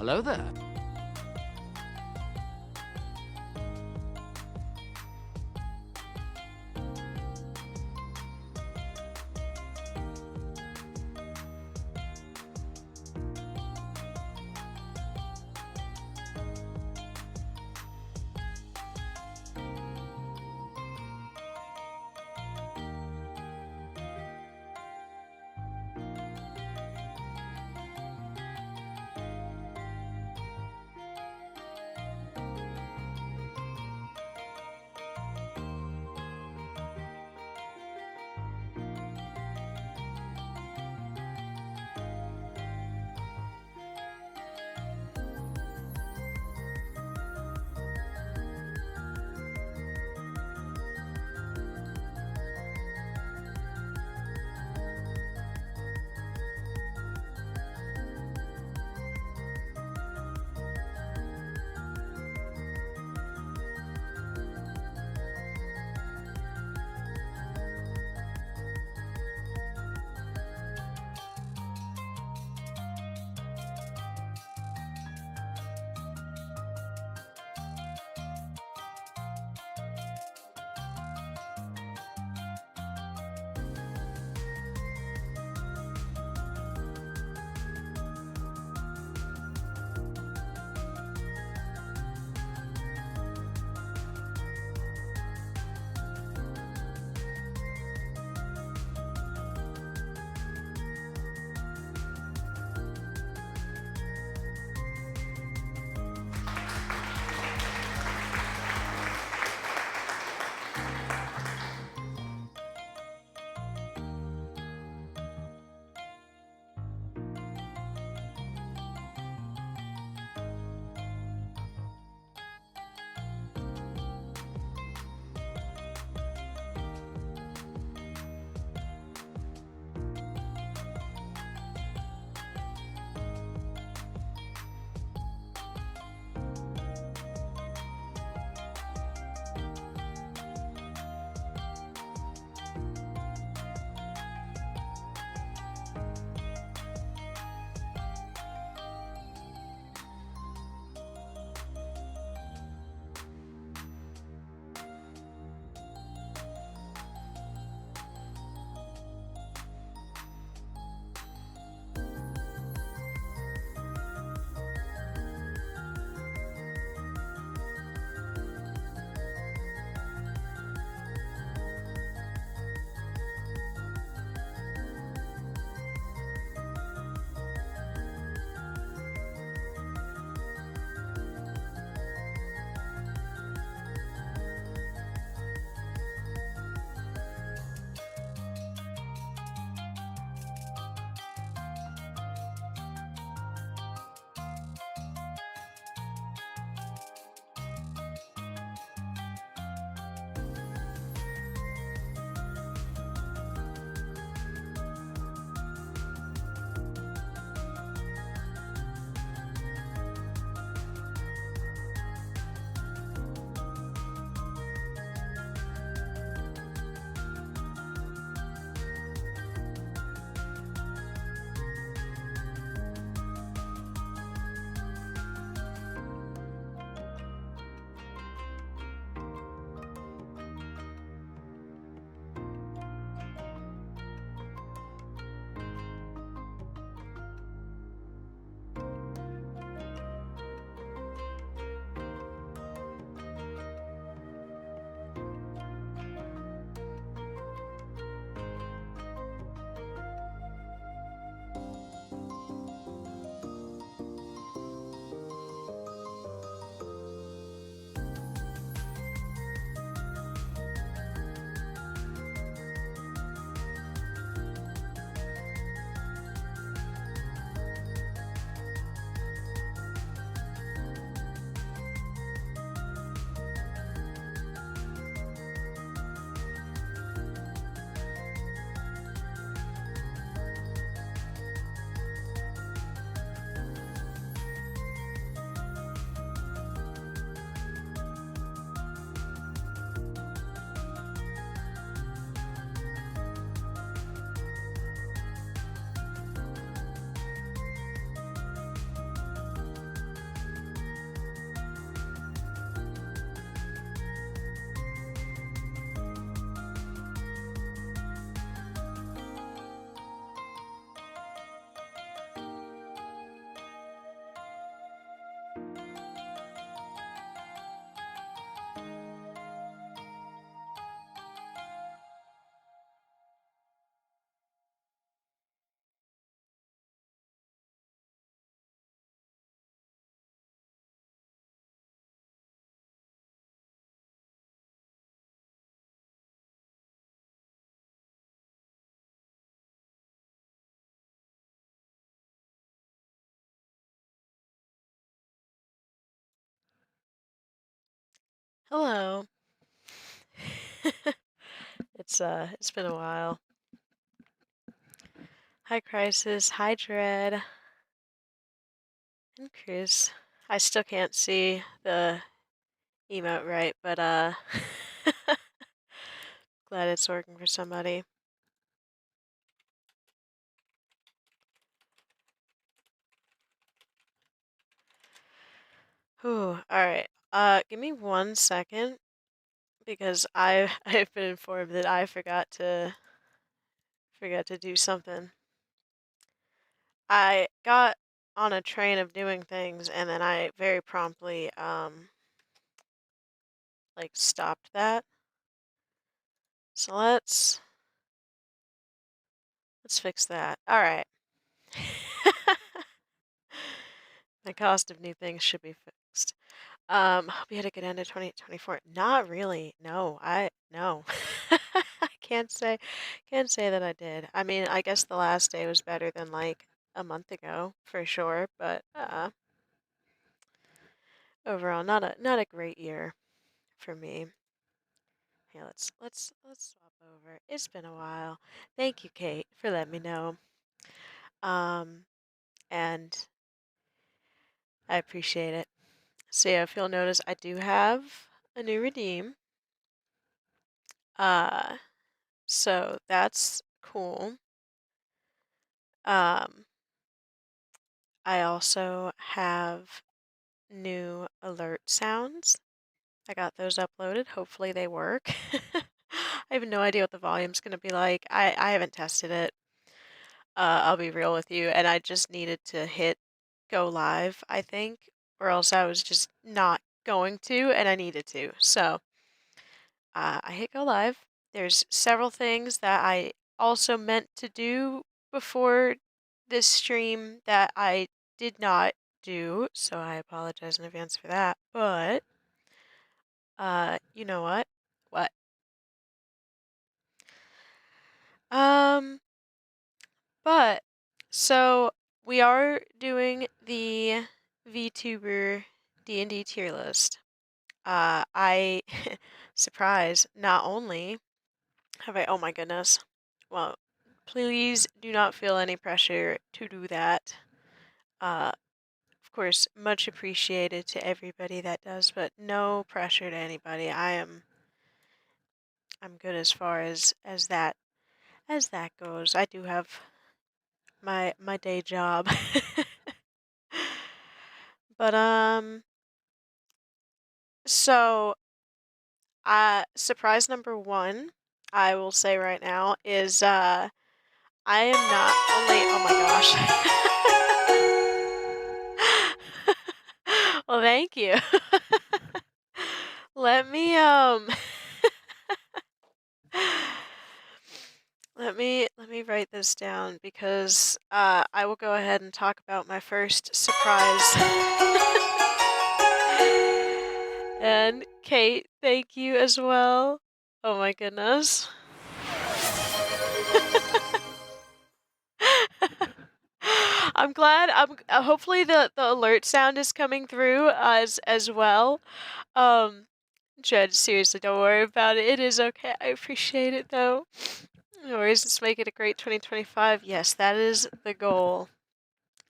Hello there. Hello. It's been a while. Hi Crisis, hi Dread, and Chris. I still can't see the emote right, but glad it's working for somebody. Whew, alright. Give me 1 second because I've been informed that I forgot to do something. I got on a train of doing things and then I very promptly like stopped that. So let's fix that. All right. The cost of new things should be fixed. Hope you had a good end of 2024. Not really. No, no. I can't say that I did. I mean, I guess the last day was better than like a month ago for sure, but overall not a great year for me. Hey, let's swap over. It's been a while. Thank you, Kate, for letting me know. Um, and I appreciate it. So yeah, if you'll notice, I do have a new redeem. Uh, so that's cool. Um, I also have new alert sounds. I got those uploaded. Hopefully they work. I have no idea what the volume's going to be like. I haven't tested it. I'll be real with you, and I just needed to hit go live, I think, or else I was just not going to, and I needed to. So I hit go live. There's several things that I also meant to do before this stream that I did not do, so I apologize in advance for that. But you know what? What? Um, but so we are doing the VTuber D&D tier list. I surprise, not only have I, oh my goodness. Well, please do not feel any pressure to do that. Of course, much appreciated to everybody that does, but no pressure to anybody. I'm good as far as that goes. I do have my day job. But so surprise number one, I will say right now is I am not only, oh my gosh. Well, thank you. Let me let me write this down because I will go ahead and talk about my first surprise. And Kate, thank you as well. Oh my goodness. I'm glad. Hopefully the alert sound is coming through as well. Um, Jed, seriously, don't worry about it. It is okay. I appreciate it though. No worries. Let's make it a great 2025. Yes, that is the goal.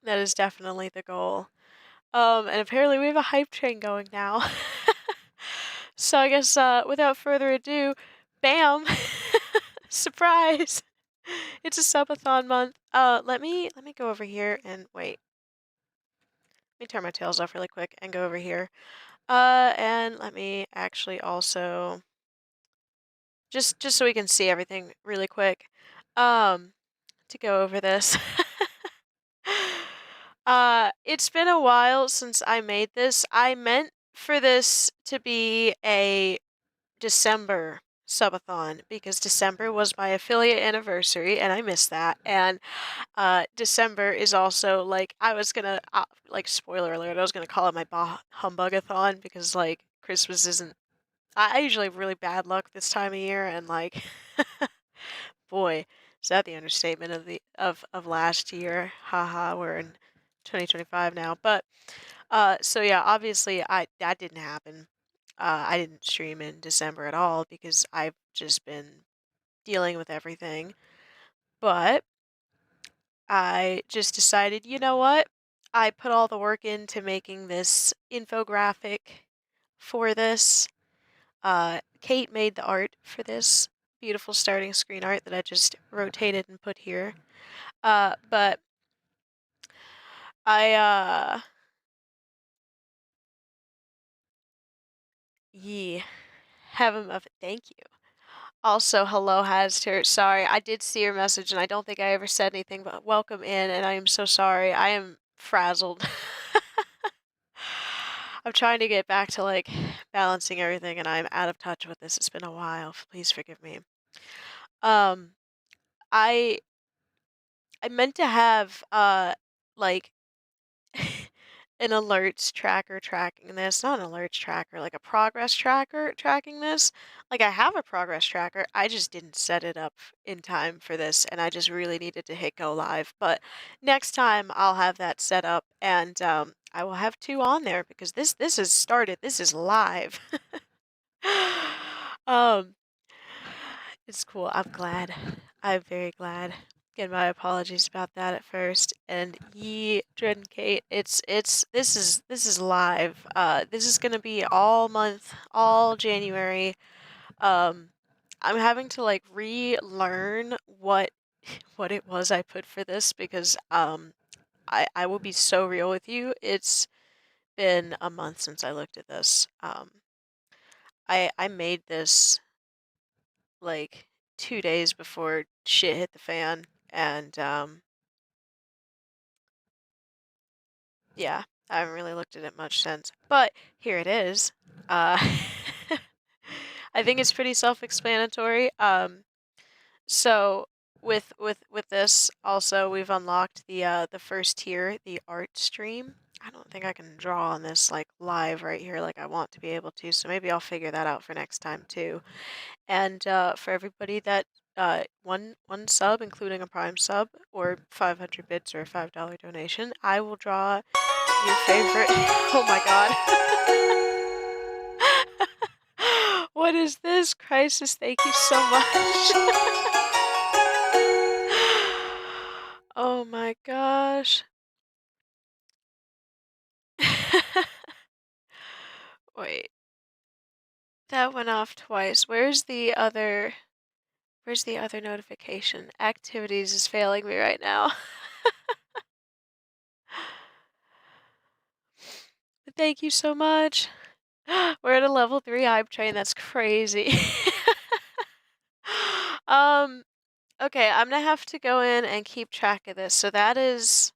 That is definitely the goal. And apparently we have a hype train going now. So I guess without further ado, bam, surprise! It's a subathon month. Let me go over here and wait. Let me turn my tails off really quick and go over here. And let me actually also just so we can see everything really quick. To go over this. It's been a while since I made this. I meant for this to be a December subathon because December was my affiliate anniversary and I missed that. And December is also like I was gonna like spoiler alert, I was gonna call it my bah humbugathon because like Christmas isn't. I usually have really bad luck this time of year and like boy, is that the understatement of the of last year. Haha, we're in 2025 now. But so yeah, obviously I that didn't happen. I didn't stream in December at all because I've just been dealing with everything. But I just decided, you know what? I put all the work into making this infographic for this. Kate made the art for this beautiful starting screen art that I just rotated and put here. But I, yeah, have a muffin. Thank you. Also, hello, Haster. Sorry, I did see your message, and I don't think I ever said anything, but welcome in, and I am so sorry. I am frazzled. I'm trying to get back to like balancing everything, and I'm out of touch with this. It's been a while. Please forgive me. Um, I I meant to have like an alerts tracker tracking this, not an alerts tracker, like a progress tracker tracking this. Like I have a progress tracker, I just didn't set it up in time for this, and I just really needed to hit go live. But next time I'll have that set up, and I will have two on there because this has started. This is live. um, it's cool. I'm glad. I'm very glad. Again, my apologies about that at first. And ye, Dread and Kate, this is live. This is gonna be all month, all January. Um, I'm having to like relearn what it was I put for this because I will be so real with you. It's been a month since I looked at this. I made this like 2 days before shit hit the fan, and yeah, I haven't really looked at it much since. But here it is. Uh, I think it's pretty self-explanatory. So with this also we've unlocked the first tier, the art stream. I don't think I can draw on this like live right here like I want to be able to, so maybe I'll figure that out for next time too. And for everybody that one sub, including a Prime sub, or 500 bits or a $5 donation, I will draw your favorite. Oh my god. What is this? Crisis, thank you so much. Oh my gosh. Wait, that went off twice. Where's the other notification? Activities is failing me right now. Thank you so much. We're at a level 3 hype train. That's crazy. um, okay, I'm gonna have to go in and keep track of this. So that was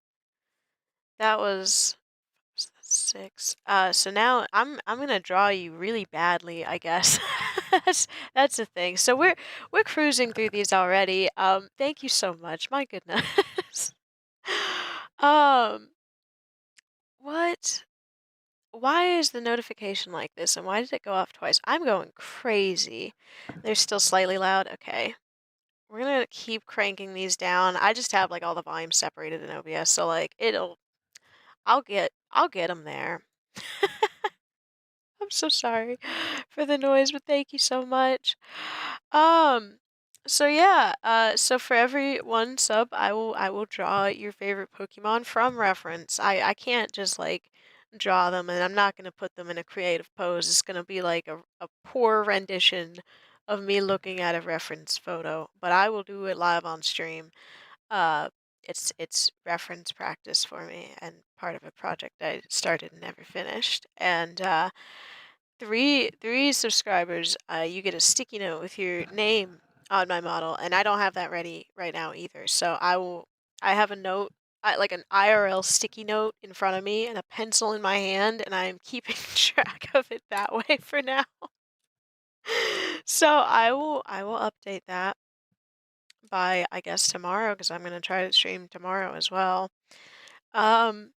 6. So now I'm gonna draw you really badly, I guess. That's the thing. So we're cruising through these already. Thank you so much. My goodness. Um, what? Why is the notification like this, and why did it go off twice? I'm going crazy. They're still slightly loud. Okay. We're gonna keep cranking these down. I just have like all the volumes separated in OBS, so like I'll get them there. I'm so sorry for the noise, but thank you so much. Um, so yeah, so for every one sub, I will draw your favorite Pokemon from reference. I can't just like draw them, and I'm not gonna put them in a creative pose. It's gonna be like a poor rendition of me looking at a reference photo, but I will do it live on stream. Uh, it's reference practice for me and part of a project I started and never finished. And three subscribers, you get a sticky note with your name on my model, and I don't have that ready right now either. So I have a note, like an IRL sticky note in front of me and a pencil in my hand, and I'm keeping track of it that way for now. So I will update that by I guess tomorrow because I'm gonna try to stream tomorrow as well. Um,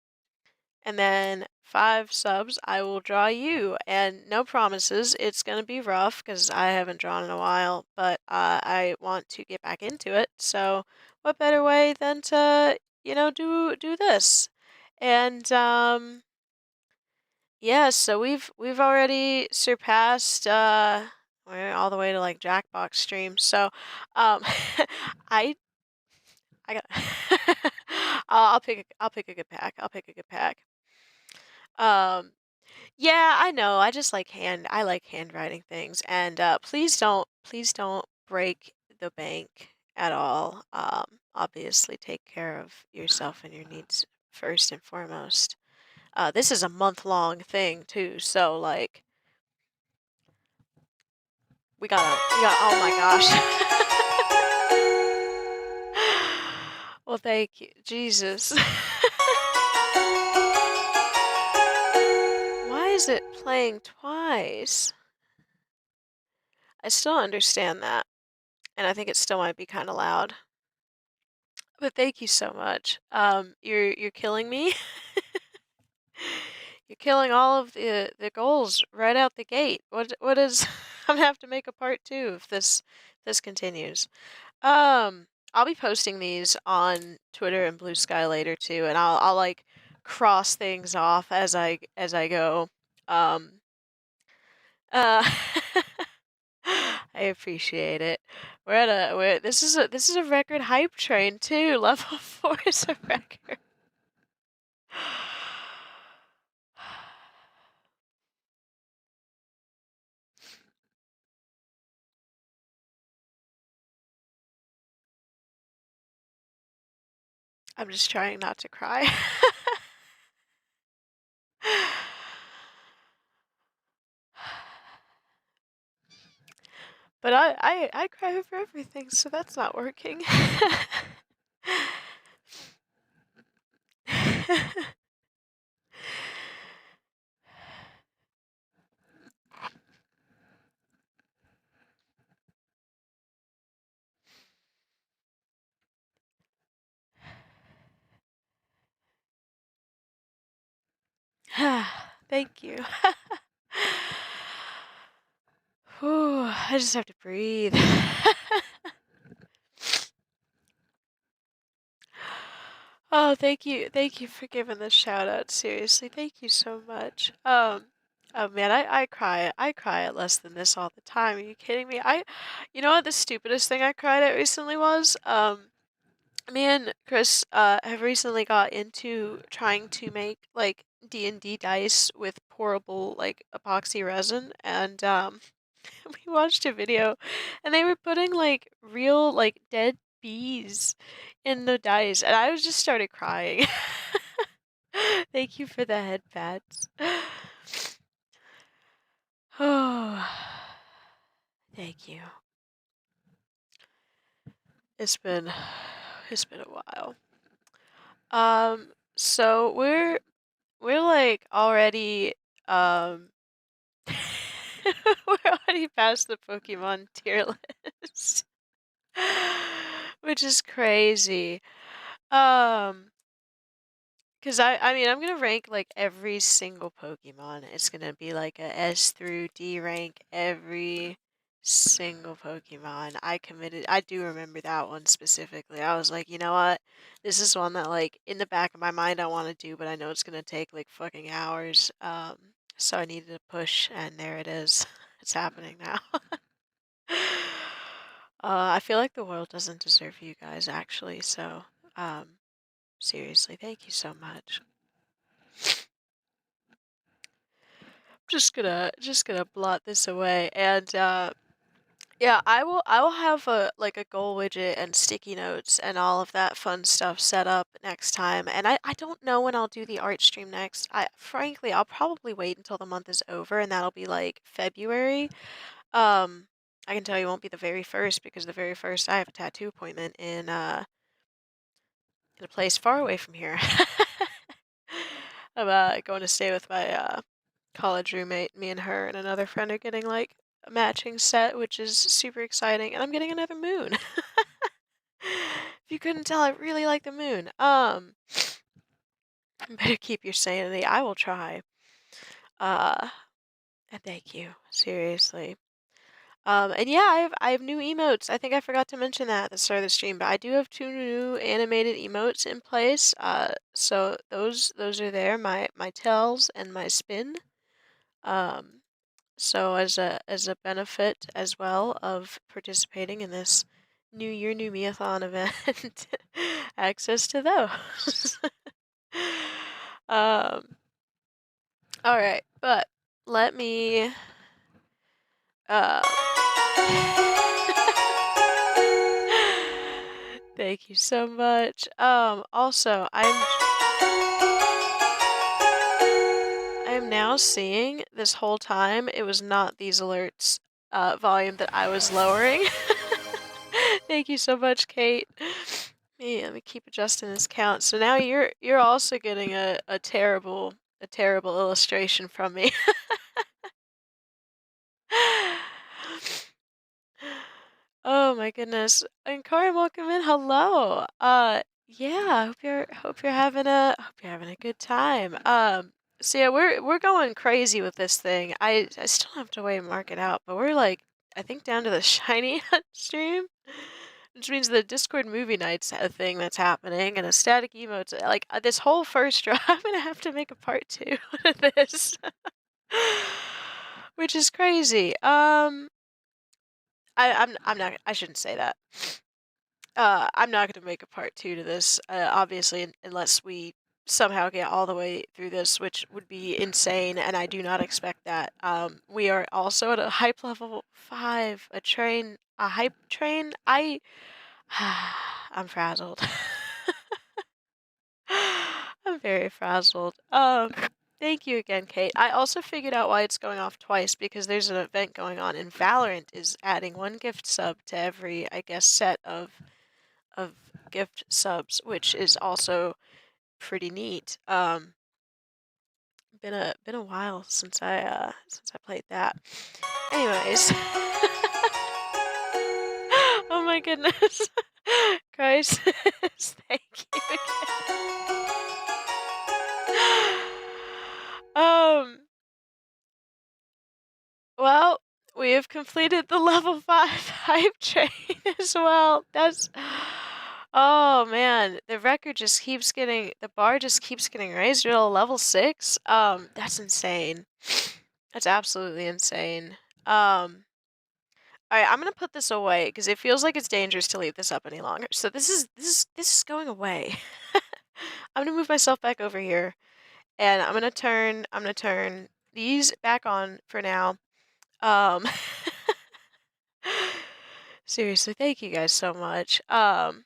and then 5 subs, I will draw you. And no promises, it's gonna be rough because I haven't drawn in a while, but I want to get back into it. So what better way than to, do this? And Yeah, so we've already surpassed we're all the way to like Jackbox stream. So um I I got I'll pick a good pack. I'll pick a good pack. Um yeah, I know. I like handwriting things, and please don't break the bank at all. Obviously take care of yourself and your needs first and foremost. This is a month-long thing too, so like we got oh my gosh. Well, thank you. Jesus. Why is it playing twice? I still understand that, and I think it still might be kind of loud. But thank you so much. You're killing me. You're killing all of the goals right out the gate. What is? I'm gonna have to make a part two if this continues. I'll be posting these on Twitter and Blue Sky later too, and I'll like cross things off as I go. Um, uh, I appreciate it. This is a record hype train too. Level 4 is a record. I'm just trying not to cry. But I cry over everything, so that's not working. Thank you. Whew, I just have to breathe. Oh, thank you for giving the shout out. Seriously, thank you so much. Oh man, I cry at less than this all the time. Are you kidding me? You know what the stupidest thing I cried at recently was? Me and Chris have recently got into trying to make like D&D dice with pourable like epoxy resin, and we watched a video and they were putting like real like dead bees in the dice, and I was just started crying. Thank you for the head pats. Oh, thank you. It's been it's been a while. So we're like already um we're already past the Pokemon tier list. Which is crazy. Um, because I mean, I'm gonna rank like every single Pokemon. It's gonna be like a S through D rank every single Pokemon. I do remember that one specifically. I was like, you know what? This is one that like in the back of my mind I want to do, but I know it's gonna take like fucking hours. So I needed to push, and there it is. It's happening now. I feel like the world doesn't deserve you guys actually, so um seriously, thank you so much. Just gonna blot this away, and yeah, I will have a like a goal widget and sticky notes and all of that fun stuff set up next time. And I don't know when I'll do the art stream next. I frankly I'll probably wait until the month is over, and that'll be like February. Um I can tell you it won't be the very first, because the very first I have a tattoo appointment in a place far away from here. I'm going to stay with my college roommate. Me and her and another friend are getting like a matching set, which is super exciting. And I'm getting another moon. If you couldn't tell, I really like the moon. Better keep your sanity. I will try. Uh, and thank you, seriously. And yeah, I have new emotes. I think I forgot to mention that at the start of the stream, but I do have 2 new animated emotes in place. So those are there. My tails and my spin. Um, so as a benefit as well of participating in this New Year New Me-a-thon event, access to those. um, all right, but let me uh thank you so much. Also, I'm now seeing this whole time it was not these alerts volume that I was lowering. Thank you so much, Kate. Let me keep adjusting this count. So now you're also getting a terrible illustration from me. Oh my goodness. And Karen, welcome in. Hello. Yeah, hope you're having a good time. So yeah, we're going crazy with this thing. I still have to wait and mark it out, but we're like I think down to the shiny stream, which means the Discord movie night's a thing that's happening, and a static emotes. Like this whole first draw, I'm gonna have to make a part two of this, which is crazy. I'm not. I shouldn't say that. I'm not going to make a part two to this, obviously, unless we somehow get all the way through this, which would be insane, and I do not expect that. We are also at a hype level 5, a hype train. I'm frazzled. I'm very frazzled. Thank you again, Kate. I also figured out why it's going off twice because there's an event going on, and Valorant is adding one gift sub to every, I guess, set of gift subs, which is also pretty neat. Been a while since I played that. Anyways, oh my goodness, crisis! Thank you again. Um, well, we have completed the level 5 hype train as well. Oh man, the bar just keeps getting raised. We're at level 6. That's insane. That's absolutely insane. All right, I'm gonna put this away because it feels like it's dangerous to leave this up any longer. So this is going away. I'm gonna move myself back over here, and I'm gonna turn these back on for now. Um, seriously, thank you guys so much. I'm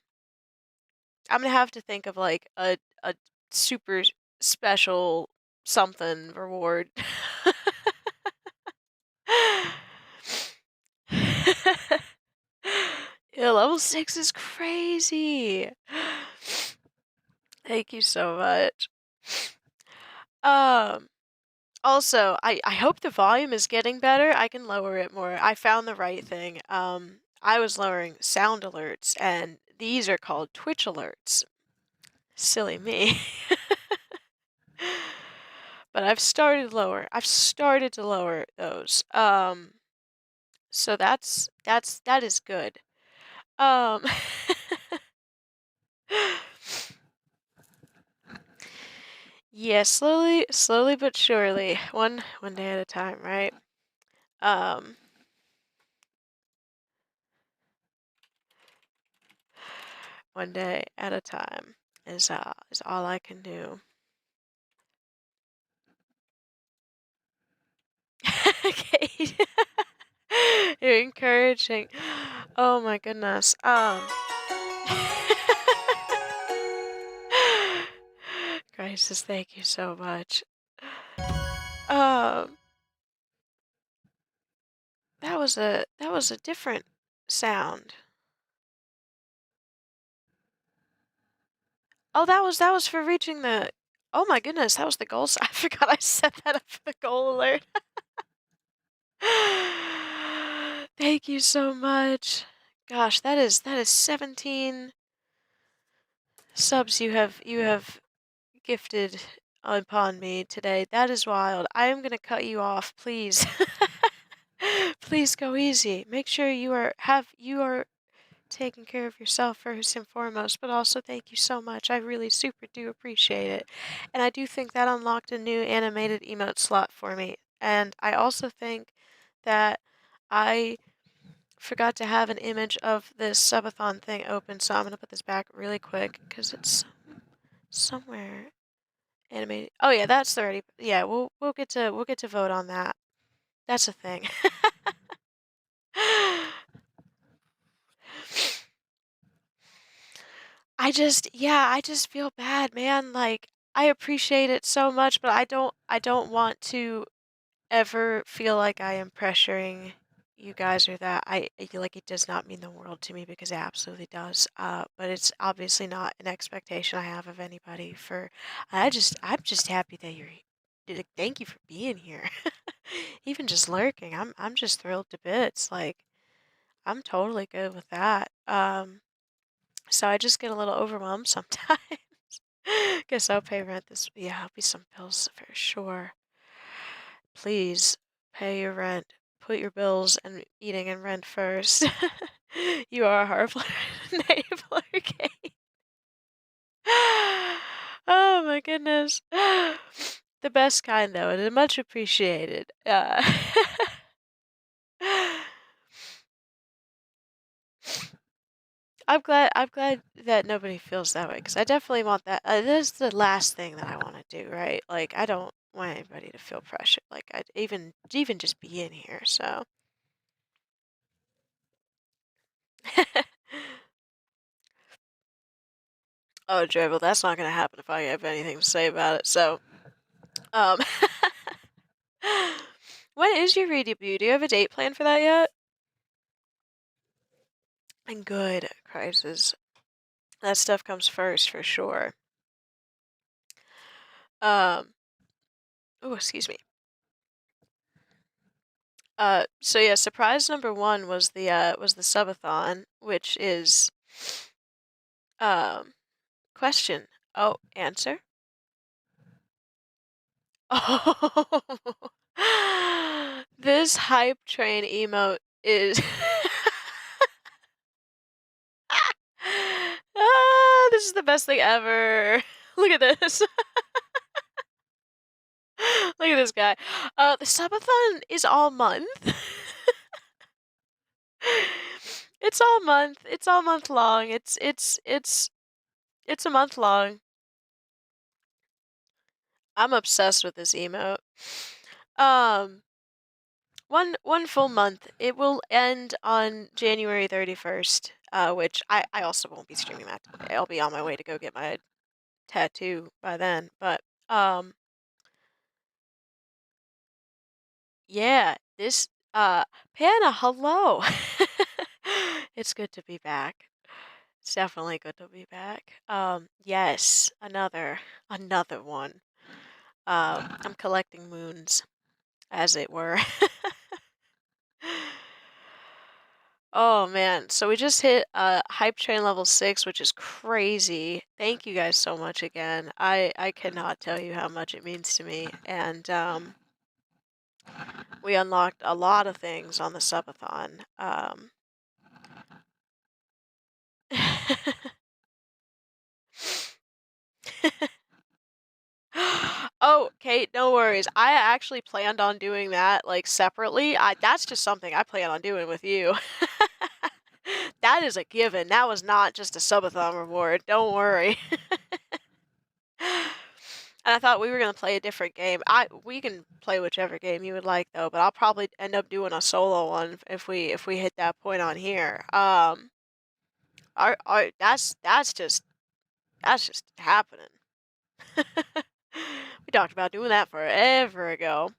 gonna have to think of like a super special something reward. Yeah, level 6 is crazy. Thank you so much. Um, Also, I hope the volume is getting better. I can lower it more. I found the right thing. I was lowering sound alerts, and these are called Twitch alerts. Silly me. But I've started lower. I've started to lower those. So that is good. Um, yeah, slowly but surely, one day at a time, right? Um, one day at a time is all I can do. Okay. You're encouraging. Oh my goodness. Crisis, thank you so much. Um, that was a different sound. Oh, that was for reaching the. Oh my goodness, that was the goal. I forgot I set that up for the goal alert. Thank you so much. Gosh, that is 17 subs you have gifted upon me today. That is wild. I am gonna cut you off, please. Please go easy. Make sure you are taking care of yourself first and foremost, but also thank you so much. I really super do appreciate it. And I do think that unlocked a new animated emote slot for me. And I also think that I forgot to have an image of this subathon thing open, so I'm gonna put this back really quick because it's somewhere animated. Oh yeah, that's the ready. Yeah, we'll get to vote on that. That's a thing. I just feel bad, man. Like I appreciate it so much, but I don't want to ever feel like I am pressuring you guys or that. I feel like it does not mean the world to me because it absolutely does. But it's obviously not an expectation I have of anybody for I'm just happy that thank you for being here. Even just lurking. I'm just thrilled to bits. Like I'm totally good with that. So I just get a little overwhelmed sometimes. Guess I'll pay rent this. Yeah, I'll be some bills for sure. Please pay your rent. Put your bills and eating and rent first. You are a horrible enabler, Kate. Oh my goodness. The best kind though, and much appreciated. I'm glad that nobody feels that way because I definitely want that. That's the last thing that I want to do, right? Like I don't want anybody to feel pressured. Like I even just be in here. So, oh, Joy, well, that's not gonna happen if I have anything to say about it. So, um, when is your re-debut? Do you have a date planned for that yet? And good, crisis. That stuff comes first for sure. Um, oh, excuse me. So yeah, surprise number one was the subathon, which is um question. Oh, answer. Oh, this hype train emote is this is the best thing ever. Look at this. Look at this guy. The subathon is all month. It's all month. It's all month long. It's a month long. I'm obsessed with this emote. Um, one full month. It will end on January 31st. Which I also won't be streaming that today. I'll be on my way to go get my tattoo by then. But yeah, this Panna, hello. It's good to be back. It's definitely good to be back. Yes, another one. I'm collecting moons, as it were. Oh man, so we just hit hype train level 6, which is crazy. Thank you guys so much again. I cannot tell you how much it means to me. And we unlocked a lot of things on the subathon. Oh, Kate, no worries. I actually planned on doing that like separately. That's just something I plan on doing with you. That is a given. That was not just a subathon reward. Don't worry. And I thought we were gonna play a different game. We can play whichever game you would like though, but I'll probably end up doing a solo one if we hit that point on here. Our that's just happening. We talked about doing that forever ago.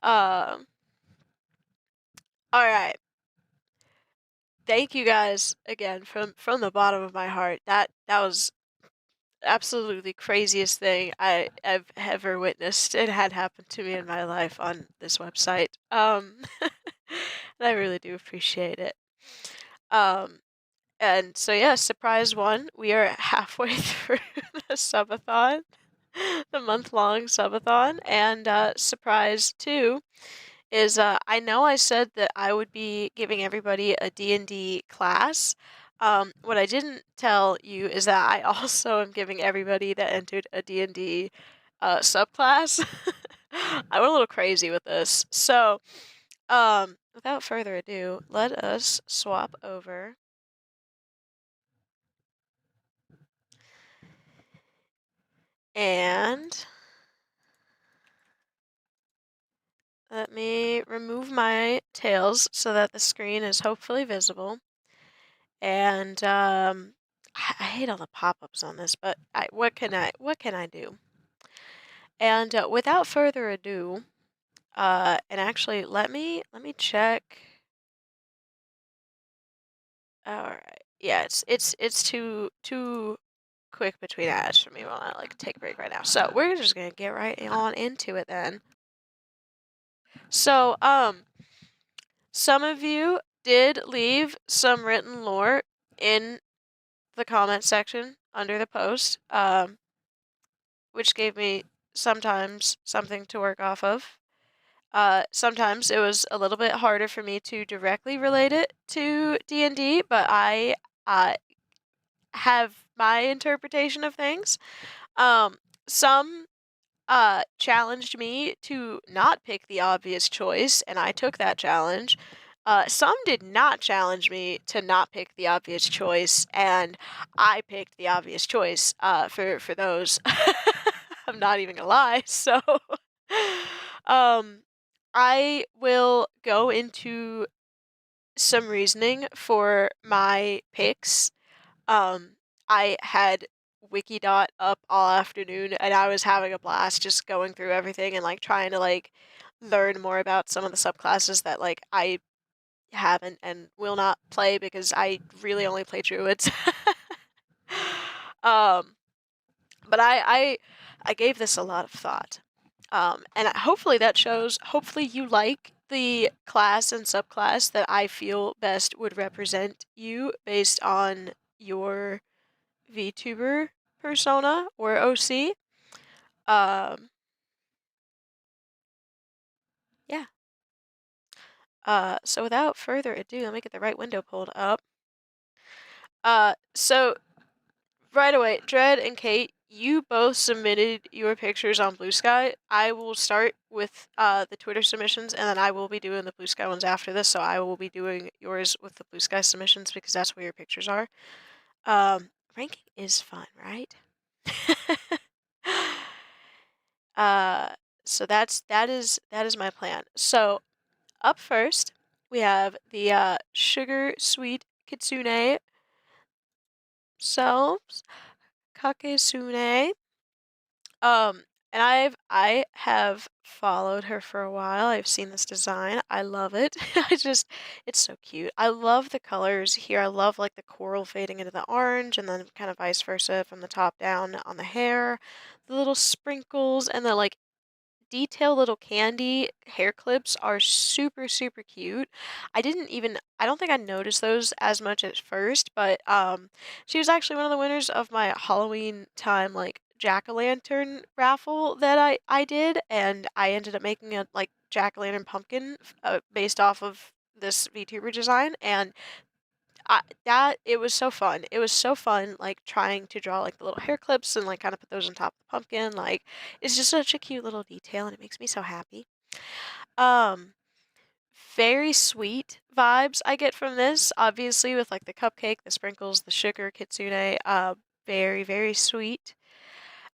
Um, all right. Thank you guys again from the bottom of my heart. That was absolutely craziest thing I've ever witnessed. It had happened to me in my life on this website. And I really do appreciate it. Um, and so yeah, surprise one, we are halfway through the subathon, the month-long subathon, and surprise two is I know I said that I would be giving everybody a D&D class. What I didn't tell you is that I also am giving everybody that entered a D&D subclass. I went a little crazy with this. So, without further ado, let us swap over. And let me remove my tails so that the screen is hopefully visible. And I hate all the pop-ups on this, but what can I do? And without further ado, and actually let me check. All right, yeah, it's too quick between ads for me while I like take a break right now. So we're just gonna get right on into it then. So some of you did leave some written lore in the comment section under the post, which gave me sometimes something to work off of. Sometimes it was a little bit harder for me to directly relate it to D&D, but I uh, have my interpretation of things. Some challenged me to not pick the obvious choice, and I took that challenge. Some did not challenge me to not pick the obvious choice, and I picked the obvious choice for those. I'm not even gonna lie. So, um, I will go into some reasoning for my picks. I had Wikidot up all afternoon and I was having a blast just going through everything and like trying to like learn more about some of the subclasses that like I haven't and will not play because I really only play druids. um, but I gave this a lot of thought. And hopefully that shows. Hopefully you like the class and subclass that I feel best would represent you based on your VTuber persona or OC. Um, yeah. So without further ado, let me get the right window pulled up. So right away, Dread and Kate, you both submitted your pictures on Blue Sky. I will start with the Twitter submissions, and then I will be doing the Blue Sky ones after this. So I will be doing yours with the Blue Sky submissions because that's where your pictures are. Ranking is fun, right? uh, so that is my plan. So up first, we have the sugar sweet kitsune selves, Kakesune. And I have followed her for a while. I've seen this design. I love it. It's so cute. I love the colors here. I love like the coral fading into the orange and then kind of vice versa from the top down on the hair. The little sprinkles and the like detailed little candy hair clips are super, super cute. I don't think I noticed those as much at first, but she was actually one of the winners of my Halloween time like jack-o'-lantern raffle that I did, and I ended up making a like jack-o'-lantern pumpkin based off of this VTuber design, and it was so fun. It was so fun, like trying to draw like the little hair clips and like kind of put those on top of the pumpkin. Like it's just such a cute little detail, and it makes me so happy. Um, Very sweet vibes I get from this. Obviously, with like the cupcake, the sprinkles, the sugar, kitsune. Very very sweet.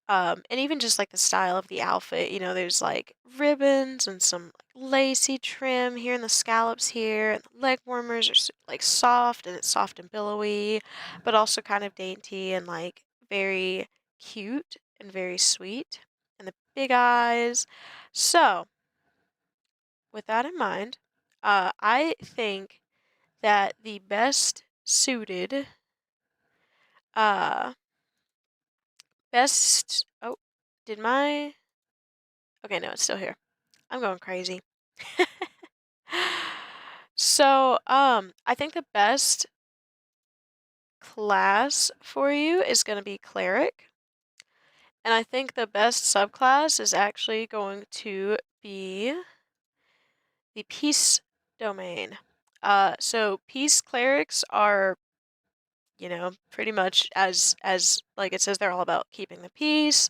And even just like the style of the outfit, there's like ribbons and some lacy trim here in the scallops here, and the leg warmers are like soft and it's soft and billowy, but also kind of dainty and like very cute and very sweet. And the big eyes. So, with that in mind, I think that the best suited, uh, oh, did my, okay, no, it's still here. I'm going crazy. So, I think the best class for you is going to be cleric, and I think the best subclass is actually going to be the peace domain. So peace clerics are pretty much as like it says, they're all about keeping the peace,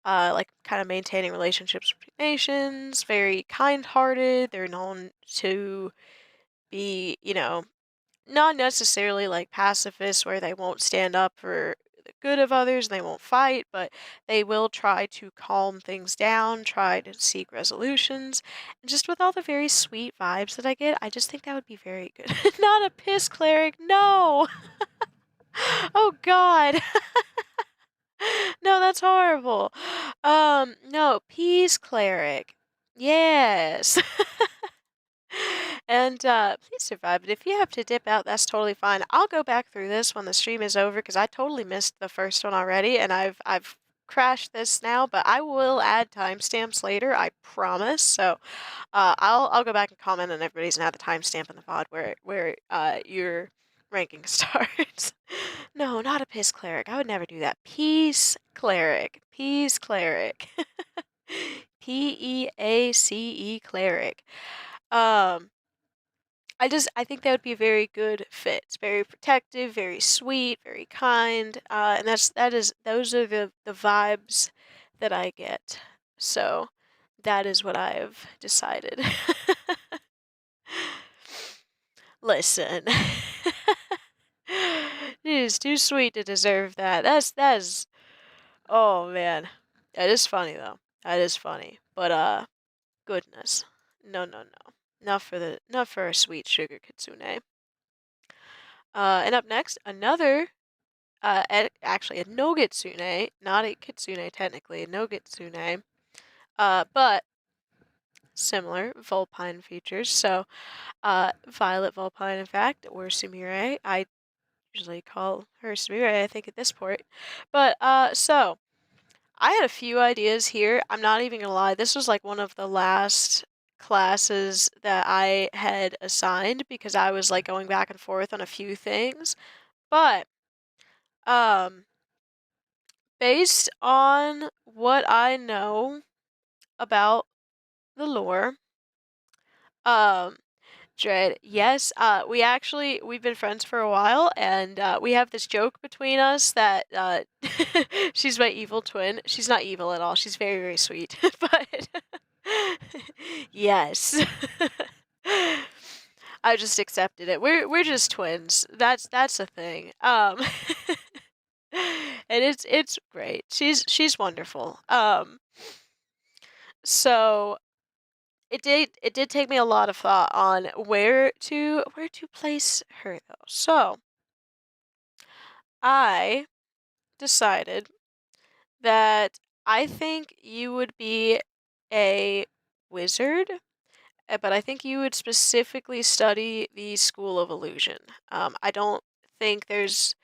like kind of maintaining relationships with nations, very kind-hearted. They're known to be, not necessarily like pacifists where they won't stand up for the good of others, they won't fight, but they will try to calm things down, try to seek resolutions. And just with all the very sweet vibes that I get, I just think that would be very good. Not a piss cleric, no! Oh god. No, that's horrible. No, peace cleric. Yes. And please survive. But if you have to dip out, that's totally fine. I'll go back through this when the stream is over because I totally missed the first one already, and I've crashed this now. But I will add timestamps later, I promise. So I'll go back and comment on everybody's and add the timestamp in the VOD where your ranking starts. No, not a piss cleric. I would never do that. Peace cleric. Peace cleric. Peace cleric. Um, I think that would be a very good fit. It's very protective, very sweet, very kind, and those are the vibes that I get. So that is what I have decided. Listen, it is too sweet to deserve that. That is. Oh man, that is funny though. That is funny, but goodness, no, no, no, not for a sweet sugar kitsune. And up next, another, actually a Nogitsune, not a kitsune technically, a Nogitsune, but similar vulpine features. So, Violet Vulpine, in fact, or Sumire. I usually call her Sumire, I think, at this point. But, so, I had a few ideas here. I'm not even gonna lie, this was like one of the last classes that I had assigned because I was like going back and forth on a few things. But Um, based on what I know about the lore, um, Dread, yes, we've been friends for a while, and we have this joke between us that she's my evil twin. She's not evil at all. She's very, very sweet, but yes. I just accepted it. We're just twins. That's the thing. And it's great. She's wonderful. So it did take me a lot of thought on where to place her though. So I decided that I think you would be a wizard, but I think you would specifically study the School of Illusion. I don't think there's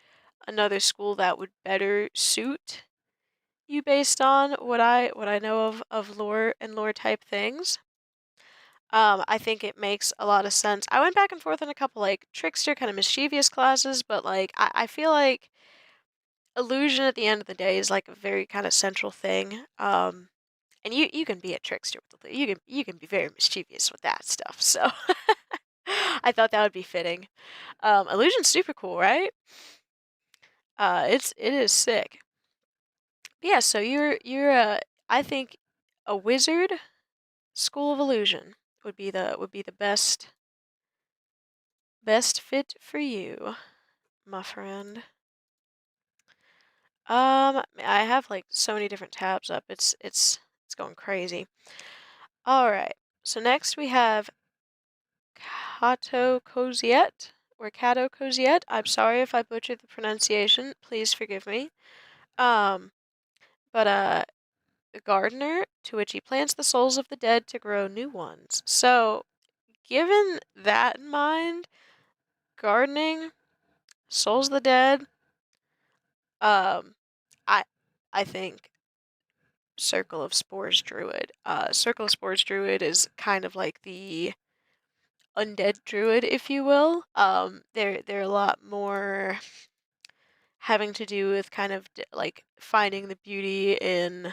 another school that would better suit you based on what I know of lore and lore type things. I think it makes a lot of sense. I went back and forth on a couple like trickster kind of mischievous classes, but like I feel like illusion at the end of the day is like a very kind of central thing. And you can be a trickster with the you can be very mischievous with that stuff. So I thought that would be fitting. Illusion's super cool, right? It is sick. But yeah, so you're I think a wizard School of Illusion would be the best fit for you, my friend. I have like so many different tabs up. It's going crazy. All right. So next we have Kato Coziette or Kato Coziette. I'm sorry if I butchered the pronunciation. Please forgive me. Um, but a gardener to which he plants the souls of the dead to grow new ones. So, given that in mind, gardening, souls of the dead, um, I I think Circle of Spores Druid. Circle of Spores Druid is kind of like the undead druid, if you will. They're a lot more having to do with kind of like finding the beauty in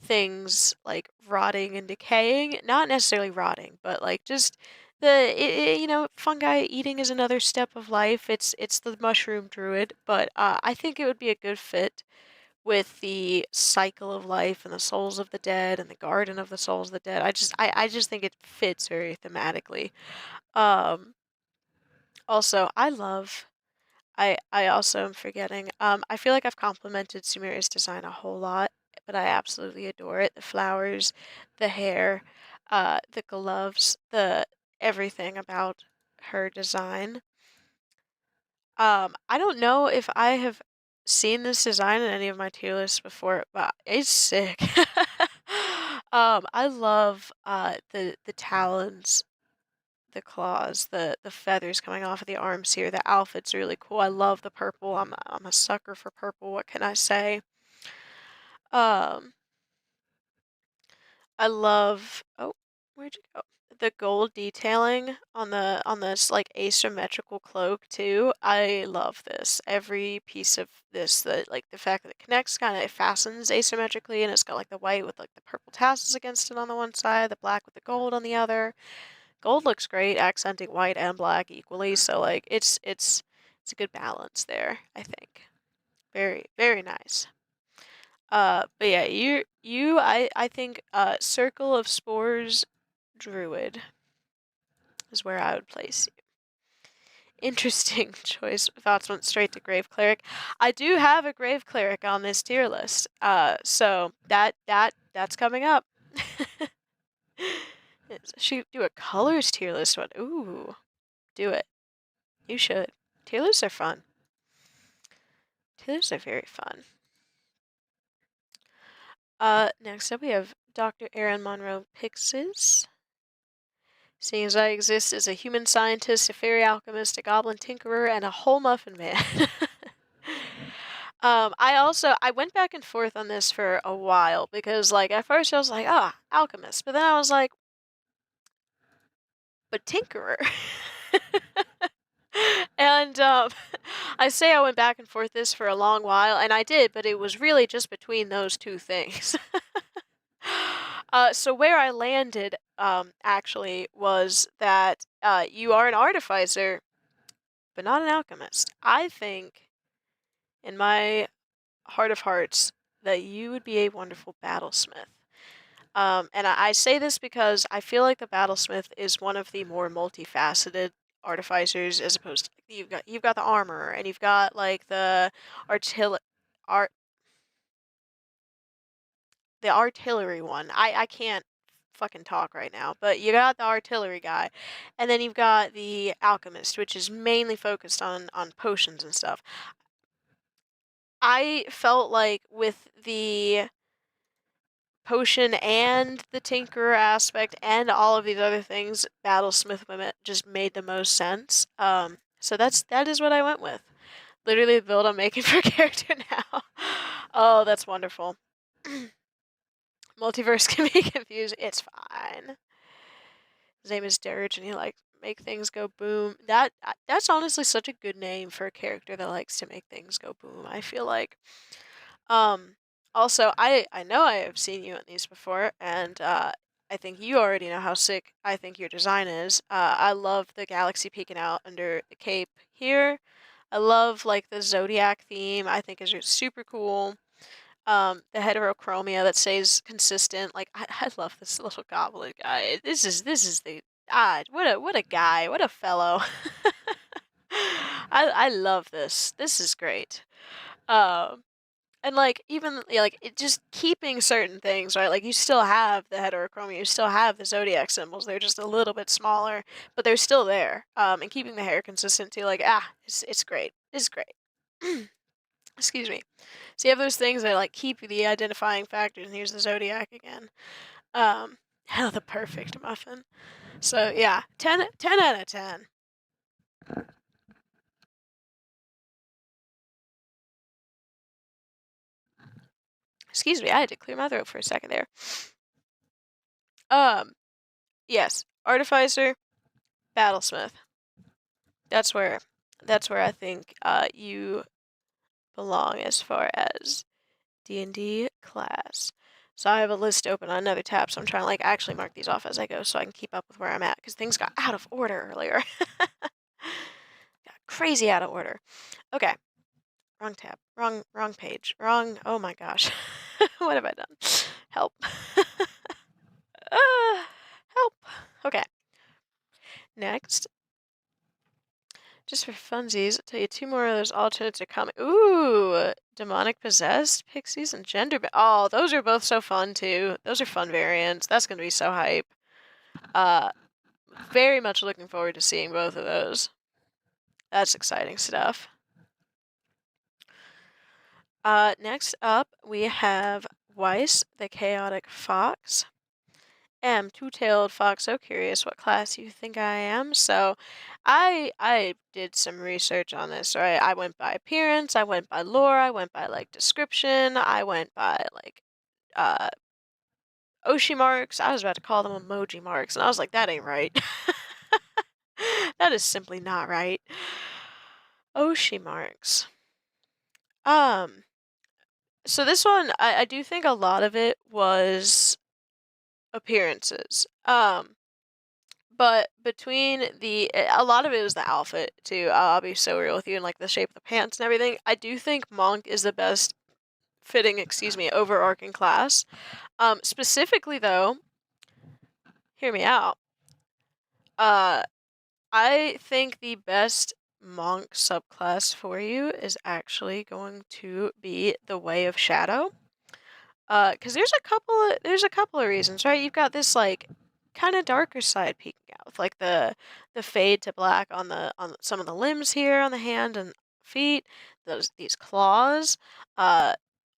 things like rotting and decaying. Not necessarily rotting, but like just fungi eating is another step of life. It's the mushroom druid, but I think it would be a good fit with the cycle of life and the souls of the dead and the garden of the souls of the dead. I just think it fits very thematically. Um, Also, I also am forgetting. I feel like I've complimented Sumira's design a whole lot, but I absolutely adore it. The flowers, the hair, the gloves, the everything about her design. I don't know if I have seen this design in any of my tier lists before, but it's sick. I love the talons, the claws, the feathers coming off of the arms here. The outfit's really cool. I love the purple. I'm a sucker for purple. What can I say? Um, I love. Oh, where'd you go? The gold detailing on this like asymmetrical cloak too. I love this. Every piece of this, the fact that it connects, kind of it fastens asymmetrically, and it's got like the white with like the purple tassels against it on the one side, the black with the gold on the other. Gold looks great, accenting white and black equally, so like it's a good balance there, I think. Very, very nice. But yeah, I think Circle of Spores Druid is where I would place you. Interesting choice. Thoughts went straight to Grave Cleric. I do have a Grave Cleric on this tier list. So that's coming up. Should do a colors tier list one. Ooh, do it. You should. Tier lists are fun. Tier lists are very fun. Next up we have Dr. Aaron Monroe Pixis. Seeing as I exist as a human scientist, a fairy alchemist, a goblin tinkerer, and a whole muffin man. I went back and forth on this for a while because like at first I was like, ah, alchemist, but then I was like, but tinkerer. And I say I went back and forth this for a long while, and I did, but it was really just between those two things. So where I landed, actually, was that you are an artificer, but not an alchemist. I think, in my heart of hearts, that you would be a wonderful battlesmith. And I say this because I feel like the battlesmith is one of the more multifaceted artificers, as opposed to you've got the armor and you've got like artillery art the artillery one. I can't fucking talk right now, but you got the artillery guy, and then you've got the alchemist, which is mainly focused on potions and stuff. I felt like with the potion and the tinkerer aspect and all of these other things, battlesmith women just made the most sense. So that is what I went with. Literally the build I'm making for character now. Oh, that's wonderful. Multiverse can be confusing. It's fine. His name is Dirge, and he like make things go boom. That's honestly such a good name for a character that likes to make things go boom. I feel like. Um. Also, I know I have seen you in these before, and I think you already know how sick I think your design is. I love the galaxy peeking out under the cape here. I love like the zodiac theme. I think is super cool. The heterochromia that stays consistent. Like I love this little goblin guy. This is the what a guy, what a fellow. I love this. This is great. Um and like even yeah, like it just keeping certain things, right? Like you still have the heterochromia, you still have the zodiac symbols. They're just a little bit smaller, but they're still there. And keeping the hair consistent too, like it's great. It's great. Excuse me. So you have those things that like keep the identifying factors, and here's the zodiac again. Hell, the perfect muffin. So yeah, 10 out of 10. Excuse me, I had to clear my throat for a second there. Um, yes, artificer, battlesmith. That's where I think you belong as far as D&D class. So I have a list open on another tab, so I'm trying to like actually mark these off as I go so I can keep up with where I'm at because things got out of order earlier. Got crazy out of order. Okay, wrong tab, wrong page, wrong. Oh my gosh, what have I done? Help! Help! Okay, next, just for funsies, I'll tell you two more of those alternates are coming. Ooh, demonic possessed pixies and oh, those are both so fun too. Those are fun variants. That's gonna be so hype. Uh, Very much looking forward to seeing both of those. That's exciting stuff. Next up, we have Weiss, the Chaotic Fox. Two-tailed fox, so curious what class you think I am. So I did some research on this, right? I went by appearance, I went by lore, I went by like description, I went by like uh Oshi marks. I was about to call them emoji marks, and I was like, that ain't right. That is simply not right. Oshi marks. Um, so this one, I do think a lot of it was appearances. But between a lot of it was the outfit too. I'll be so real with you, and like the shape of the pants and everything. I do think monk is the best fitting, excuse me, overarching class. Specifically though, hear me out. I think the best monk subclass for you is actually going to be the Way of Shadow. Because there's a couple of reasons, right? You've got this like kind of darker side peeking out with like the fade to black on some of the limbs here on the hand and feet. These claws. Uh,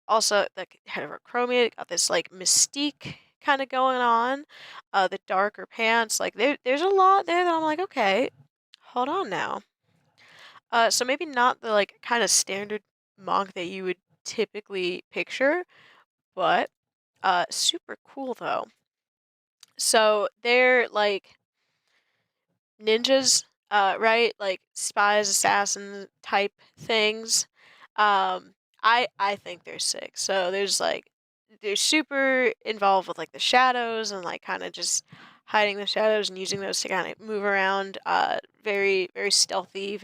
Also the heterochromia got this like mystique kind of going on. The darker pants, like there's a lot there that I'm like, okay, hold on now. So maybe not the like kind of standard monk that you would typically picture, but super cool though. So they're like ninjas, right? Like spies, assassin type things. I think they're sick. So there's like they're super involved with like the shadows and like kind of just hiding the shadows and using those to kind of move around. Very stealthy.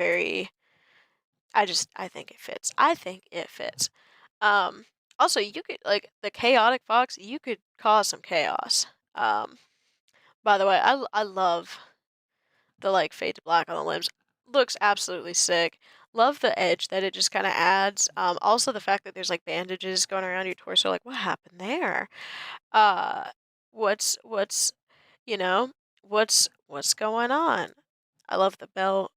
I think it fits. I think it fits. Um, Also, you could like the chaotic fox. You could cause some chaos. Um, by the way, I love the like fade to black on the limbs. Looks absolutely sick. Love the edge that it just kind of adds. Also the fact that there's like bandages going around your torso. Like, what happened there? Uh, what's you know what's going on? I love the belt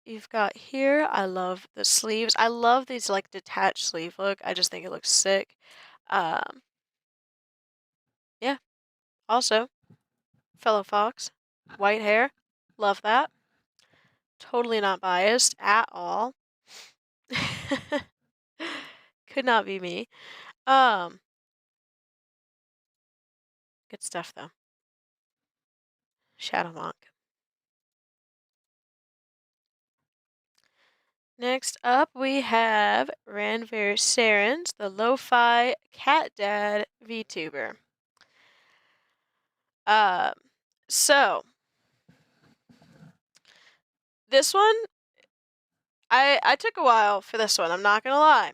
you've got here. I love the sleeves. I love these like detached sleeve look. I just think it looks sick. Um, yeah. Also, fellow fox, white hair. Love that. Totally not biased at all. Could not be me. Um, Good stuff though. Shadow Monk. Next up, we have Ranveer Saren's the Lo-Fi Cat Dad VTuber. Um, so this one, I took a while for this one. I'm not gonna lie.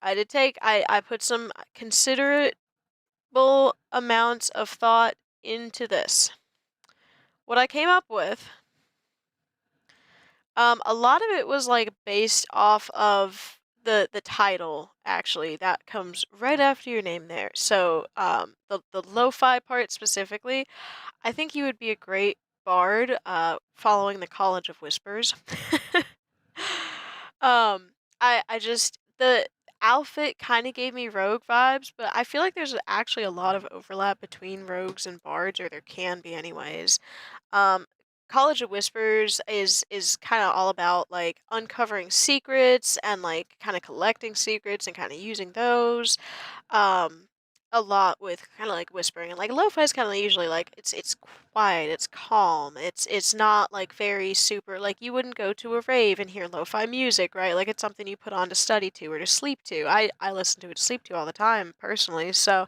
I put some considerable amounts of thought into this. What I came up with, a lot of it was like based off of the title actually that comes right after your name there. So the lo-fi part specifically, I think you would be a great bard following the College of Whispers. I just the outfit kind of gave me rogue vibes, but I feel like there's actually a lot of overlap between rogues and bards, or there can be anyways. Um, College of Whispers is kind of all about like uncovering secrets and like kind of collecting secrets and kind of using those. Um, a lot with kind of like whispering and like lo-fi is kind of usually like it's quiet, it's calm, it's not like very super like you wouldn't go to a rave and hear lo-fi music, right? Like it's something you put on to study to or to sleep to. I listen to it to sleep to all the time personally, so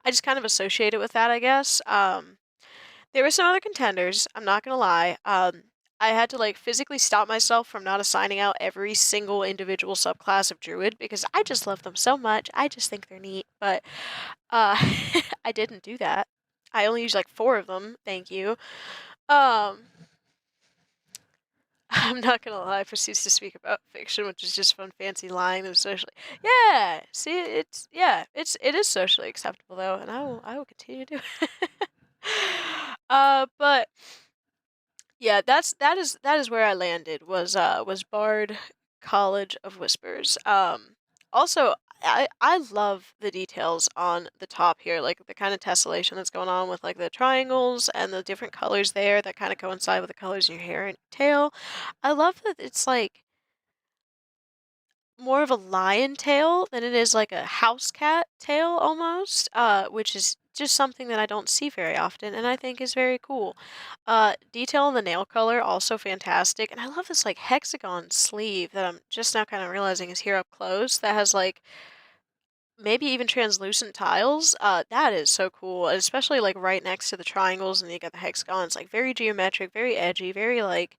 I just kind of associate it with that, I guess. There were some other contenders, I'm not gonna lie. I had to like physically stop myself from not assigning out every single individual subclass of druid because I just love them so much. I just think they're neat, but uh, I didn't do that. I only used like 4 of them, thank you. Um, I'm not gonna lie, I proceeds to speak about fiction, which is just fun, fancy lying and socially. Yeah, see, it is socially acceptable though, and I will continue to do it. But yeah, that is where I landed was Bard College of Whispers. Also I love the details on the top here, like the kind of tessellation that's going on with like the triangles and the different colors there that kind of coincide with the colors in your hair and tail. I love that it's like more of a lion tail than it is like a house cat tail almost, which is just something that I don't see very often and I think is very cool. Detail in the nail color also fantastic, and I love this like hexagon sleeve that I'm just now kind of realizing is here up close that has like maybe even translucent tiles. That is so cool, and especially like right next to the triangles and you got the hexagons, like very geometric, very edgy, very like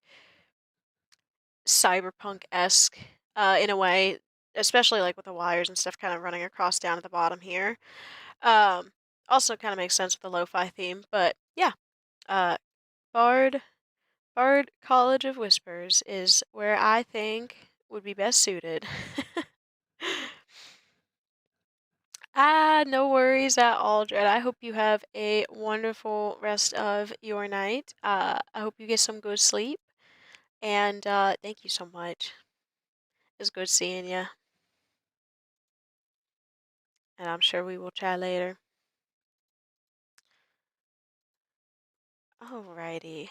cyberpunk-esque in a way, especially like with the wires and stuff kind of running across down at the bottom here. Um, Also kind of makes sense with the lo-fi theme, but yeah, uh, Bard Bard College of Whispers is where I think would be best suited. No worries at all, Dred. I hope you have a wonderful rest of your night. I hope you get some good sleep, and thank you so much. It was good seeing you, and I'm sure we will chat later. Alrighty.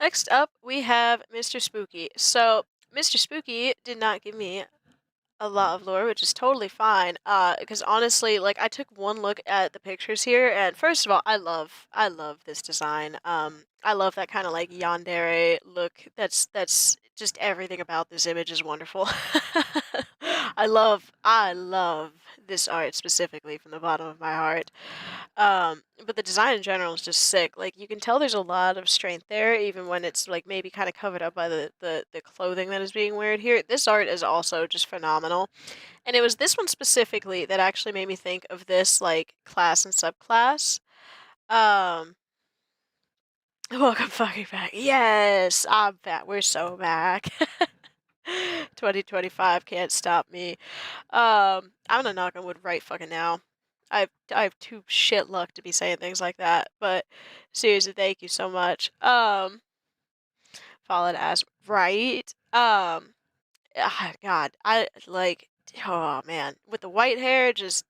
Next up, we have Mr. Spooky. So, Mr. Spooky did not give me a lot of lore, which is totally fine. Because honestly, like I took one look at the pictures here, and first of all, I love this design. I love that kind of like yandere look. That's just everything about this image is wonderful. I love this art specifically from the bottom of my heart. But the design in general is just sick. Like you can tell there's a lot of strength there, even when it's like maybe kind of covered up by the clothing that is being worn here. This art is also just phenomenal. And it was this one specifically that actually made me think of this like class and subclass. Um Welcome fucking back. Yes, I'm back. We're so back. 2025 can't stop me. I'm gonna knock on wood right fucking now. I have too shit luck to be saying things like that, but seriously, thank you so much. Followed as right. God, I like. Oh man, with the white hair, just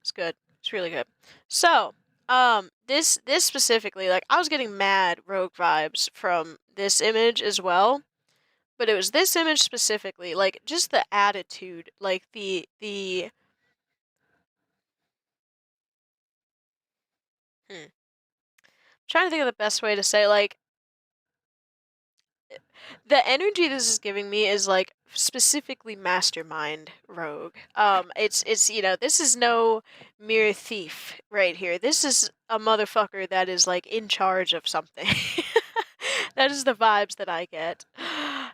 it's good. It's really good. So, this specifically, like, I was getting mad rogue vibes from this image as well. But it was this image specifically, like just the attitude, like the trying to think of the best way to say like the energy this is giving me is like specifically mastermind rogue. It's this is no mere thief right here. This is a motherfucker that is like in charge of something. That is the vibes that I get.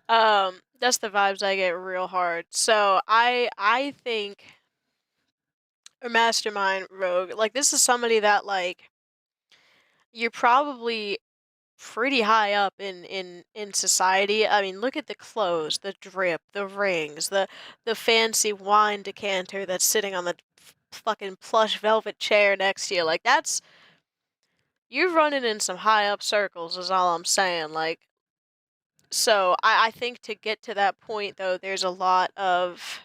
That's the vibes I get real hard. So I think a mastermind rogue. Like this is somebody that like you're probably pretty high up in society. I mean, look at the clothes, the drip, the rings, the fancy wine decanter that's sitting on the fucking plush velvet chair next to you. Like that's you're running in some high up circles is all I'm saying. Like so I think to get to that point though, there's a lot of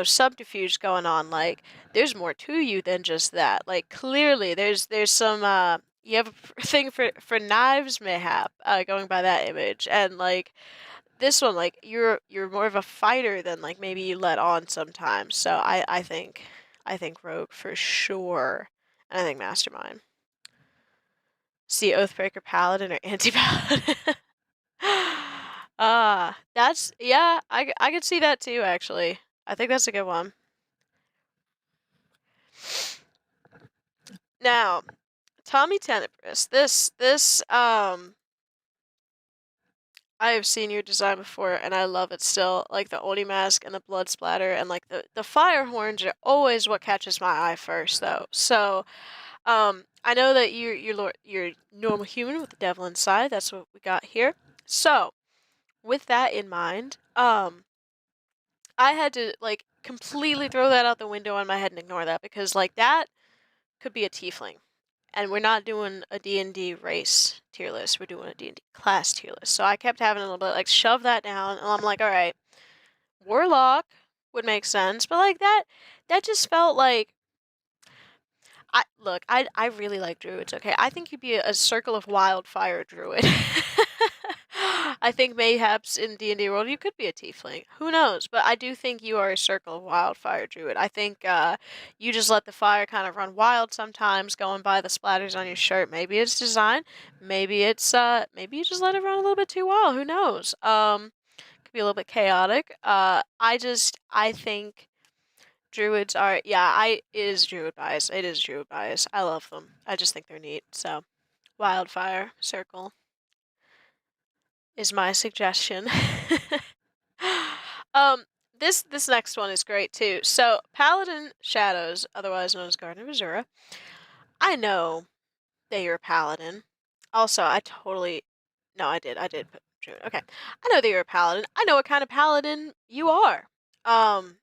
subterfuge going on. Like, there's more to you than just that. Like, clearly, there's some you have a thing for knives, mayhap, going by that image, and like this one, like you're more of a fighter than like maybe you let on sometimes. So I think rogue for sure, and I think mastermind. See Oathbreaker paladin or anti paladin. That's yeah. I could see that too. Actually, I think that's a good one. Now, Tommy Tenebris. This I have seen your design before, and I love it still. Like the Oni mask and the blood splatter, and like the fire horns are always what catches my eye first, though. So, I know that you're normal human with the devil inside. That's what we got here. So, with that in mind, I had to like completely throw that out the window on my head and ignore that because like that could be a tiefling. And we're not doing a D&D race tier list. We're doing a D&D class tier list. So I kept having a little bit like shove that down, and I'm like, all right, warlock would make sense, but like that just felt like I really like druids. Okay, I think you'd be a circle of wildfire druid. I think mayhaps in D&D world you could be a tiefling. Who knows? But I do think you are a circle of wildfire druid. I think you just let the fire kind of run wild sometimes, going by the splatters on your shirt. Maybe it's design. Maybe you just let it run a little bit too wild. Who knows? Could be a little bit chaotic. I think druids are, yeah, it is druid bias. It is druid bias. I love them. I just think they're neat. So, wildfire circle is my suggestion. um, this next one is great too. So, Paladin Shadows, otherwise known as Garden of Azura. I know that you're a paladin. Also, I did put druid. Okay, I know that you're a paladin. I know what kind of paladin you are. Um,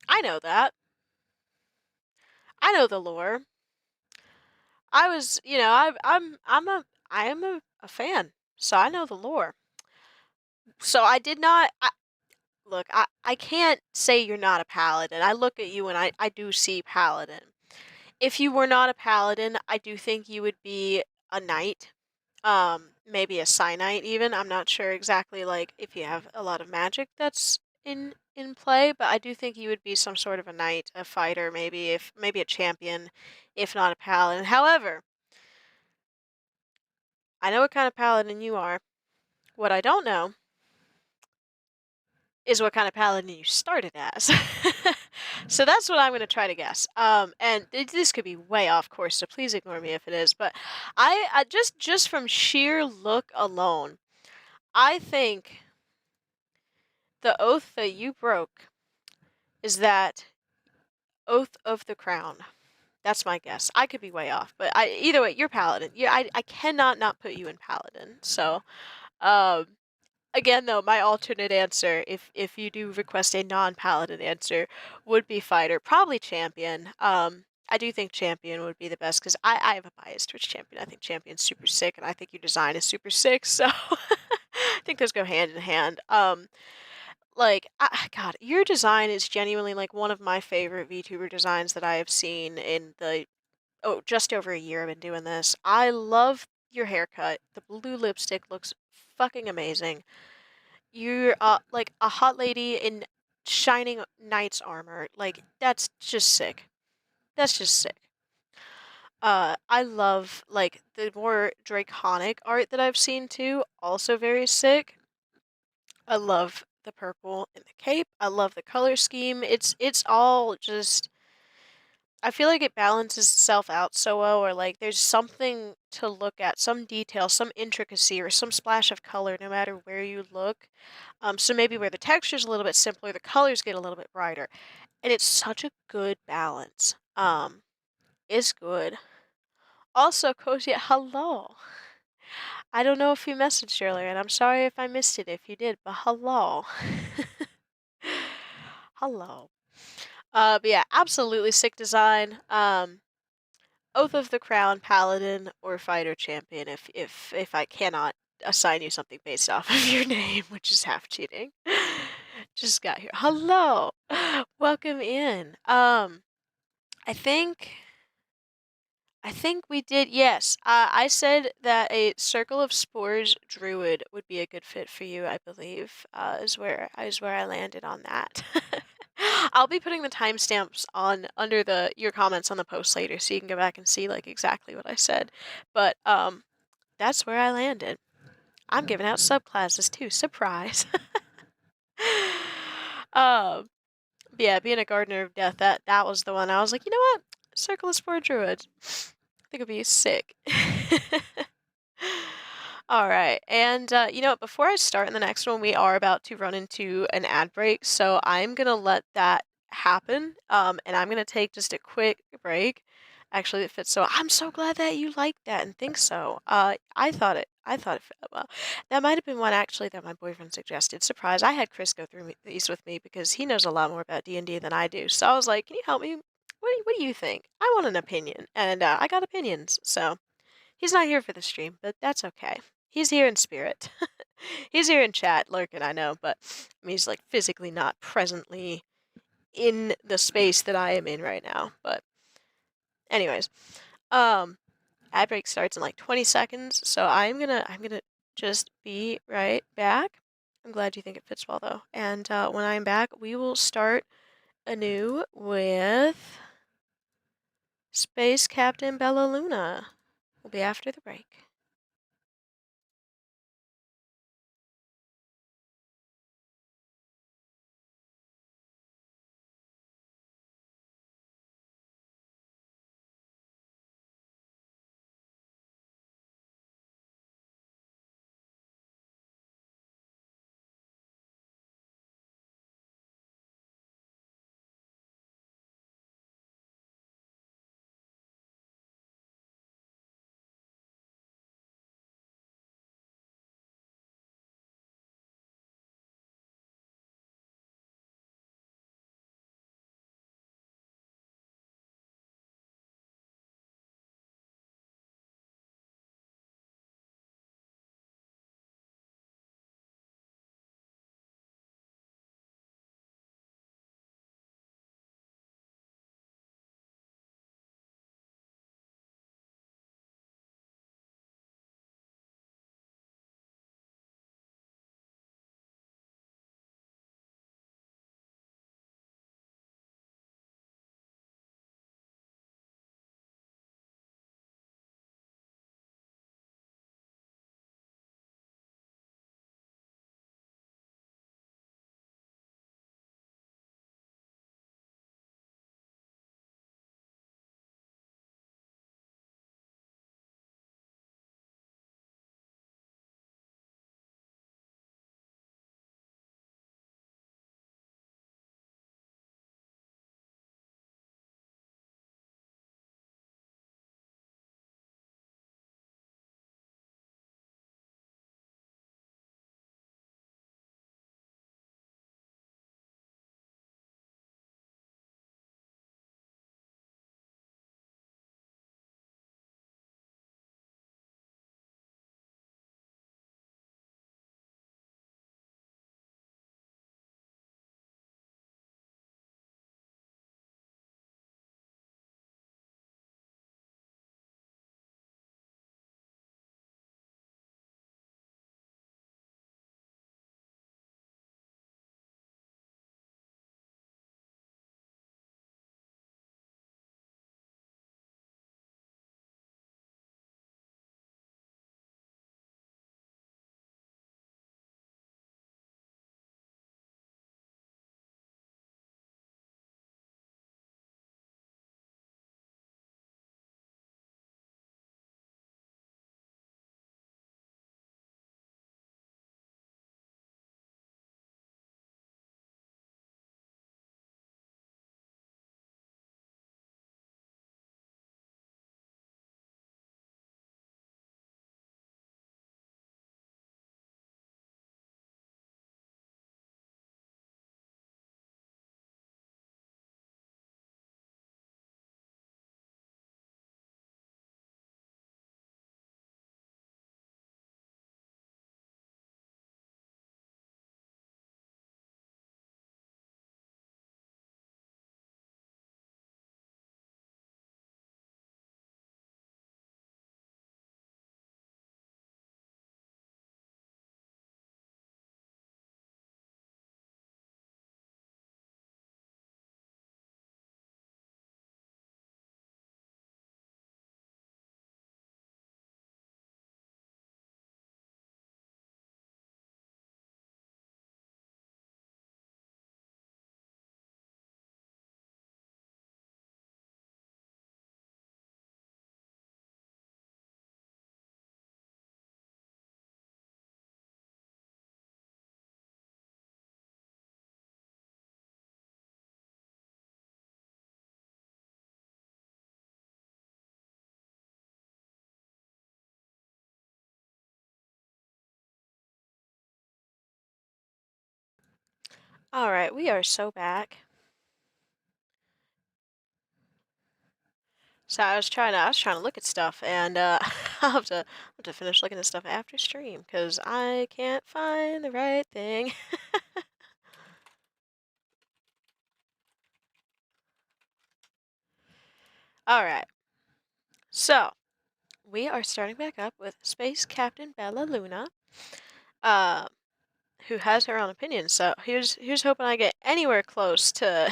I know that. I know the lore. I was, I am a fan, so I know the lore. So I did not. Look, I can't say you're not a paladin. I look at you and I do see paladin. If you were not a paladin, I do think you would be a knight. Maybe a Knight even. I'm not sure exactly like if you have a lot of magic that's in play, but I do think you would be some sort of a knight, a fighter, maybe a champion, if not a paladin. However, I know what kind of paladin you are. What I don't know is what kind of paladin you started as. So that's what I'm going to try to guess. And this could be way off course, so please ignore me if it is. But I just from sheer look alone, I think the oath that you broke is that oath of the crown. That's my guess. I could be way off, but either way, you're paladin. Yeah, I cannot not put you in paladin. So, um, again, though, my alternate answer, if you do request a non-paladin answer, would be fighter, probably champion. I do think champion would be the best because I have a bias towards champion. I think champion's super sick, and I think your design is super sick. So I think those go hand in hand. God, your design is genuinely like one of my favorite VTuber designs that I have seen in the just over a year I've been doing this. I love your haircut. The blue lipstick looks fucking amazing. You're like a hot lady in shining knight's armor. Like that's just sick. That's just sick. I love like the more draconic art that I've seen too. Also very sick. I love the purple in the cape. I love the color scheme. It's all just I feel like it balances itself out so well, or like there's something to look at, some detail, some intricacy, or some splash of color no matter where you look. So maybe where the texture's a little bit simpler, the colors get a little bit brighter. And it's such a good balance. It's good. Also, Koji, hello. I don't know if you messaged earlier, and I'm sorry if I missed it if you did, but hello. Hello. But yeah, absolutely sick design. Oath of the Crown, Paladin, or Fighter Champion if I cannot assign you something based off of your name, which is half cheating. Just got here. Hello. Welcome in. I think I think we did, yes. I said that a Circle of Spores druid would be a good fit for you, I believe, is where I landed on that. I'll be putting the timestamps on under the your comments on the post later so you can go back and see like exactly what I said. But that's where I landed. I'm giving out subclasses too. Surprise. um yeah, being a Gardener of Death, that was the one I was like, you know what? Circle of Spore Druid. I think it'd be sick. All right. And you know what? Before I start in the next one, we are about to run into an ad break. So I'm going to let that happen. And I'm going to take just a quick break. Actually, it fits so. I'm so glad that you liked that and think so. I thought it fit well. That might have been one actually that my boyfriend suggested. Surprise! I had Chris go through these with me because he knows a lot more about D&D than I do. So I was like, "Can you help me? What do you think? I want an opinion, and I got opinions." So he's not here for the stream, but that's okay. He's here in spirit. He's here in chat, lurking, I know, but he's like physically not presently in the space that I am in right now. But anyways, um, ad break starts in like 20 seconds, so I'm gonna just be right back. I'm glad you think it fits well though. And when I'm back, we will start anew with Space Captain Bella Luna. We'll be after the break. All right, we are so back. So I was trying to look at stuff, and I'll have to finish looking at stuff after stream because I can't find the right thing. All right, so we are starting back up with Space Captain Bella Luna, uh, who has her own opinion. So here's hoping I get anywhere close to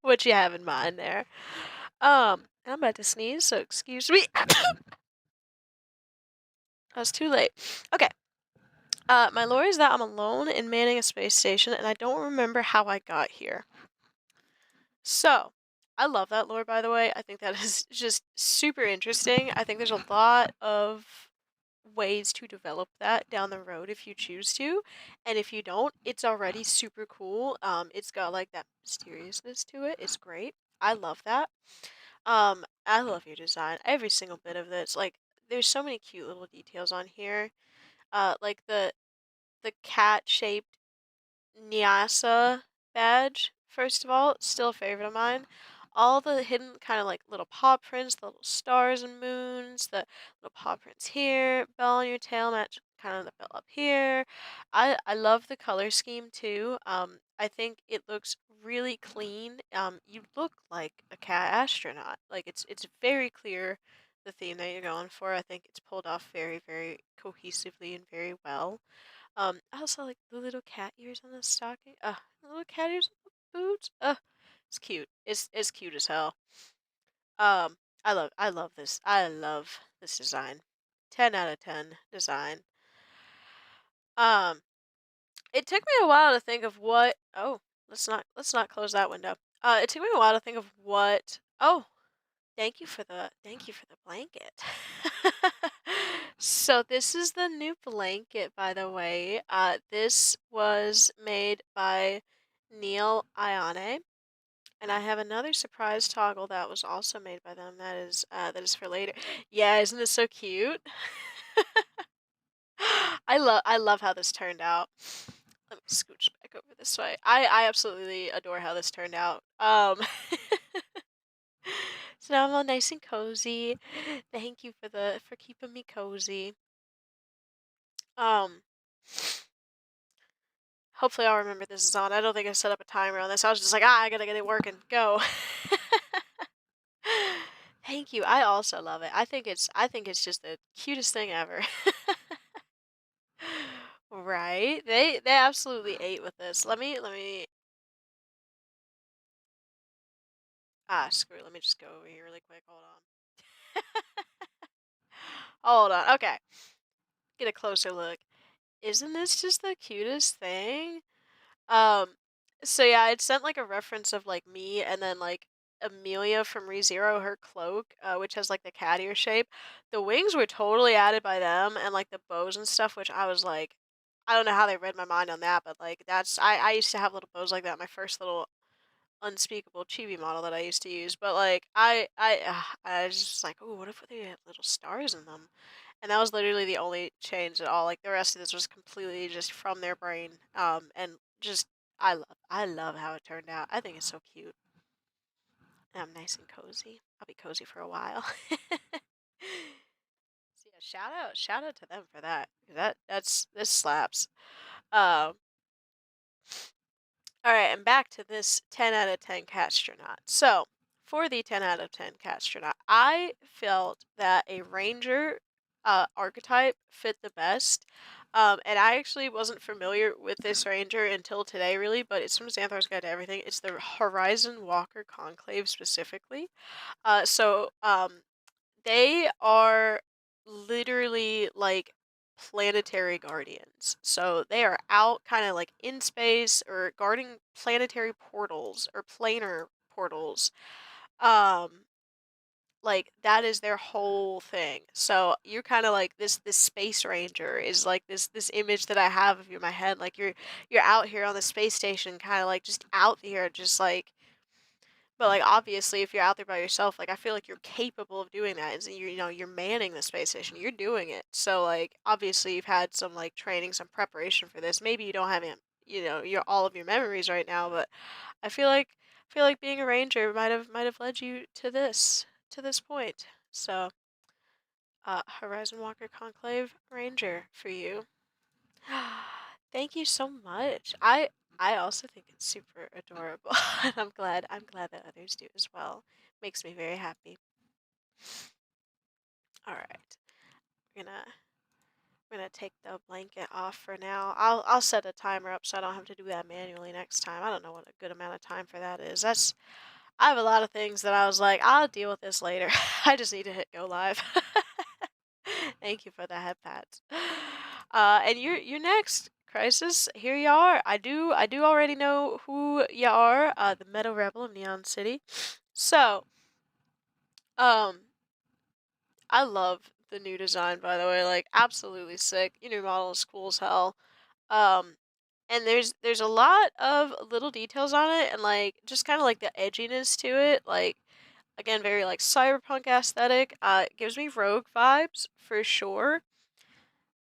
what you have in mind there. I'm about to sneeze, so excuse me. I was too late. Okay. My lore is that I'm alone in manning a space station, and I don't remember how I got here. So, I love that lore, by the way. I think that is just super interesting. I think there's a lot of ways to develop that down the road if you choose to, and if you don't, it's already super cool. It's got like that mysteriousness to it. It's great. I love that. I love your design. Every single bit of this. Like, there's so many cute little details on here. Like the cat-shaped Nyasa badge, first of all, still a favorite of mine. All the hidden kind of like little paw prints, the little stars and moons, the little paw prints here, bell on your tail match kind of the bell up here. I love the color scheme too. I think it looks really clean. You look like a cat astronaut. Like it's very clear the theme that you're going for. I think it's pulled off very, very cohesively and very well. I also like the little cat ears on the stocking. The little cat ears on the boots. It's cute. It's cute as hell. Um, I love this. I love this design. 10 out of 10 design. Um, it took me a while to think of what. Oh, let's not close that window. It took me a while to think of what. Oh, thank you for the blanket. So this is the new blanket, by the way. This was made by Neil Ione, and I have another surprise toggle that was also made by them. That is for later. Yeah, isn't this so cute? I love how this turned out. Let me scooch back over this way. I absolutely adore how this turned out. So now I'm all nice and cozy. Thank you for keeping me cozy. Um, Hopefully I'll remember this is on. I don't think I set up a timer on this. I was just like, I gotta get it working. Go. Thank you. I also love it. I think it's just the cutest thing ever. Right? They absolutely ate with this. Let me screw it. Let me just go over here really quick. Hold on. Hold on. Okay. Get a closer look. Isn't this just the cutest thing? Um, so yeah, I'd sent like a reference of like me and then like Amelia from ReZero, her cloak, which has like the cat ear shape. The wings were totally added by them and like the bows and stuff, which I was like, I don't know how they read my mind on that, but like I used to have little bows like that, my first little unspeakable chibi model that I used to use. But like I was just like, oh, what if they had little stars in them? And that was literally the only change at all. Like the rest of this was completely just from their brain. And just I love how it turned out. I think it's so cute. And I'm nice and cozy. I'll be cozy for a while. So yeah, shout out to them for that. That's this slaps. Um, all right, and back to this 10 out of 10 Castronaut. So, for the 10 out of 10 Castronaut, I felt that a Ranger archetype fit the best. And I actually wasn't familiar with this Ranger until today, really, but it's from Xanthar's Guide to Everything. It's the Horizon Walker Conclave specifically. They are literally like planetary guardians. So they are out kind of like in space or guarding planetary portals or planar portals. Um like that is their whole thing. So you're kind of like this space ranger is like this image that I have of you in my head. Like you're out here on the space station kind of like just out here just like but, like, obviously, if you're out there by yourself, like, I feel like you're capable of doing that. Is you're manning the space station. You're doing it. So, like, obviously, you've had some like training, some preparation for this. Maybe you don't have your all of your memories right now, but I feel like being a ranger might have led you to this point. So, Horizon Walker Conclave Ranger for you. Thank you so much. I also think it's super adorable, and I'm glad that others do as well. Makes me very happy. All right, we're gonna we're gonna take the blanket off for now. I'll set a timer up so I don't have to do that manually next time. I don't know what a good amount of time for that is. I have a lot of things that I was like, I'll deal with this later. I just need to hit go live. Thank you for the head pats. And you're next, Crisis. Here you are. I do already know who you are. The Meadow Rebel of Neon City. So, um, I love the new design, by the way. Like, absolutely sick. Your new model is cool as hell. Um, and there's a lot of little details on it, and like just kind of like the edginess to it. Like, again, very like cyberpunk aesthetic. It gives me Rogue vibes for sure.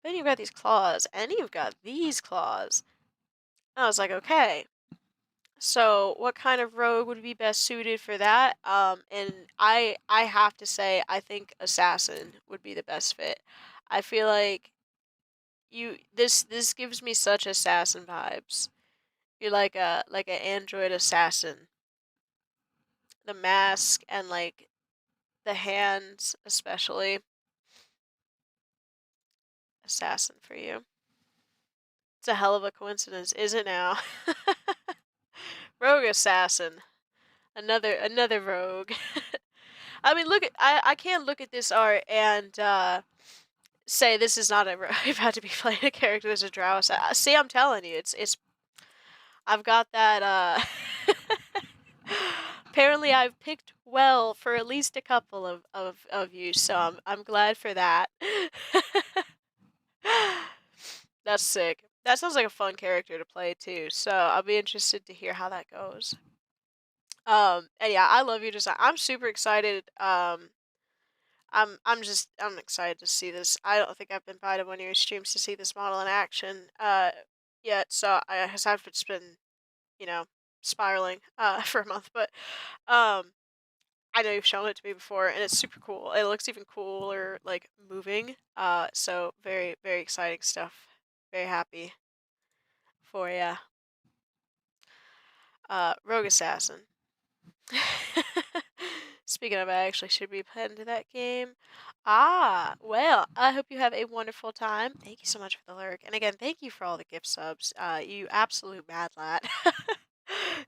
Then you've got these claws, and you've got these claws. I was like, okay, so what kind of rogue would be best suited for that? And I have to say, I think assassin would be the best fit. I feel like this gives me such assassin vibes. You're like an android assassin. The mask and like the hands, especially assassin for you. It's a hell of a coincidence, is it now? Rogue assassin. Another rogue. I mean, I can't look at this art and say this is not a rogue. I've had to be playing a character as a drow assassin. See, I'm telling you, it's I've got that apparently I've picked well for at least a couple of you, so I'm glad for that. That's sick. That sounds like a fun character to play too, so I'll be interested to hear how that goes. And yeah, I love your design. I'm super excited. I'm excited to see this. I don't think I've been by to one of your streams to see this model in action yet, so I guess I've just been, you know, spiraling for a month, but I know you've shown it to me before, and it's super cool. It looks even cooler, like moving. So very very exciting stuff. Very happy for ya, Rogue Assassin. Speaking of, I actually should be heading to that game. Ah, well, I hope you have a wonderful time. Thank you so much for the lurk. And again, thank you for all the gift subs. You absolute mad lad.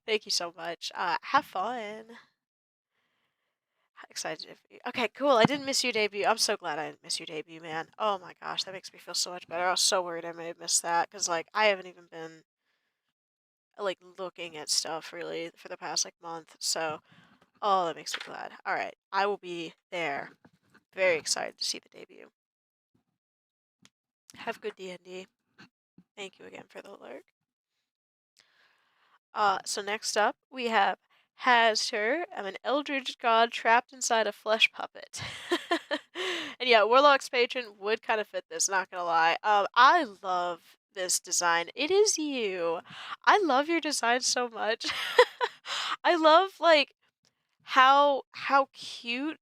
Thank you so much. Have fun. Excited for you. Okay, cool. I didn't miss your debut. I'm so glad I didn't miss your debut, man. Oh my gosh, that makes me feel so much better. I was so worried I may have missed that because, like, I haven't even been, like, looking at stuff really for the past, like, month. So, oh, that makes me glad. All right, I will be there. Very excited to see the debut. Have good D&D. Thank you again for the alert. So next up, we have Hazter. I'm an eldritch god trapped inside a flesh puppet. And yeah, Warlock's patron would kind of fit this, not gonna lie. I love this design. It is you. I love your design so much. I love like how cute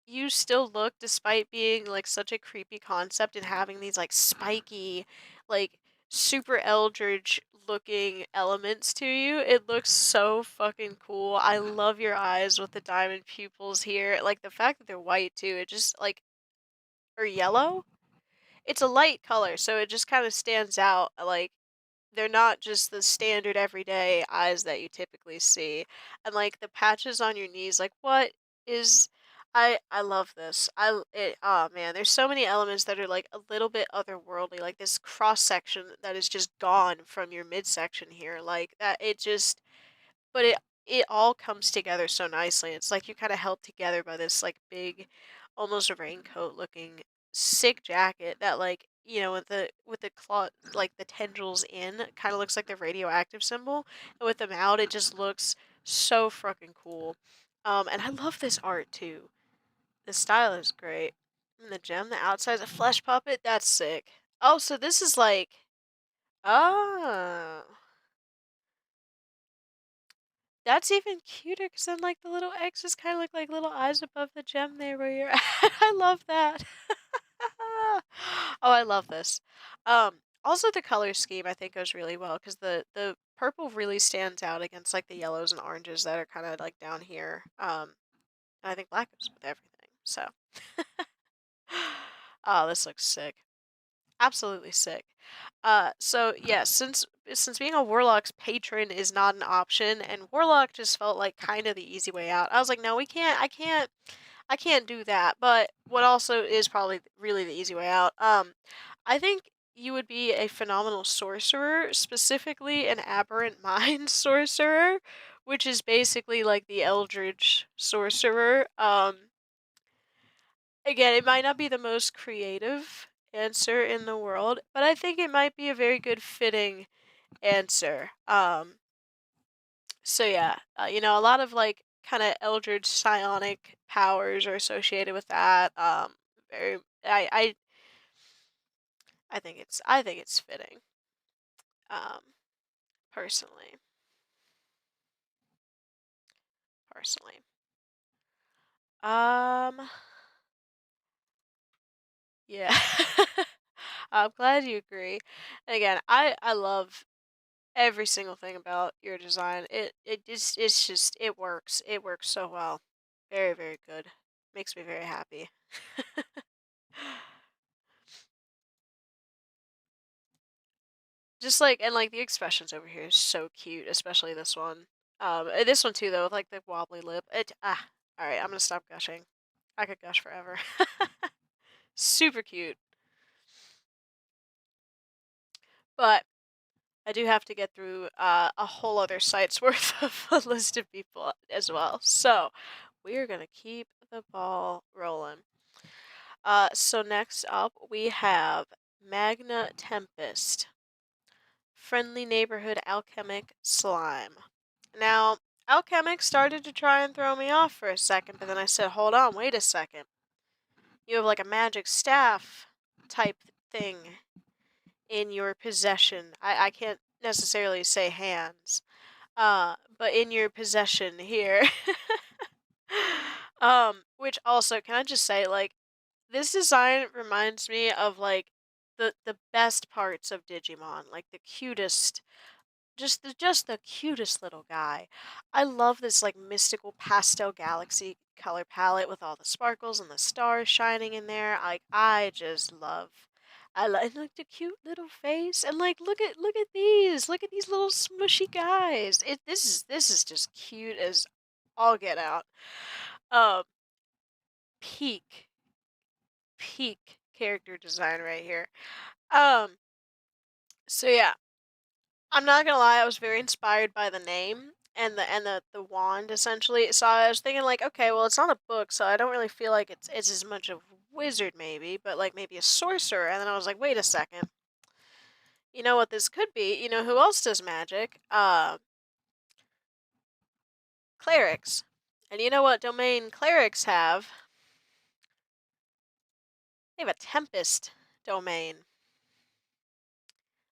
you still look despite being like such a creepy concept and having these like spiky, like super eldritch looking elements to you. It looks so fucking cool. I love your eyes with the diamond pupils here. Like the fact that they're white too, it just like or yellow. It's a light color, so it just kind of stands out. Like they're not just the standard everyday eyes that you typically see. And like the patches on your knees, like what is I love this. Oh man, there's so many elements that are like a little bit otherworldly, like this cross section that is just gone from your midsection here. Like that it just but it all comes together so nicely. It's like you kind of held together by this like big, almost a raincoat looking sick jacket that like with the claw like the tendrils in kind of looks like the radioactive symbol, and with them out it just looks so fucking cool. And I love this art too. The style is great. And the gem, the outside is a flesh puppet. That's sick. Oh, so this is like oh. That's even cuter because then, like, the little X's kinda look like little eyes above the gem there where you're at. I love that. Oh, I love this. Also the color scheme I think goes really well because the purple really stands out against, like, the yellows and oranges that are kinda, like, down here. And I think black goes with everything, so Oh, this looks sick. Absolutely sick. So yeah, since being a warlock's patron is not an option, and warlock just felt like kind of the easy way out. I was like, no, we can't. I can't do that. But what also is probably really the easy way out. I think you would be a phenomenal sorcerer, specifically an aberrant mind sorcerer, which is basically like the eldritch sorcerer. Again, it might not be the most creative answer in the world, but I think it might be a very good fitting answer. So yeah, a lot of like kind of eldritch psionic powers are associated with that. Very, I think it's fitting. Um, personally, personally. Um, yeah. I'm glad you agree. And again, I love every single thing about your design. It's just it works. It works so well. Very, very good. Makes me very happy. Just like and like the expressions over here is so cute, especially this one. This one too though, with like the wobbly lip. All right, I'm gonna stop gushing. I could gush forever. Super cute. But I do have to get through a whole other site's worth of a list of people as well. So we're gonna keep the ball rolling. So next up we have Magna Tempest, friendly neighborhood alchemic slime. Now, alchemic started to try and throw me off for a second, but then I said, hold on, wait a second. You have like a magic staff type thing in your possession. I can't necessarily say hands, but in your possession here. Which also, can I just say, like, this design reminds me of like the best parts of Digimon, like the cutest, just the cutest little guy. I love this like mystical pastel galaxy color palette with all the sparkles and the stars shining in there. I just love. I like like the cute little face and like look at these little smushy guys. This is just cute as all get out. Um, peak peak character design right here. Um, so yeah, I'm not gonna lie, I was very inspired by the name and the wand essentially. So I was thinking like, okay, well it's not a book, so I don't really feel like it's as much of wizard maybe, but like maybe a sorcerer. And then I was like, wait a second. You know what this could be? You know who else does magic? Clerics. And you know what domain clerics have? They have a tempest domain.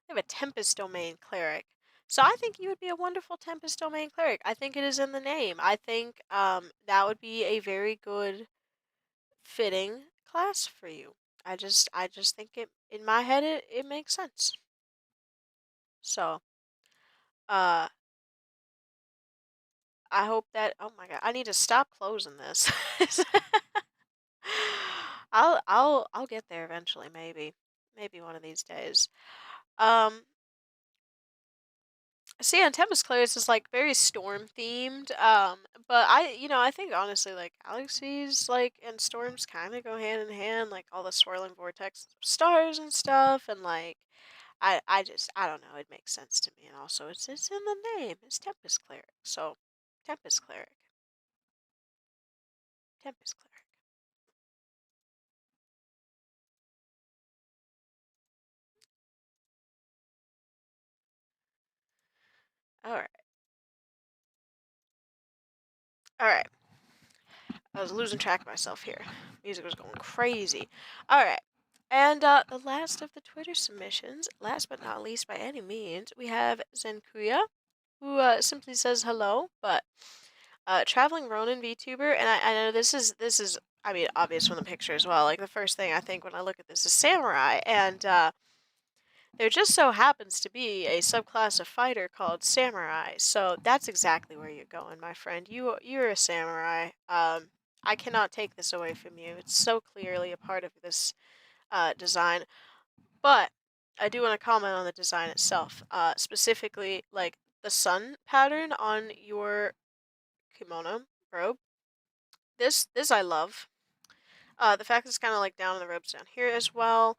They have a Tempest Domain Cleric. So I think you would be a wonderful Tempest Domain Cleric. I think it is in the name. I think that would be a very good fitting class for you. I just think it in my head it makes sense. So uh I hope that oh my god, I need to stop closing this. I'll get there eventually, maybe. Maybe one of these days. Um See, on Tempest Claris is like very storm themed. But I think honestly, like galaxies, like and storms, kind of go hand in hand. Like all the swirling vortex of stars and stuff, and like I don't know. It makes sense to me, and also it's in the name. It's Tempest Cleric, so Tempest Cleric, Tempest Cleric. All right, all right. I was losing track of myself here. Music was going crazy. All right. And the last of the Twitter submissions, last but not least by any means, we have Zenkuya. who simply says hello, but traveling Ronin VTuber, and I know this is I mean obvious from the picture as well. Like the first thing I think when I look at this is samurai, and there just so happens to be a subclass of fighter called samurai. So that's exactly where you're going, my friend. You're a samurai. I cannot take this away from you. It's so clearly a part of this design. But I do want to comment on the design itself, specifically like the sun pattern on your kimono robe. This I love. The fact that it's kind of like down in the robes down here as well.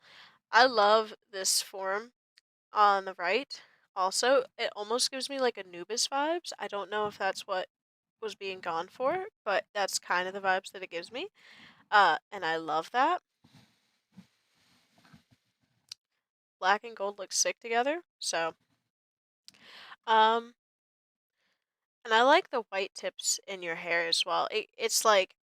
I love this form on the right. Also, it almost gives me like Anubis vibes. I don't know if that's what was being gone for, but that's kind of the vibes that it gives me. And I love that. Black and gold look sick together. So, um, and I like the white tips in your hair as well. It's like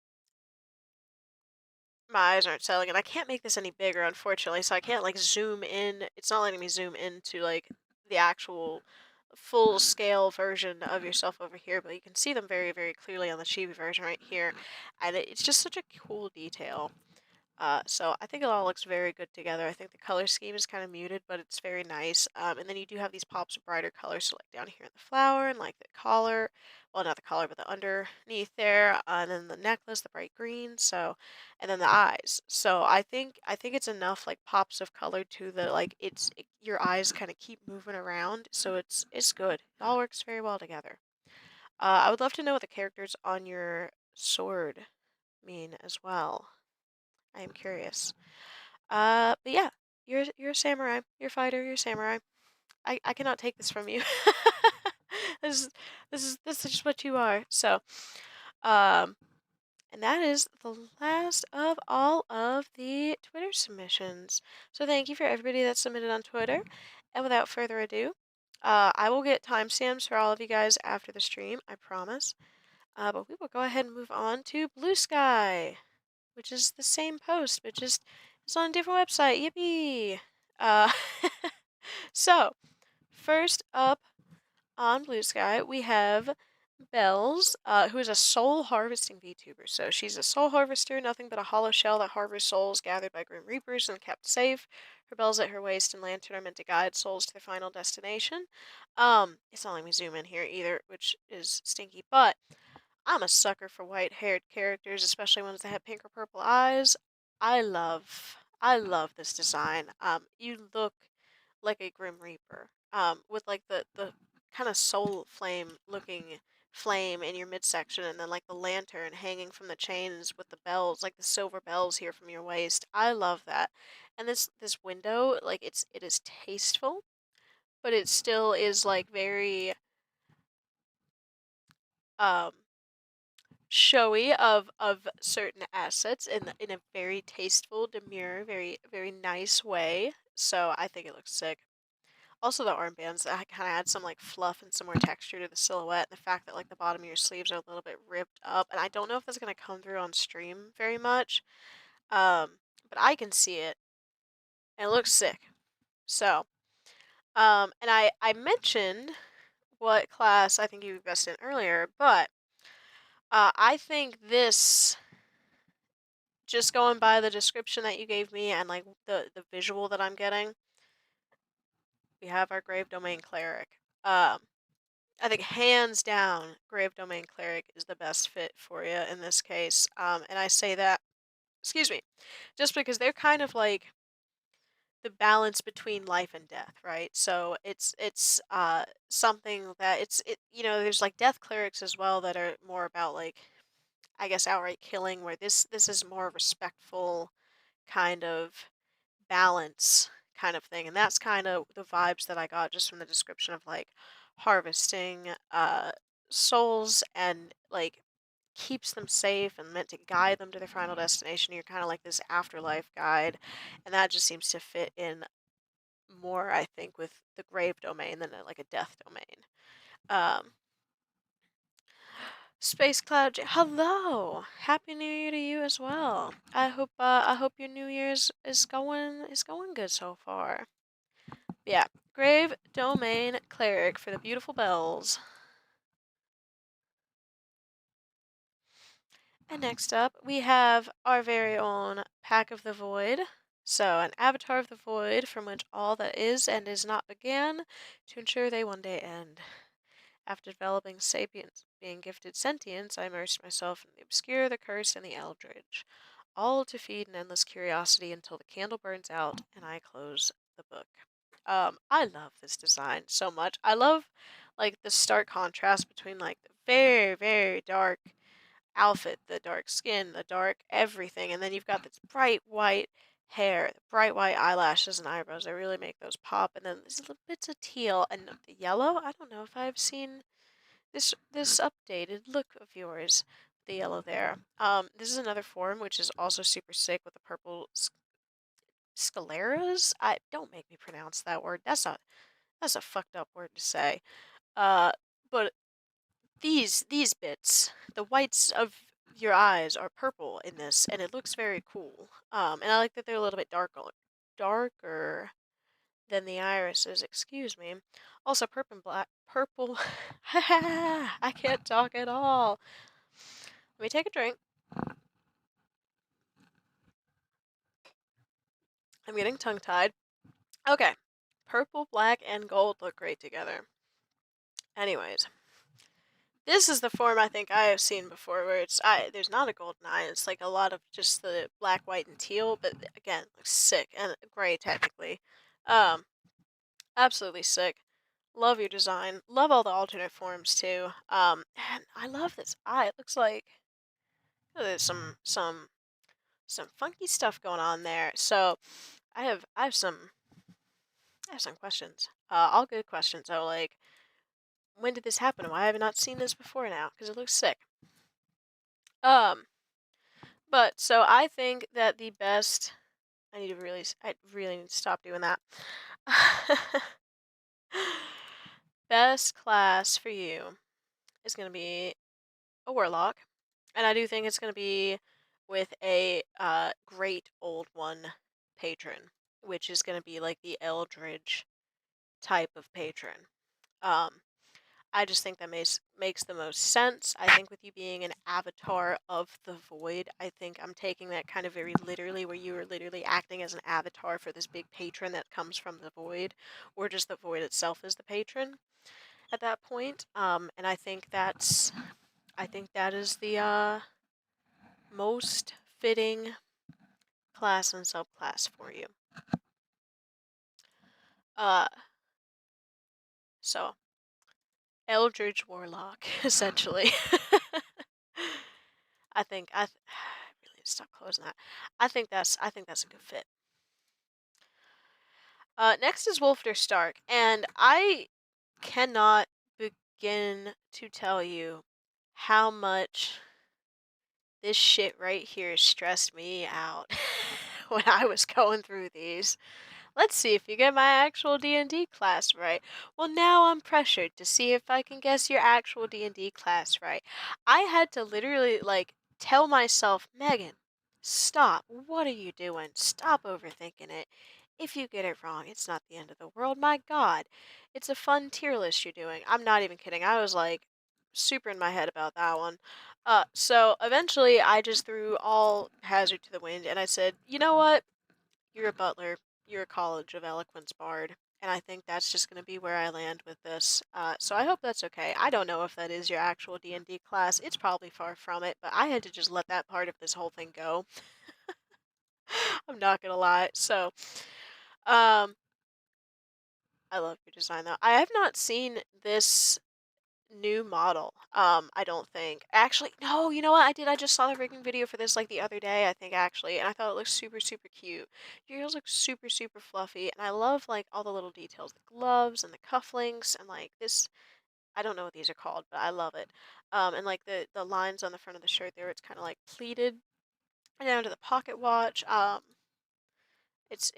my eyes aren't settling, and I can't make this any bigger, unfortunately, so I can't like zoom in. It's not letting me zoom into like the actual full scale version of yourself over here, but you can see them very, very clearly on the chibi version right here, and it's just such a cool detail. So I think it all looks very good together. I think the color scheme is kind of muted, but it's very nice. And then you do have these pops of brighter colors, so like down here in the flower and like the collar. Well, not the collar, but the underneath there. And then the necklace, the bright green. So, and then the eyes. So I think it's enough like pops of color to the like your eyes kind of keep moving around. So it's good. It all works very well together. I would love to know what the characters on your sword mean as well. I am curious. But yeah, you're a samurai. You're a fighter. You're a samurai. I cannot take this from you. this is this is just what you are. So, um, and that is the last of all of the Twitter submissions. So thank you for everybody that submitted on Twitter. And without further ado, I will get timestamps for all of you guys after the stream. I promise. But we will go ahead and move on to Blue Sky, which is the same post, but just it's on a different website. Yippee! Uh, so, first up on Blue Sky, we have Bells, who is a soul harvesting VTuber. So she's a soul harvester, nothing but a hollow shell that harbors souls gathered by Grim Reapers and kept safe. Her bells at her waist and lantern are meant to guide souls to their final destination. It's not letting me zoom in here either, which is stinky, but I'm a sucker for white-haired characters, especially ones that have pink or purple eyes. I love this design. You look like a Grim Reaper, with like the kind of soul flame looking flame in your midsection, and then like the lantern hanging from the chains with the bells, like the silver bells here from your waist. I love that. And this window, like it is tasteful, but it still is like very um showy of certain assets in a very tasteful, demure, very very nice way. So I think it looks sick. Also, the armbands that kind of add some like fluff and some more texture to the silhouette, and the fact that like the bottom of your sleeves are a little bit ripped up, and I don't know if that's gonna come through on stream very much, but I can see it, and it looks sick. So, and I mentioned what class I think you invested in earlier, but I think this just going by the description that you gave me and like the visual that I'm getting, we have our Grave Domain Cleric. I think hands down, Grave Domain Cleric is the best fit for you in this case. And I say that, excuse me, just because they're kind of like the balance between life and death, right? So it's something that there's like death clerics as well that are more about like I guess outright killing, where this is more respectful kind of balance kind of thing. And that's kind of the vibes that I got just from the description of like harvesting souls and like keeps them safe and meant to guide them to their final destination. You're kind of like this afterlife guide, and that just seems to fit in more, I think, with the grave domain than like a death domain. Um, Space Cloud, hello, Happy New Year to you as well. I hope your New Year's is going good so far. Yeah, Grave Domain Cleric for the beautiful bells. And next up, we have our very own Pack of the Void. So, an avatar of the void from which all that is and is not began, to ensure they one day end. After developing sapience, being gifted sentience, I immersed myself in the obscure, the cursed, and the eldritch, all to feed an endless curiosity until the candle burns out and I close the book. I love this design so much. I love like the stark contrast between like the very, very dark outfit, the dark skin, the dark everything, and then you've got this bright white hair, the bright white eyelashes and eyebrows. They really make those pop, and then these little bits of teal and the yellow. I don't know if I've seen this updated look of yours, the yellow there. This is another form which is also super sick with the purple scaleras. I don't make me pronounce that word. That's a fucked up word to say. Uh, but these bits, the whites of your eyes are purple in this, and it looks very cool. And I like that they're a little bit darker than the irises. Excuse me. Also, purple and black. Purple. I can't talk at all. Let me take a drink. I'm getting tongue-tied. Okay. Purple, black, and gold look great together. Anyways, this is the form I think I have seen before where there's not a golden eye. It's like a lot of just the black, white, and teal, but again, looks sick and gray technically. Um, Absolutely sick. Love your design. Love all the alternate forms too. And I love this eye. It looks like there's some funky stuff going on there. So I have some questions. All good questions. So like, when did this happen? Why have I not seen this before now? Because it looks sick. Um, but so I think that the best. I really need to stop doing that. Best class for you is gonna be a warlock, and I do think it's gonna be with a great old one patron, which is gonna be like the eldridge type of patron. Um, I just think that makes the most sense. I think with you being an avatar of the void, I think I'm taking that kind of very literally, where you are literally acting as an avatar for this big patron that comes from the void, or just the void itself is the patron at that point. And I think that is the most fitting class and subclass for you. Uh, so Eldritch Warlock, essentially. I really need to stop closing that. I think that's a good fit. Next is Wolfder Stark, and I cannot begin to tell you how much this shit right here stressed me out when I was going through these. Let's see if you get my actual D&D class right. Well, now I'm pressured to see if I can guess your actual D&D class right. I had to literally, like, tell myself, Megan, stop. What are you doing? Stop overthinking it. If you get it wrong, it's not the end of the world. My God. It's a fun tier list you're doing. I'm not even kidding. I was, like, super in my head about that one. So eventually I just threw all hazard to the wind and I said, you know what? You're a butler. You're a College of Eloquence bard, and I think that's just going to be where I land with this. So I hope that's okay. I don't know if that is your actual D&D class. It's probably far from it, but I had to just let that part of this whole thing go. I'm not gonna lie. So, um, I love your design though. I have not seen this new model. I don't think. Actually, no, you know what? I did. I just saw the rigging video for this like the other day, I think actually, and I thought it looked super, super cute. Your heels look super, super fluffy, and I love like all the little details, the gloves and the cufflinks, and like this. I don't know what these are called, but I love it. And like the lines on the front of the shirt there, it's kind of like pleated down to the pocket watch. It's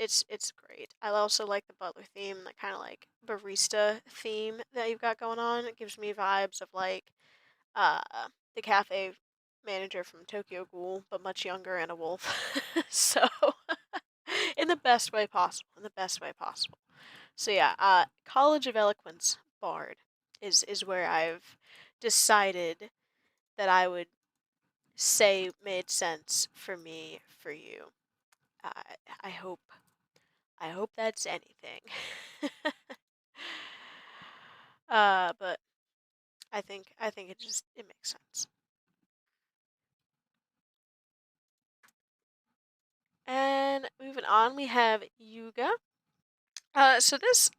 great. I also like the butler theme, the kind of like barista theme that you've got going on. It gives me vibes of like uh, the cafe manager from Tokyo Ghoul, but much younger and a wolf. So, in the best way possible. In the best way possible. So yeah, College of Eloquence Bard is where I've decided that I would say made sense for me for you. Uh, I hope I hope that's anything. But I think it makes sense. And moving on, we have Yuga. So this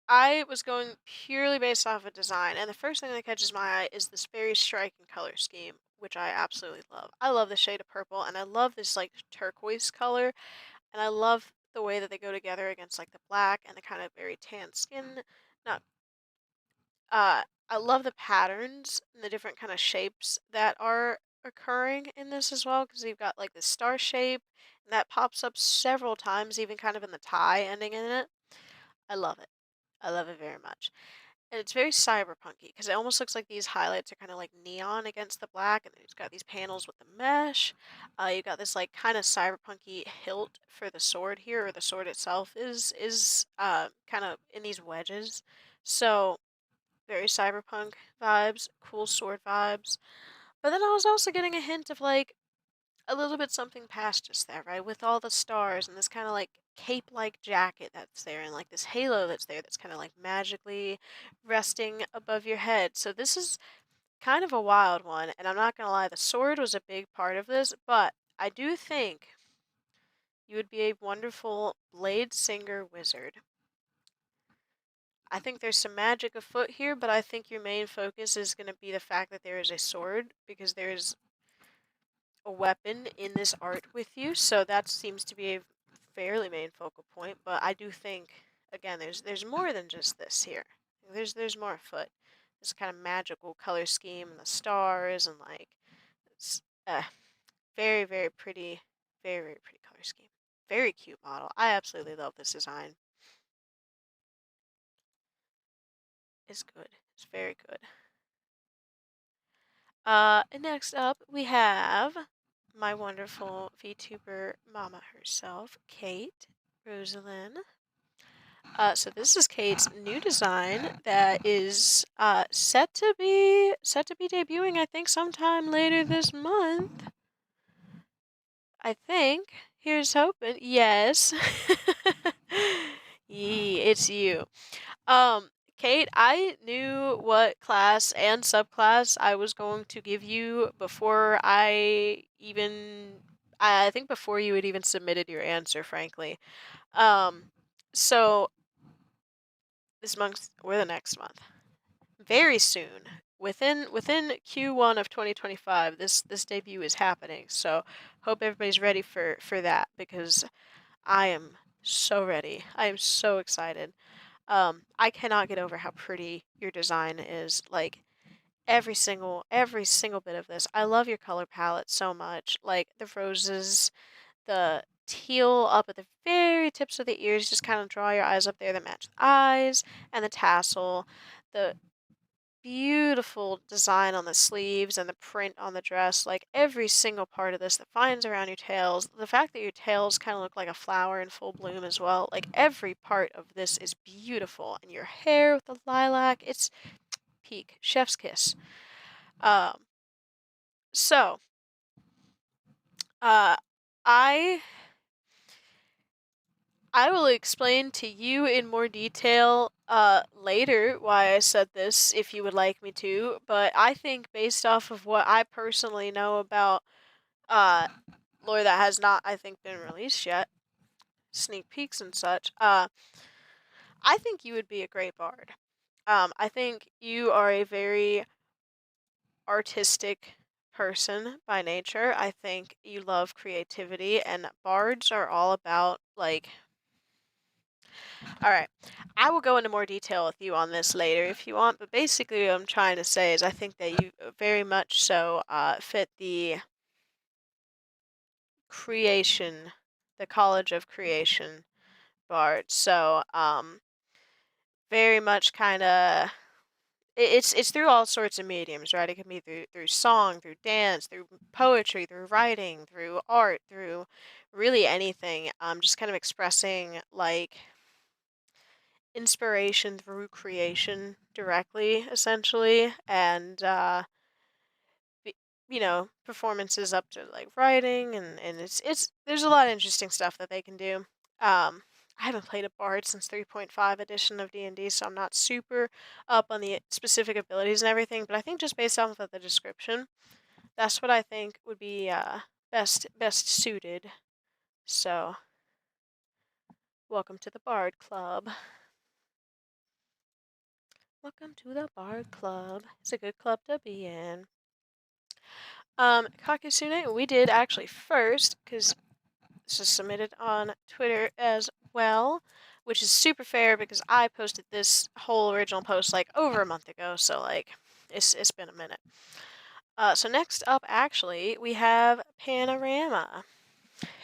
I was going purely based off of design, and the first thing that catches my eye is this very striking color scheme, which I absolutely love. I love the shade of purple, and I love this like turquoise color, and I love the way that they go together against like the black and the kind of very tan skin. Not, I love the patterns and the different kind of shapes that are occurring in this as well, because you've got like the star shape, and that pops up several times, even kind of in the tie ending in it. I love it. I love it very much. And it's very cyberpunky because it almost looks like these highlights are kind of like neon against the black, and then it's got these panels with the mesh. You got this like kind of cyberpunky hilt for the sword here, or the sword itself is kind of in these wedges. So very cyberpunk vibes, cool sword vibes. But then I was also getting a hint of like a little bit something past just there, right? With all the stars and this kind of like cape-like jacket that's there, and like this halo that's there that's kind of like magically resting above your head. So this is kind of a wild one, and I'm not gonna lie, the sword was a big part of this, but I do think you would be a wonderful blade singer wizard. I think there's some magic afoot here, but I think your main focus is going to be the fact that there is a sword, because there's a weapon in this art with you, so that seems to be a fairly main focal point. But I do think, again, there's more than just this here. There's more afoot. This kind of magical color scheme and the stars and like it's very very pretty, very very pretty color scheme. Very cute model. I absolutely love this design. It's good. It's very good. And next up we have my wonderful VTuber mama herself, Kate Rosalind. So this is Kate's new design that is set to be debuting, I think, sometime later this month. I think. Here's hoping. Yes. Yee, it's you. Um, Kate, I knew what class and subclass I was going to give you before I think before you had even submitted your answer, frankly. So this month or the next month, very soon, within Q1 of 2025, this debut is happening. So hope everybody's ready for that, because I am so ready. I am so excited. I cannot get over how pretty your design is. Like every single bit of this. I love your color palette so much. Like the roses, the teal up at the very tips of the ears, just kind of draw your eyes up there that match the eyes, and the tassel, the beautiful design on the sleeves and the print on the dress. Like every single part of this that finds around your tails, the fact that your tails kind of look like a flower in full bloom as well. Like every part of this is beautiful, and your hair with the lilac, it's peak chef's kiss. Um, so uh, I I will explain to you in more detail later why I said this, if you would like me to, but I think based off of what I personally know about uh, lore that has not, I think, been released yet, sneak peeks and such, I think you would be a great bard. I think you are a very artistic person by nature. I think you love creativity, and bards are all about like all right. I will go into more detail with you on this later if you want, but basically what I'm trying to say is I think that you very much so fit the creation, the College of Creation bard. So, very much kind of it's through all sorts of mediums, right? It can be through song, through dance, through poetry, through writing, through art, through really anything. Just kind of expressing like inspiration through creation directly, essentially, and be- performances up to like writing, and it's there's a lot of interesting stuff that they can do. I haven't played a bard since 3.5 edition of D&D, so I'm not super up on the specific abilities and everything, but I think just based off of the description, that's what I think would be best suited. So, welcome to the Bard Club. Welcome to the Bard Club. It's a good club to be in. Kakisune, we did actually first, because this is submitted on Twitter as well, which is super fair because I posted this whole original post like over a month ago, so like it's been a minute. So next up, actually, we have Panorama,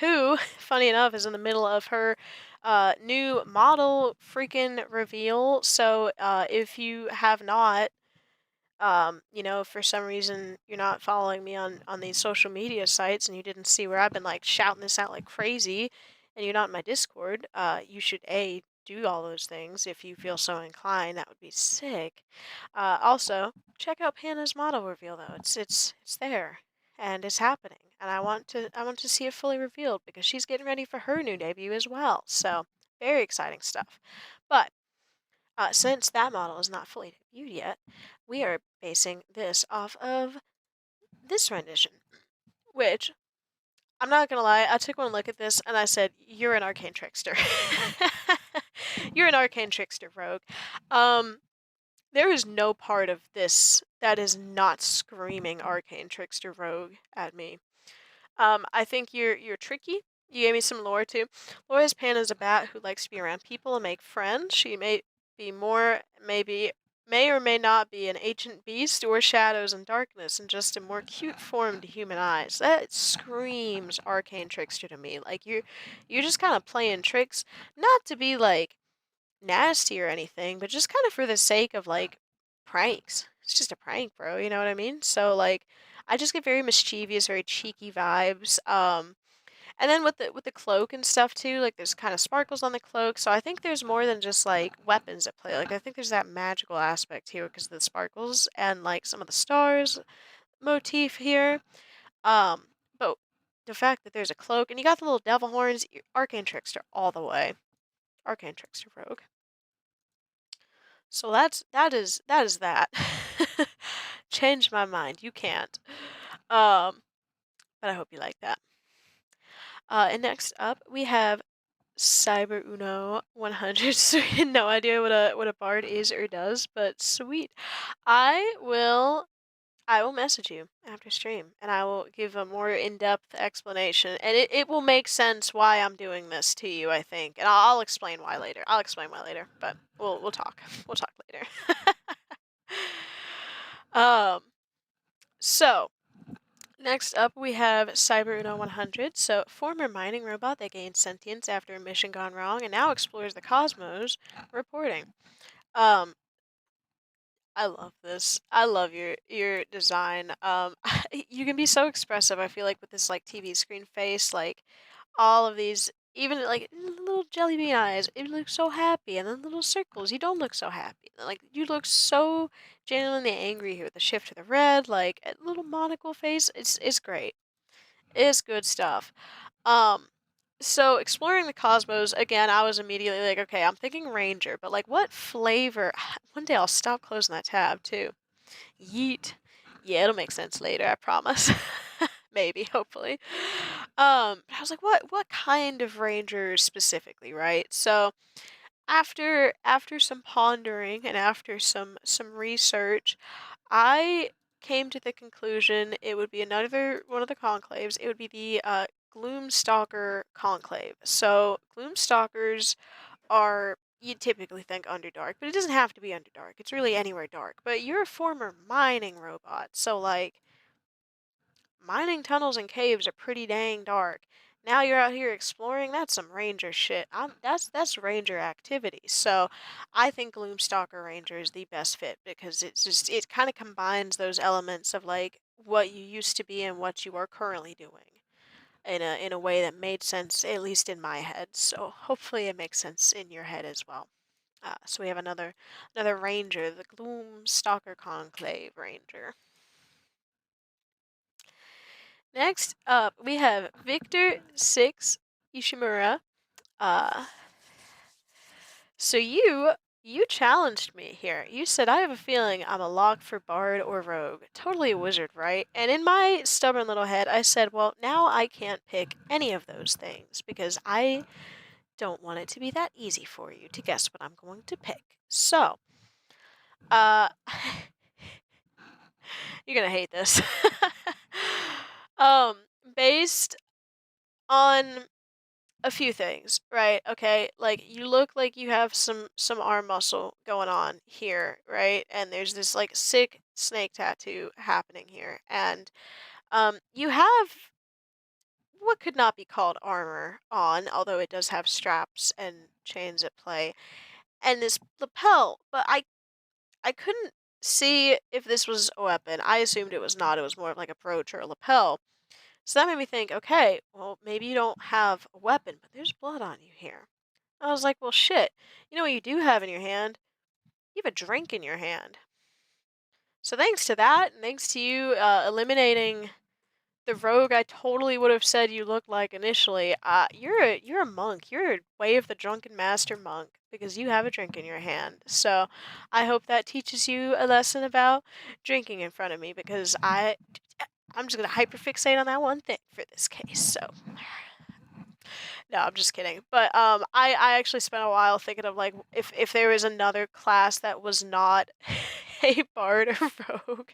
who, funny enough, is in the middle of her new model freaking reveal. So if you have not if for some reason you're not following me on these social media sites and you didn't see where I've been like shouting this out like crazy, and you're not in my Discord, you should do all those things if you feel so inclined. That would be sick. Also, check out Panna's model reveal though. It's there and it's happening, and I want to see it fully revealed because she's getting ready for her new debut as well. So very exciting stuff. But since that model is not fully debuted yet, we are basing this off of this rendition, which, I'm not gonna lie, I took one look at this and I said, you're an arcane trickster. You're an arcane trickster, rogue. There is no part of this that is not screaming arcane trickster rogue at me. I think you're tricky. You gave me some lore too. Laura's Pan is a bat who likes to be around people and make friends. She may be more, maybe, may or may not be an ancient beast or shadows and darkness and just a more cute form to human eyes. That screams arcane trickster to me. Like you're just kind of playing tricks, not to be like nasty or anything, but just kind of for the sake of like pranks. It's just a prank, bro. You know what I mean? So like, I just get very mischievous, very cheeky vibes. And then with the cloak and stuff too, like there's kind of sparkles on the cloak. So I think there's more than just like weapons at play. Like I think there's that magical aspect here because of the sparkles and like some of the stars motif here. Um, but the fact that there's a cloak and you got the little devil horns, arcane trickster all the way. Arcane trickster rogue. So that is that. Change my mind. You can't. Um, but I hope you like that. And next up we have Cyber Uno 100. So no idea what a bard is or does, but sweet. I will message you after stream and I will give a more in-depth explanation, and it will make sense why I'm doing this to you, I think. And I'll explain why later. I'll explain why later, but we'll talk. We'll talk later. um so next up, we have Cyber Uno 100. So, former mining robot that gained sentience after a mission gone wrong and now explores the cosmos, reporting. Um, I love this. I love your design. You can be so expressive. I feel like with this like TV screen face, like all of these, even like little jelly bean eyes, it looks so happy, and then little circles, you don't look so happy. Like you look so genuinely angry here with the shift to the red, like a little monocle face. It's great. It's good stuff. Um, so exploring the cosmos again, I was immediately like, okay, I'm thinking Ranger, but like, what flavor? One day I'll stop closing that tab too. Yeet. Yeah, it'll make sense later, I promise. Maybe, hopefully. I was like, what kind of Ranger specifically, right? So after some pondering and after some research, I came to the conclusion it would be another one of the conclaves. It would be the Gloomstalker conclave. So Gloomstalkers are, you typically think Underdark, but it doesn't have to be Underdark. It's really anywhere dark. But you're a former mining robot, so like mining tunnels and caves are pretty dang dark. Now you're out here exploring. That's some ranger shit. That's ranger activity. So, I think Gloomstalker Ranger is the best fit because it kind of combines those elements of like what you used to be and what you are currently doing in a way that made sense, at least in my head. So hopefully it makes sense in your head as well. So we have another ranger, the Gloom Stalker Conclave Ranger. Next up, we have Victor 6 Ishimura. Uh, so you challenged me here. You said, I have a feeling I'm a lock for Bard or Rogue. Totally a wizard, right? And in my stubborn little head, I said, well, now I can't pick any of those things because I don't want it to be that easy for you to guess what I'm going to pick. So, uh, you're gonna hate this. um, Based on a few things, right? Okay, like you look like you have some arm muscle going on here, right? And there's this like sick snake tattoo happening here, and you have what could not be called armor on, although it does have straps and chains at play, and this lapel. But I couldn't see if this was a weapon. I assumed it was not. It was more of like a brooch or a lapel. So that made me think, okay, well, maybe you don't have a weapon, but there's blood on you here. I was like, well, shit. You know what you do have in your hand? You have a drink in your hand. So thanks to that, and thanks to you eliminating the rogue I totally would have said you looked like initially, you're a monk. You're a Way of the Drunken Master monk because you have a drink in your hand. So I hope that teaches you a lesson about drinking in front of me because I'm just gonna hyperfixate on that one thing for this case. So no, I'm just kidding. But I actually spent a while thinking of like if there was another class that was not a bard or rogue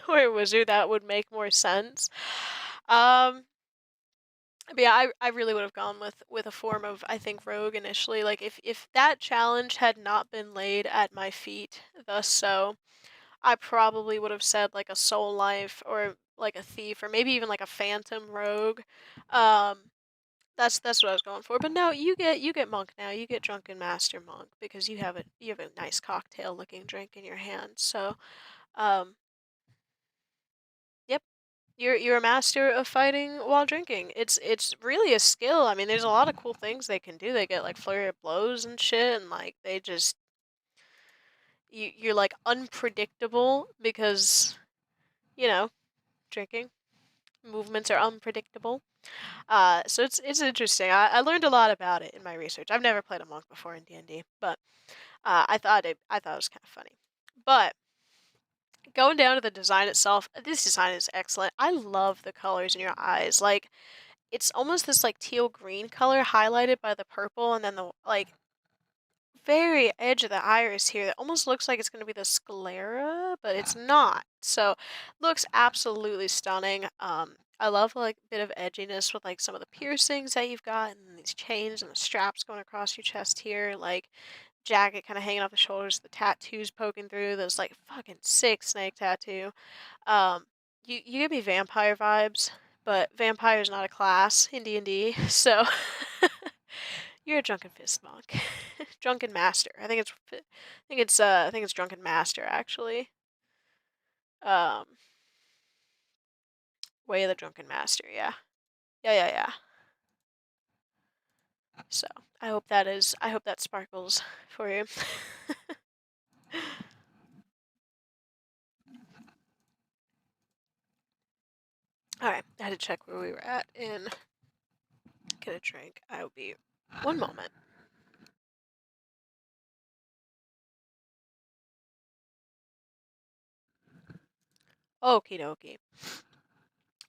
or a wizard that would make more sense. Um, but yeah, I really would have gone with a form of I think rogue initially. Like if that challenge had not been laid at my feet, thus so, I probably would have said like a soul life or like a thief or maybe even like a phantom rogue. Um, that's what I was going for. But no, you get monk now. You get drunken master monk because you have a nice cocktail looking drink in your hand. So, um, yep, you're a master of fighting while drinking. It's really a skill. I mean, there's a lot of cool things they can do. They get like flurry of blows and shit, and like they just you're like unpredictable because you know drinking movements are unpredictable. So it's interesting. I learned a lot about it in my research. I've never played a monk before in D&D, but I thought it was kind of funny. But going down to the design itself, this design is excellent. I love the colors in your eyes. Like it's almost this like teal green color highlighted by the purple, and then the like very edge of the iris here that almost looks like it's going to be the sclera, but it's not. So looks absolutely stunning. I love like a bit of edginess with like some of the piercings that you've got and these chains and the straps going across your chest here, like jacket kind of hanging off the shoulders, the tattoos poking through, those like fucking sick snake tattoo. Um, you give me vampire vibes, but vampire is not a class in D&D, so you're a drunken fist monk. Drunken master. I think it's drunken master actually. Um, Way of the drunken master. Yeah. Yeah, yeah, yeah. So, I hope that sparkles for you. All right, I had to check where we were at and get a drink. I will be one moment. Okie dokie.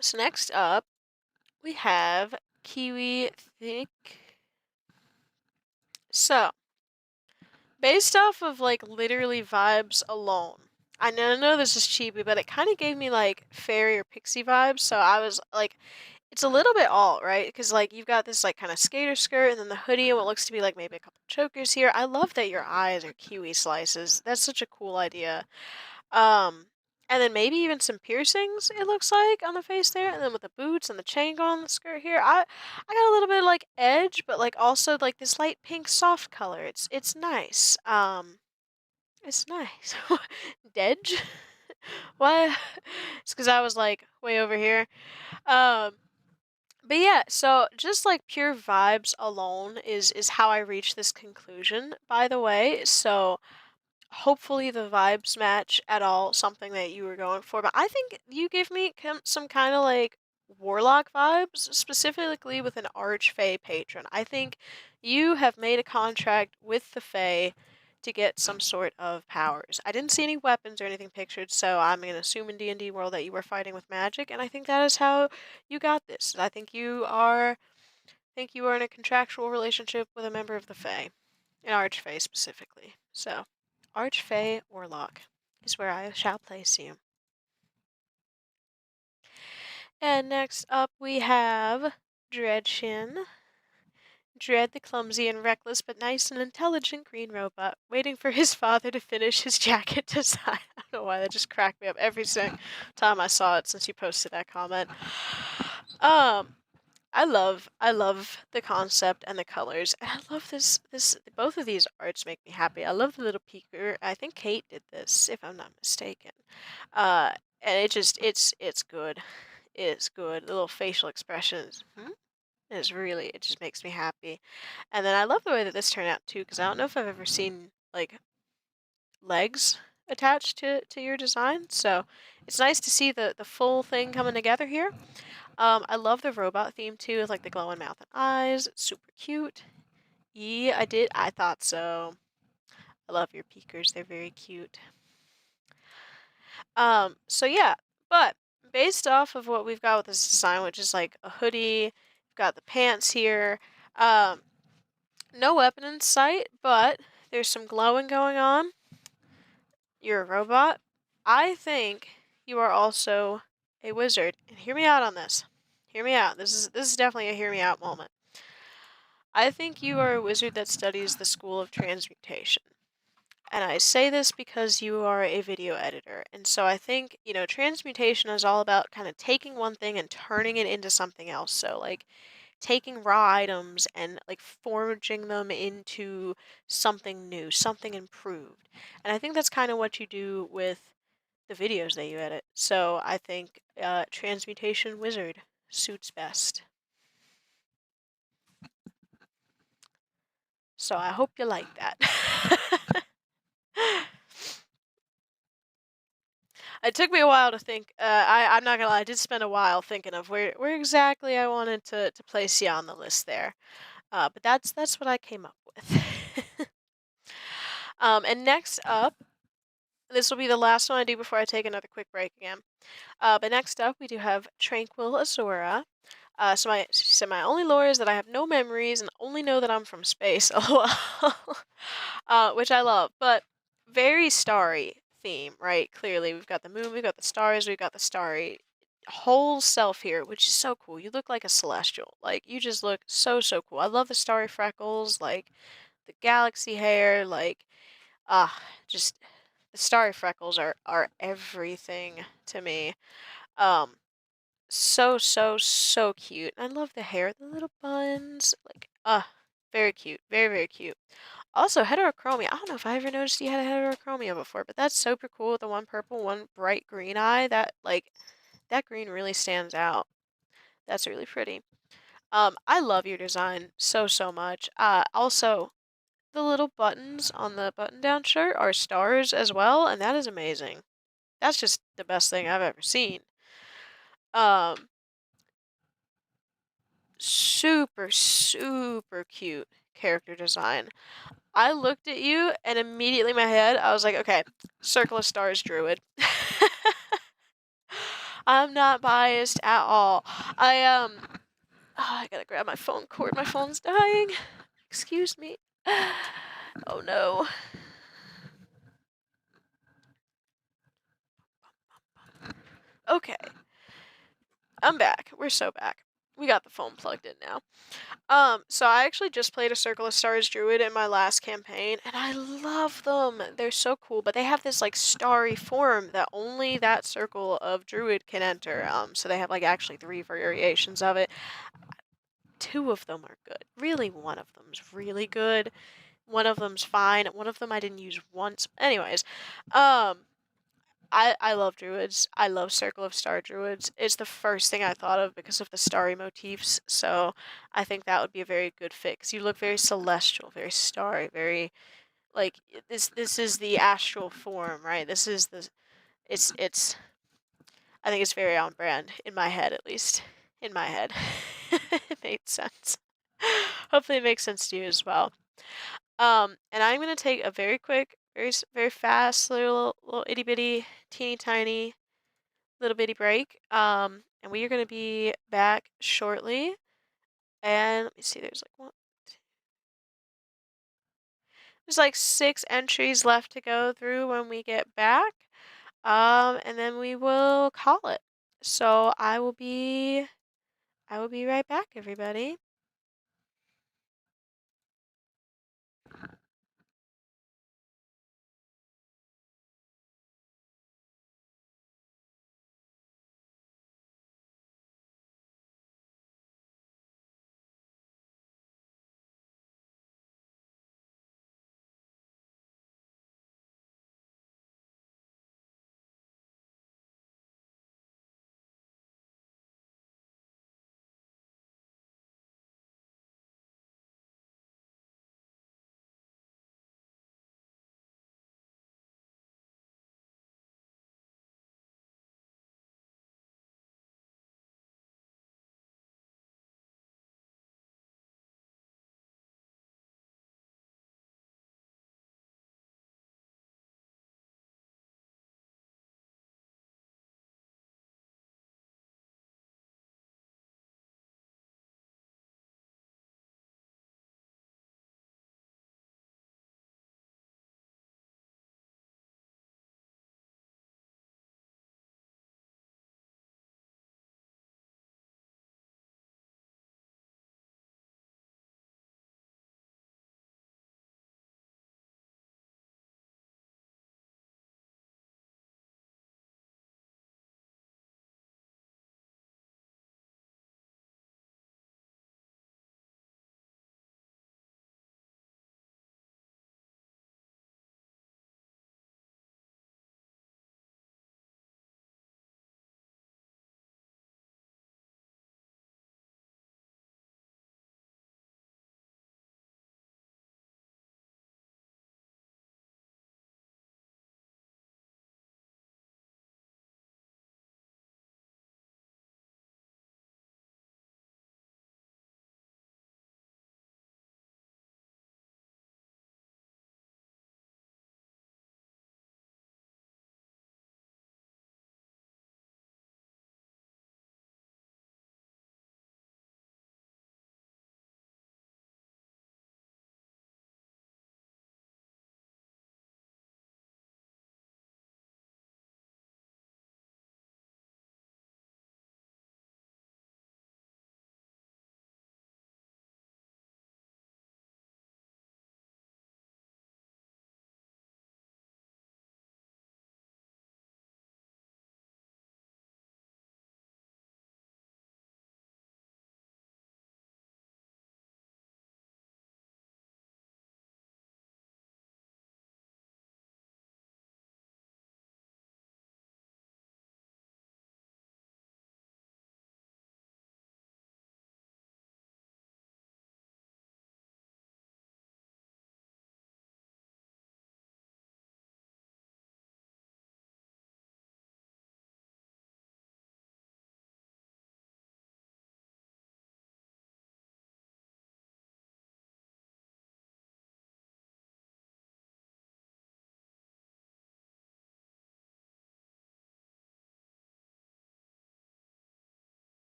So next up, we have kiwi thick. So, based off of like literally vibes alone, I know this is cheapy, but it kind of gave me like fairy or pixie vibes. So I was like, it's a little bit alt, right? Because like you've got this like kind of skater skirt and then the hoodie and what looks to be like maybe a couple chokers here. I love that your eyes are kiwi slices. That's such a cool idea. Um, and then maybe even some piercings, it looks like, on the face there. And then with the boots and the chain going on the skirt here, I got a little bit of, like, edge, but, like, also, like, this light pink soft color. It's nice. It's nice. Dedge? What? It's because I was, like, way over here. Um, But yeah, so just like pure vibes alone is how I reach this conclusion, by the way. So hopefully the vibes match at all something that you were going for. But I think you give me some kind of like warlock vibes, specifically with an archfey patron. I think you have made a contract with the Fae to get some sort of powers. I didn't see any weapons or anything pictured, so I'm gonna assume in D&D world that you were fighting with magic, and I think that is how you got this. I think you are in a contractual relationship with a member of the Fae. An Archfey specifically. So, Archfey Warlock is where I shall place you. And next up we have Dreadshin. Dread the clumsy and reckless but nice and intelligent green robot, waiting for his father to finish his jacket design. I don't know why that just cracked me up every single time I saw it since you posted that comment. Um, I love the concept and the colors. And I love this both of these arts make me happy. I love the little peeker. I think Kate did this, if I'm not mistaken. Uh and it's good. It's good. The little facial expressions. It just makes me happy. And then I love the way that this turned out too, because I don't know if I've ever seen like legs attached to your design. So it's nice to see the full thing coming together here. I love the robot theme too, with like the glowing mouth and eyes. It's super cute. Yeah, I did. I thought so. I love your peekers. They're very cute. So yeah, but based off of what we've got with this design, which is like a hoodie, we've got the pants here. Um, no weapon in sight, but there's some glowing going on. You're a robot. I think you are also a wizard. And hear me out on this. Hear me out. This is definitely a hear me out moment. I think you are a wizard that studies the school of transmutation. And I say this because you are a video editor. And so I think, transmutation is all about kind of taking one thing and turning it into something else. So, like, taking raw items and, like, forging them into something new, something improved. And I think that's kind of what you do with the videos that you edit. So I think transmutation wizard suits best. So I hope you like that. It took me a while to think. I'm not gonna lie, I did spend a while thinking of where exactly I wanted to place you on the list there. But that's what I came up with. And next up, this will be the last one I do before I take another quick break again. But next up, we do have Tranquil Azura. So my only lore is that I have no memories and only know that I'm from space. LOL. Which I love, but very starry theme, right? Clearly, we've got the moon, we've got the stars, we've got the starry whole self here, which is so cool. You look like a celestial. Like, you just look so cool. I love the starry freckles, like the galaxy hair, like just the starry freckles are everything to me. Um, so cute. I love the hair, the little buns, like very cute, very cute. Also, heterochromia. I don't know if I ever noticed you had a heterochromia before, but that's super cool with the one purple, one bright green eye. That green really stands out. That's really pretty. I love your design so much. Also, the little buttons on the button-down shirt are stars as well, and that is amazing. That's just the best thing I've ever seen. Um, super cute character design. I looked at you and immediately in my head I was like, okay, Circle of Stars Druid. I'm not biased at all. I gotta grab my phone cord. My phone's dying. Excuse me. Oh no. Okay, I'm back. We're so back. We got the phone plugged in now. So I actually just played a Circle of Stars Druid in my last campaign, and I love them. They're so cool, but they have this like starry form that only that circle of Druid can enter. So they have like actually 3 variations of it. 2 of them are good. Really, one of them's really good. One of them's fine. One of them I didn't use once. Anyways, um, I love druids. I love Circle of Star druids. It's the first thing I thought of because of the starry motifs. So I think that would be a very good fit because you look very celestial, very starry, very like this is the astral form, right? This is the it's I think it's very on brand in my head at least. In my head. It made sense. Hopefully it makes sense to you as well. And I'm gonna take a very quick, very fast little itty bitty, teeny tiny little bitty break. And we are gonna be back shortly. And let me see, there's like 6 entries left to go through when we get back. And then we will call it. So I will be right back, everybody.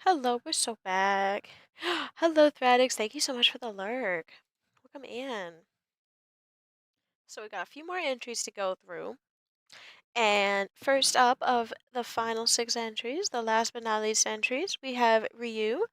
Hello, we're so back. Hello, Thradix. Thank you so much for the lurk. Welcome in. So we got a few more entries to go through. And first up of the final six entries, the last but not least entries, we have Ryu.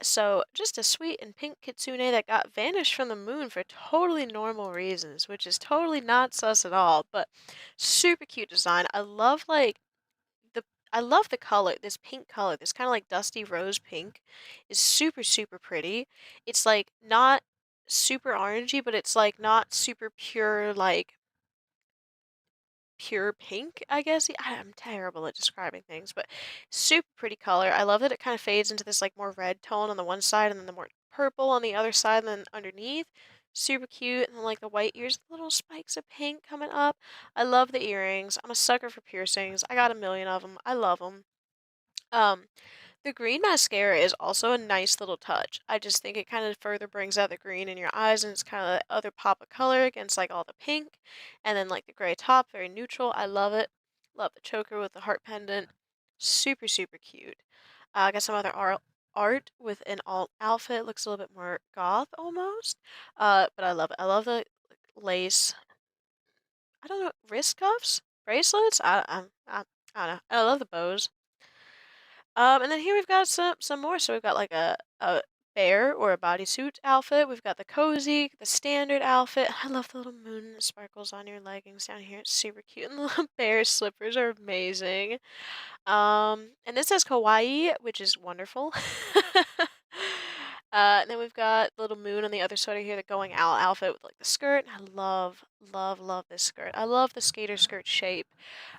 So just a sweet and pink kitsune that got vanished from the moon for totally normal reasons, which is totally not sus at all, but super cute design. The I love the color, this pink color, this kind of like dusty rose pink is super, super pretty. It's like not super orangey, but it's like not super pure, like pure pink, I guess. I'm terrible at describing things, but super pretty color. I love that it kind of fades into this like more red tone on the one side and then the more purple on the other side and then underneath. Super cute. And then like the white ears, little spikes of pink coming up. I love the earrings. I'm a sucker for piercings. I got a million of them. I love them. Um, the green mascara is also a nice little touch. I just think it kind of further brings out the green in your eyes and it's kind of the other pop of color against like all the pink. And then like the gray top, very neutral. I love it. Love the choker with the heart pendant. Super, super cute. I got some other art with an alt outfit. Looks a little bit more goth almost. But I love it. I love the lace. I don't know, wrist cuffs? Bracelets? I don't know. I love the bows. And then here we've got some more. So we've got like a bear or a bodysuit outfit. We've got the cozy, the standard outfit. I love the little moon sparkles on your leggings down here. It's super cute. And the little bear slippers are amazing. And this says kawaii, which is wonderful. And then we've got little moon on the other side here, the going out outfit with like the skirt. I love, love, love this skirt. I love the skater skirt shape.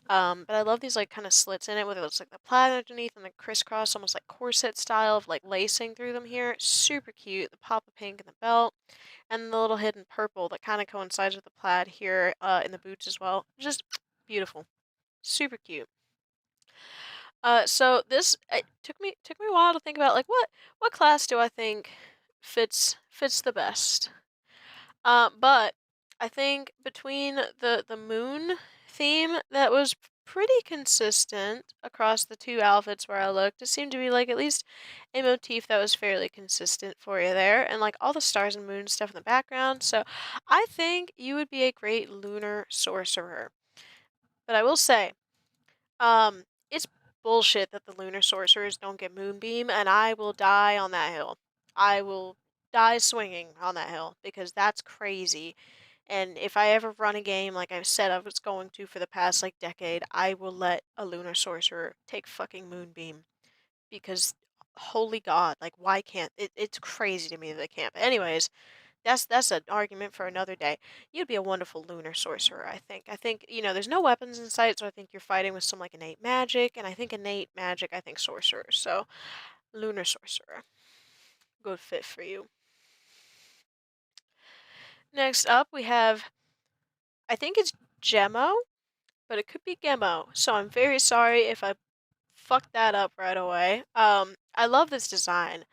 But I love these like kind of slits in it, where it looks like the plaid underneath and the crisscross, almost like corset style of like lacing through them here. Super cute. The pop of pink in the belt, and the little hidden purple that kind of coincides with the plaid here in the boots as well. Just beautiful. Super cute. So this it took me a while to think about like what class do I think fits the best. But I think between the moon theme that was pretty consistent across the two outfits where I looked, it seemed to be like at least a motif that was fairly consistent for you there, and like all the stars and moon stuff in the background. So I think you would be a great lunar sorcerer. But I will say, it's bullshit that the lunar sorcerers don't get moonbeam, and I will die on that hill. I will die swinging on that hill because that's crazy. And if I ever run a game like I've said I was going to for the past like decade, I will let a lunar sorcerer take fucking moonbeam because holy god, like why can't it's crazy to me that they can't. But anyways, that's an argument for another day. You'd be a wonderful lunar sorcerer, I think. I think, there's no weapons in sight, so I think you're fighting with some like innate magic, and I think innate magic, I think sorcerer. So, lunar sorcerer. Good fit for you. Next up, we have I think it's Gemo, but it could be Gemo. So I'm very sorry if I fucked that up right away. I love this design.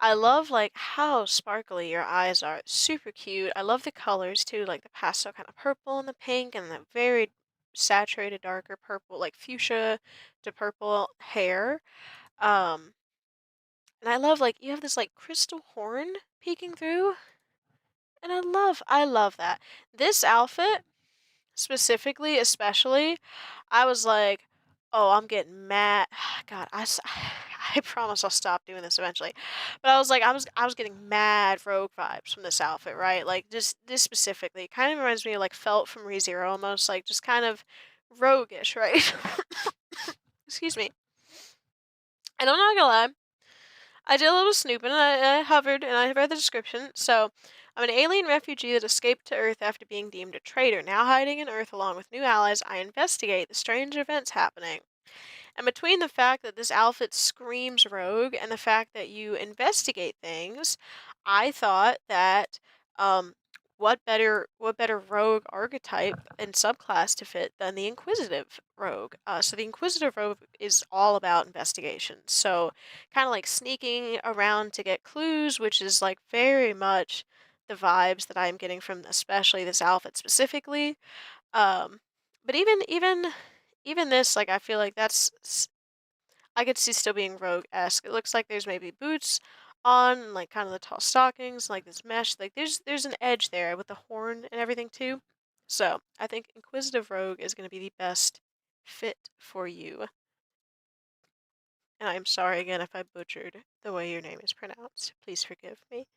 I love like how sparkly your eyes are. It's super cute. I love the colors too, like the pastel kind of purple and the pink and the very saturated darker purple, like fuchsia to purple hair. Um, and I love like you have this like crystal horn peeking through, and I love that. This outfit specifically, especially, I was like, "Oh, I'm getting mad." God, I promise I'll stop doing this eventually. But I was getting mad rogue vibes from this outfit, right? Like just this specifically, it kind of reminds me of like Felt from ReZero almost, like just kind of roguish, right? Excuse me. And I'm not gonna lie, I did a little snooping and I hovered and I read the description. So, I'm an alien refugee that escaped to Earth after being deemed a traitor. Now hiding in Earth along with new allies, I investigate the strange events happening. And between the fact that this outfit screams rogue and the fact that you investigate things, I thought that um what better rogue archetype and subclass to fit than the inquisitive rogue. So the inquisitive rogue is all about investigation. So kind of like sneaking around to get clues, which is like very much the vibes that I'm getting from especially this outfit specifically. Um, but even this, like I feel like I could see still being rogue-esque. It looks like there's maybe boots on, like kind of the tall stockings, like this mesh. Like there's an edge there with the horn and everything too. So I think Inquisitive Rogue is going to be the best fit for you. And I'm sorry again if I butchered the way your name is pronounced. Please forgive me.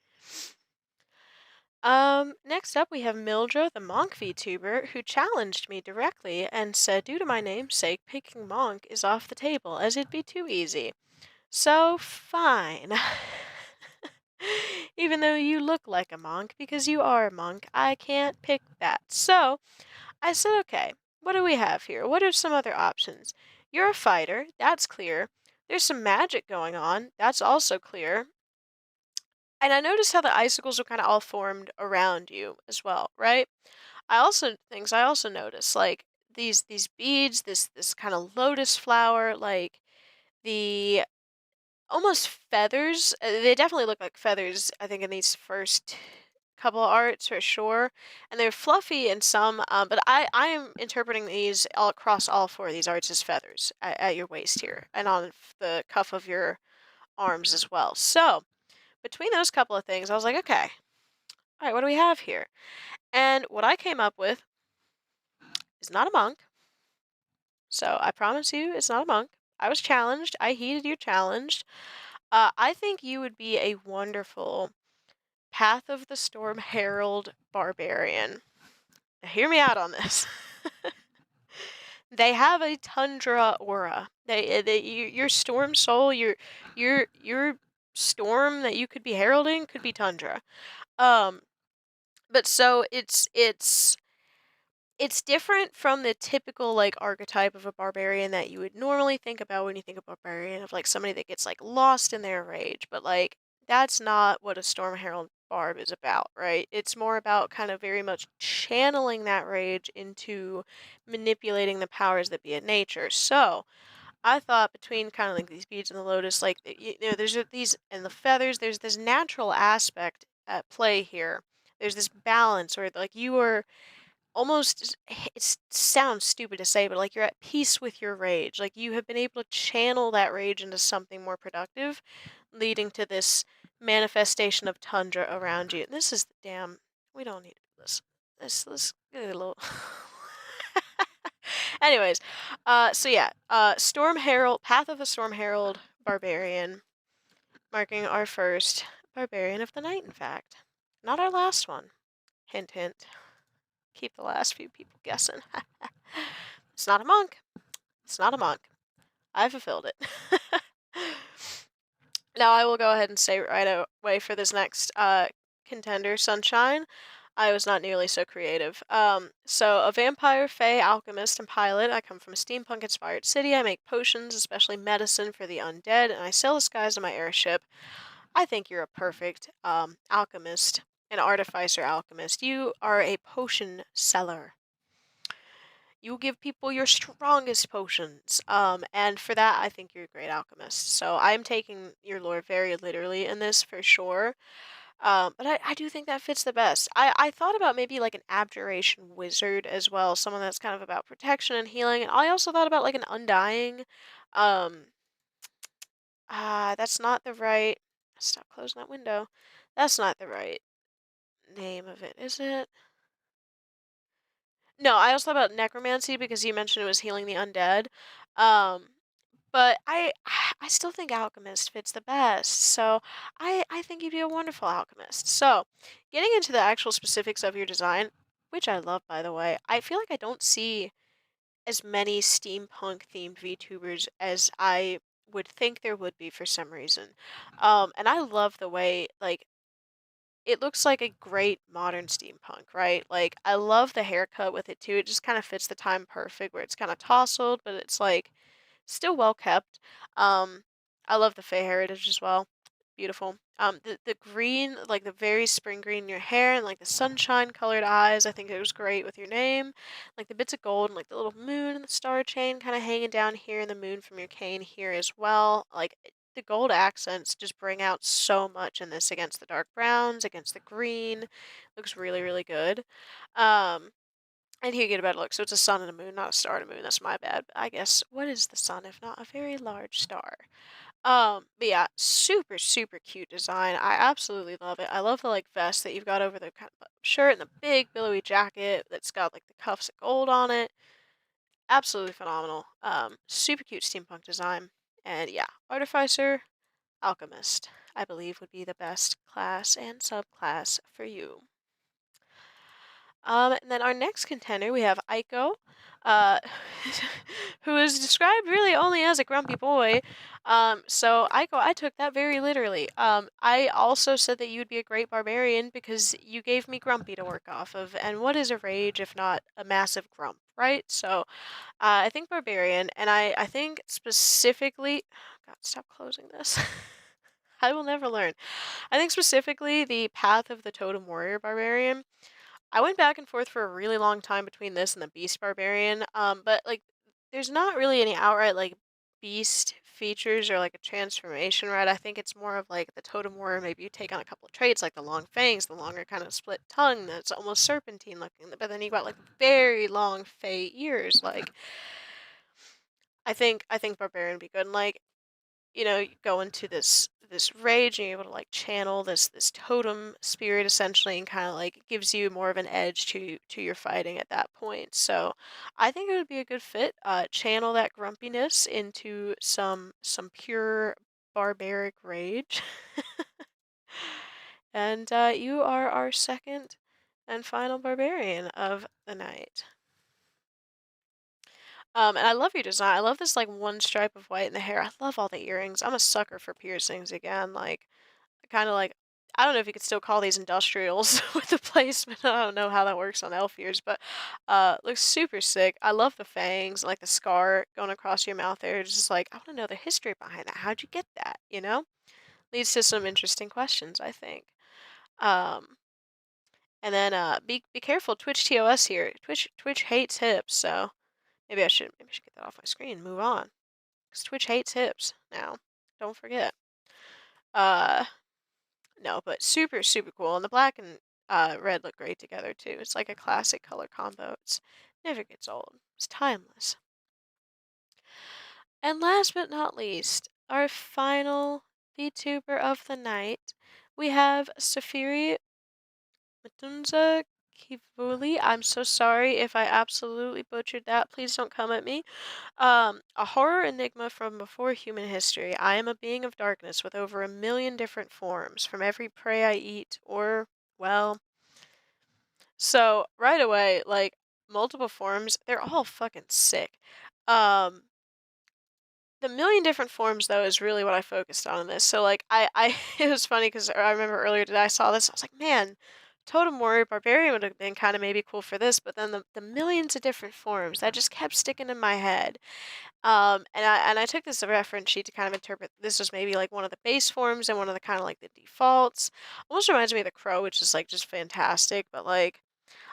Next up we have Mildra, the Monk VTuber, who challenged me directly and said, due to my namesake, picking Monk is off the table, as it'd be too easy. So, fine. Even though you look like a monk, because you are a monk, I can't pick that. So, I said, okay, what do we have here? What are some other options? You're a fighter, that's clear. There's some magic going on, that's also clear. And I noticed how the icicles are kind of all formed around you as well, right? I also noticed, like these beads, this kind of lotus flower, like the almost feathers. They definitely look like feathers, I think, in these first couple arts for sure. And they're fluffy in some, but I am interpreting these all across all four of these arts as feathers at your waist here and on the cuff of your arms as well. So between those couple of things, I was like, okay, all right, what do we have here? And what I came up with is not a monk. So I promise you, it's not a monk. I was challenged. I heeded your challenge. I think you would be a wonderful Path of the Storm Herald Barbarian. Now, hear me out on this. They have a tundra aura. Your storm soul, your storm that you could be heralding could be tundra. Um, but so it's different from the typical like archetype of a barbarian that you would normally think about when you think of barbarian, of like somebody that gets like lost in their rage, but like that's not what a Storm Herald Barb is about, right? It's more about kind of very much channeling that rage into manipulating the powers that be in nature. So I thought between kind of like these beads and the lotus, like there's these and the feathers, there's this natural aspect at play here. There's this balance where like you are almost, it sounds stupid to say, but like you're at peace with your rage. Like you have been able to channel that rage into something more productive, leading to this manifestation of tundra around you. This is damn. We don't need to do this. Let's get a little. Anyways, so yeah, Storm Herald, Path of the Storm Herald Barbarian, marking our first Barbarian of the night. In fact, not our last one. Hint, hint. Keep the last few people guessing. It's not a monk. It's not a monk. I fulfilled it. Now I will go ahead and say right away for this next contender, Sunshine. I was not nearly so creative. So a vampire, fae, alchemist, and pilot. I come from a steampunk-inspired city. I make potions, especially medicine for the undead, and I sail the skies on my airship. I think you're a perfect alchemist, an artificer alchemist. You are a potion seller. You give people your strongest potions. And for that, I think you're a great alchemist. So I'm taking your lore very literally in this for sure. But I do think that fits the best. I thought about maybe like an abjuration wizard as well, someone that's kind of about protection and healing. And I also thought about like an undying. Um, that's not the right. Stop closing that window. That's not the right name of it, is it? No, I also thought about necromancy because you mentioned it was healing the undead. Um, but I still think alchemist fits the best. So I think you'd be a wonderful alchemist. So getting into the actual specifics of your design, which I love by the way, I feel like I don't see as many steampunk themed VTubers as I would think there would be for some reason. And I love the way like it looks like a great modern steampunk, right? Like I love the haircut with it too. It just kind of fits the time perfect where it's kind of tousled, but it's like still well kept. Um, I love the Fey heritage as well. Beautiful. The green, like the very spring green in your hair and like the sunshine colored eyes, I think it was great with your name. Like the bits of gold and like the little moon and the star chain kind of hanging down here and the moon from your cane here as well. Like the gold accents just bring out so much in this against the dark browns, against the green. Looks really, really good. Um, And he get a better look. So it's a sun and a moon, not a star and a moon. That's my bad. But I guess what is the sun if not a very large star? But yeah, super, super cute design. I absolutely love it. I love the like vest that you've got over the kind of shirt and the big billowy jacket that's got like the cuffs of gold on it. Absolutely phenomenal. Super cute steampunk design. And yeah, Artificer, Alchemist, I believe would be the best class and subclass for you. And then our next contender, we have Aiko, uh, who is described really only as a grumpy boy. So Aiko, I took that very literally. I also said that you would be a great barbarian because you gave me grumpy to work off of, and what is a rage if not a massive grump, right? So I think barbarian, and I think specifically, God, stop closing this. I will never learn. I think specifically the Path of the Totem Warrior Barbarian. I went back and forth for a really long time between this and the Beast Barbarian. But like, there's not really any outright like Beast features or like a transformation, right? I think it's more of like the Totem Warrior. Maybe you take on a couple of traits like the long fangs, the longer kind of split tongue that's almost serpentine looking. But then you got like very long fey ears. Like, I think Barbarian would be good. And like, you go into this rage and you're able to like channel this totem spirit essentially and kind of like gives you more of an edge to your fighting at that point. So I think it would be a good fit. Channel that grumpiness into some pure barbaric rage. And you are our second and final barbarian of the night. And I love your design. I love this like one stripe of white in the hair. I love all the earrings. I'm a sucker for piercings again. Like kind of like I don't know if you could still call these industrials with the placement. I don't know how that works on elf ears, but looks super sick. I love the fangs, like the scar going across your mouth there. It's just like I want to know the history behind that. How'd you get that? Leads to some interesting questions, I think. Um, and then be careful, Twitch TOS here. Twitch hates hips, so maybe I should get that off my screen and move on. Because Twitch hates hips now. Don't forget. Uh, no, but super, super cool. And the black and red look great together too. It's like a classic color combo. It's never gets old. It's timeless. And last but not least, our final VTuber of the night, we have Safiri Matunza Kivuli. I'm so sorry if I absolutely butchered that. Please don't come at me. A horror enigma from before human history. I am a being of darkness with over 1 million different forms, from every prey I eat, or, well. So, right away, like, multiple forms, they're all fucking sick. Um, the million different forms, though, is really what I focused on in this. So, like, it was funny because I remember earlier today I saw this, I was like, man, Totem Warrior Barbarian would have been kind of maybe cool for this, but then the millions of different forms, that just kept sticking in my head. And I took this as a reference sheet to kind of interpret this was maybe like one of the base forms and one of the kind of like the defaults. Almost reminds me of the crow, which is like just fantastic. But like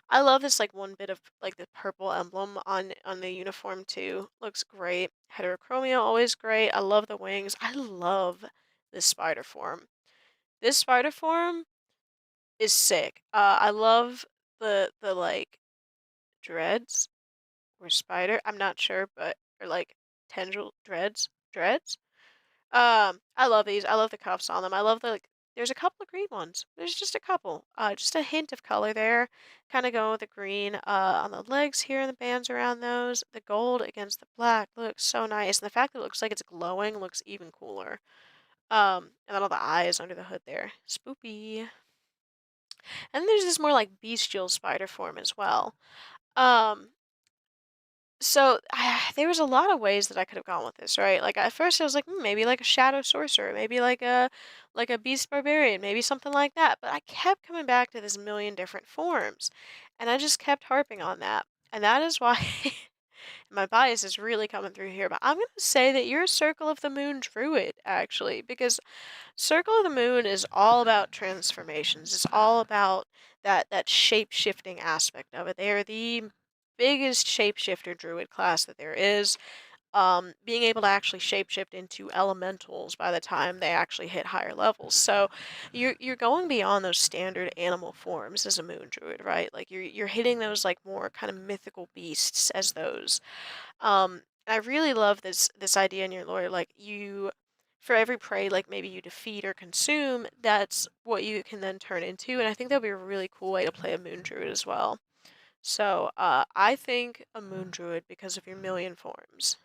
I love this like one bit of like the purple emblem on the uniform too. Looks great. Heterochromia always great. I love the wings. I love this spider form. This spider form is sick. I love the like dreads or spider. I'm not sure, but or like tendril dreads. I love these. I love the cuffs on them. I love the like. There's a couple of green ones. There's just a couple. Just a hint of color there. Kind of going with the green. On the legs here and the bands around those. The gold against the black looks so nice, and the fact that it looks like it's glowing looks even cooler. And then all the eyes under the hood there. Spoopy. And then there's this more like bestial spider form as well. Um, So there was a lot of ways that I could have gone with this, right? Like at first I was like, maybe like a shadow sorcerer, maybe like a beast barbarian, maybe something like that. But I kept coming back to this million different forms, and I just kept harping on that. And that is why my bias is really coming through here. But I'm gonna say that you're a Circle of the Moon druid, actually, because Circle of the Moon is all about transformations. It's all about that shape-shifting aspect of it. They are the biggest shapeshifter druid class that there is. being able to actually shapeshift into elementals by the time they actually hit higher levels. So you're going beyond those standard animal forms as a moon druid, right? Like you're hitting those like more kind of mythical beasts as those. I really love this idea in your lore, like you for every prey like maybe you defeat or consume, that's what you can then turn into, and I think that'd be a really cool way to play a moon druid as well. So I think a moon druid because of your million forms.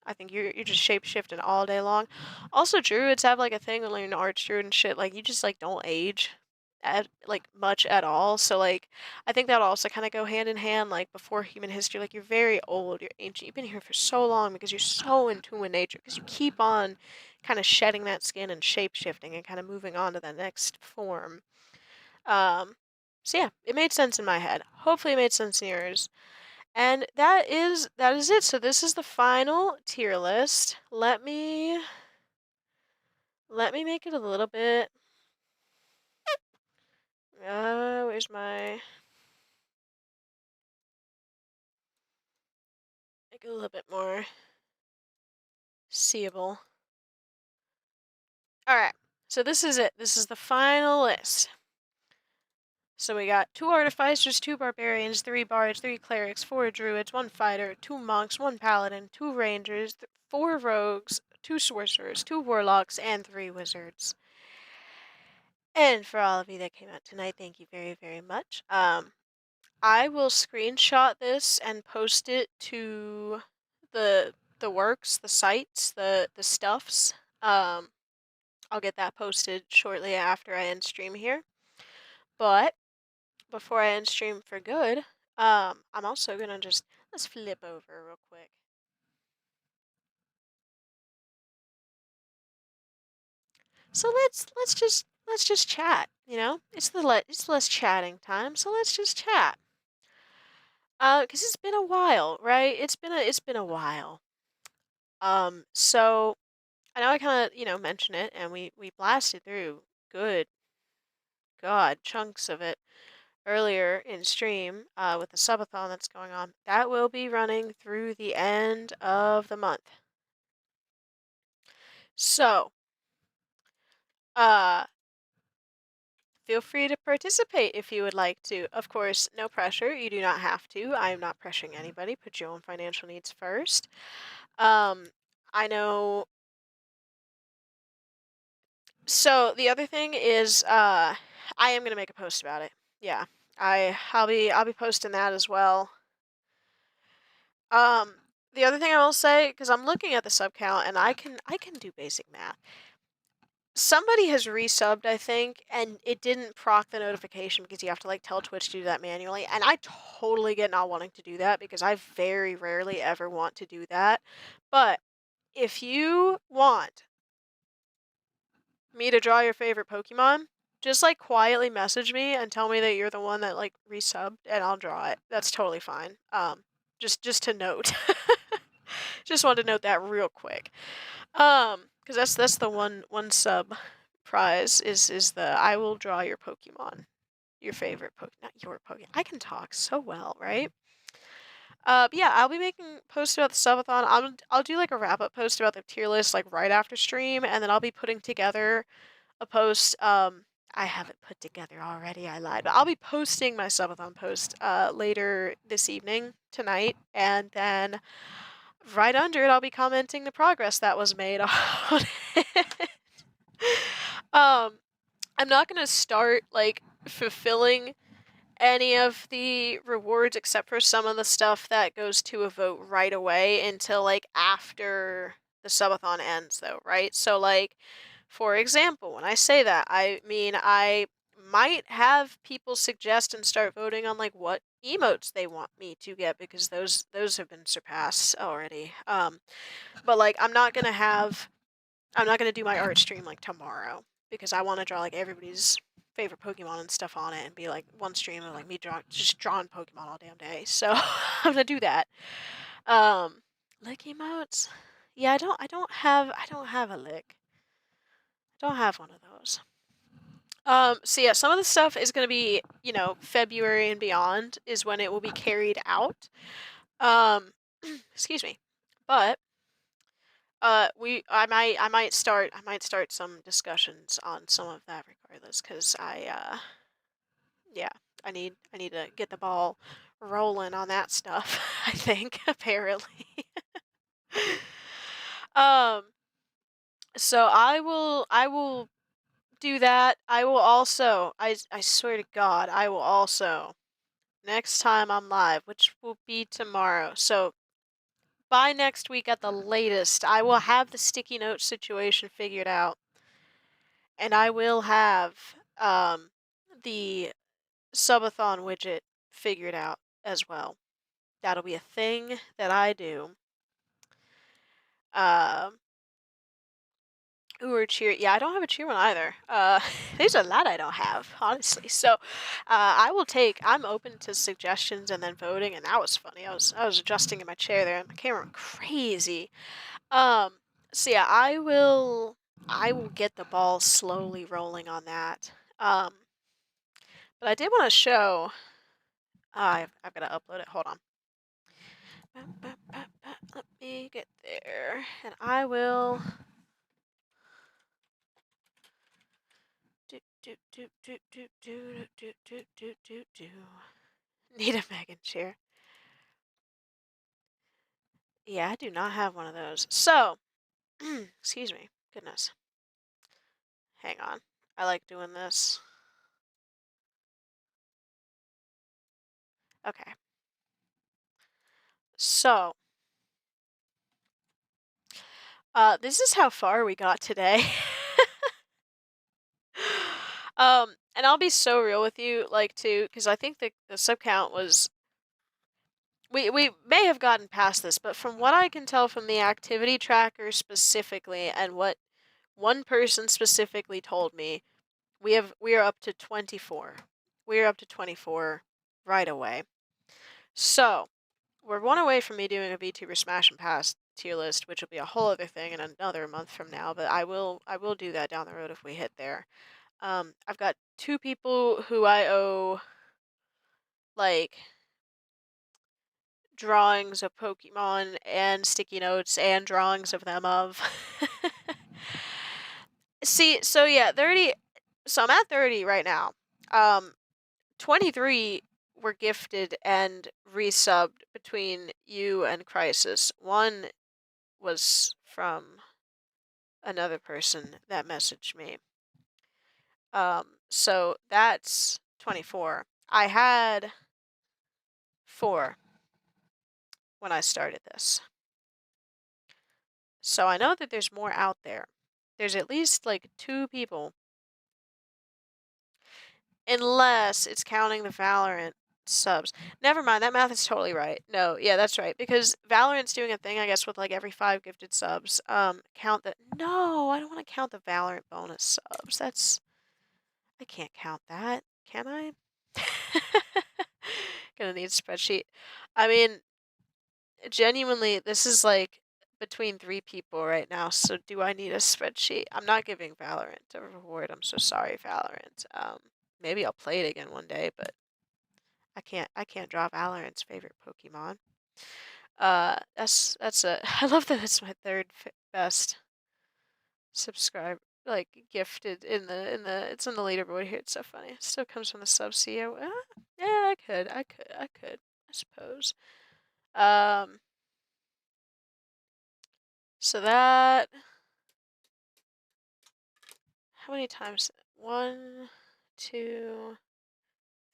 I think you're just shape shifting all day long. Also, druids have like a thing when you're an archdruid and shit. Like you just like don't age, at like much at all. So like I think that also kind of go hand in hand. Like before human history, like you're very old, you're ancient. You've been here for so long because you're so in tune with nature. Because you keep on kind of shedding that skin and shape shifting and kind of moving on to the next form. Um, so yeah, it made sense in my head. Hopefully, it made sense in yours. And that is it. So this is the final tier list. Let me make it a little bit. Where's my make it a little bit more seeable. All right. So this is it. This is the final list. So we got 2 artificers, 2 barbarians, 3 bards, 3 clerics, 4 druids, 1 fighter, 2 monks, 1 paladin, 2 rangers, 4 rogues, 2 sorcerers, 2 warlocks, and 3 wizards. And for all of you that came out tonight, thank you very, very much. I will screenshot this and post it to the works, the sites, the stuffs. I'll get that posted shortly after I end stream here. But before I end stream for good, I'm also gonna let's flip over real quick. So let's just chat. You know, it's less chatting time, so let's just chat. Cause it's been a while, right? It's been a while. So I know I kind of mentioned it, and we blasted through good God chunks of it earlier in stream with the subathon that's going on. That will be running through the end of the month. So, uh, feel free to participate if you would like to. Of course, no pressure. You do not have to. I am not pressuring anybody. Put your own financial needs first. I know. So the other thing is, I am gonna make a post about it. Yeah, I'll be posting that as well. Um, the other thing I will say, because I'm looking at the sub count and I can do basic math. Somebody has resubbed, I think, and it didn't proc the notification because you have to like tell Twitch to do that manually. And I totally get not wanting to do that because I very rarely ever want to do that. But if you want me to draw your favorite Pokemon, just like quietly message me and tell me that you're the one that like resubbed and I'll draw it. That's totally fine. Just to note. Just wanted to note that real quick. Because that's the one sub prize is the I will draw your Pokemon. Your favorite Pokemon, not your Pokemon. I can talk so well, right? But yeah, I'll be making posts about the subathon. I'll do like a wrap up post about the tier list like right after stream, and then I'll be putting together a post. I have it put together already. I lied, but I'll be posting my subathon post later this evening tonight, and then right under it, I'll be commenting the progress that was made on it. I'm not gonna start like fulfilling any of the rewards except for some of the stuff that goes to a vote right away until like after the subathon ends though, right? So like for example, when I say that, I mean I might have people suggest and start voting on like what emotes they want me to get because those have been surpassed already. But like I'm not gonna do my art stream like tomorrow because I want to draw like everybody's favorite Pokemon and stuff on it and be like one stream of like me just drawing Pokemon all damn day. So I'm gonna do that. Lick emotes. Yeah, I don't have a lick. I don't have one of those. So yeah, some of the stuff is gonna be, February and beyond is when it will be carried out. Um, excuse me. But I might start some discussions on some of that regardless, because yeah, I need to get the ball rolling on that stuff. I think apparently. um, so I will do that. I will also I swear to God, I will also next time I'm live, which will be tomorrow. So by next week at the latest, I will have the sticky note situation figured out, and I will have the subathon widget figured out as well. That'll be a thing that I do. Um, or cheer. Yeah, I don't have a cheer one either. There's a lot I don't have, honestly. So, I will take. I'm open to suggestions and then voting, and that was funny. I was adjusting in my chair there, and my camera went crazy. Um, so yeah, I will get the ball slowly rolling on that. But I did want to show. I've got to upload it. Hold on. Let me get there, and I will. Do. Need a Megan chair. Yeah, I do not have one of those. So, excuse me. Goodness. Hang on. I like doing this. Okay. So, this is how far we got today. And I'll be so real with you, like, too, because I think the sub count was. We may have gotten past this, but from what I can tell from the activity tracker specifically, and what one person specifically told me, we are up to 24. We are up to 24 right away. So we're one away from me doing a VTuber Smash and Pass tier list, which will be a whole other thing in another month from now. But I will do that down the road if we hit there. I've got two people who I owe like drawings of Pokemon and sticky notes and drawings of them of. See, so yeah, 30. So I'm at 30 right now. 23 were gifted and resubbed between you and Crisis. One was from another person that messaged me. So that's 24. I had 4 when I started this. So I know that there's more out there. There's at least like 2 people. Unless it's counting the Valorant subs. Never mind, that math is totally right. No, yeah, that's right. Because Valorant's doing a thing, I guess, with like every 5 gifted subs. Count the. No, I don't want to count the Valorant bonus subs. That's. I can't count that. Can I? Gonna need a spreadsheet. I mean, genuinely, this is like between 3 people right now, so do I need a spreadsheet? I'm not giving Valorant a reward. I'm so sorry, Valorant. Maybe I'll play it again one day, but I can't draw Valorant's favorite Pokemon. That's a I love that it's my third best subscribe like gifted in the it's in the leaderboard here. It's so funny. It still comes from the sub CEO. Yeah, I could, I suppose. So that how many times? 1, 2,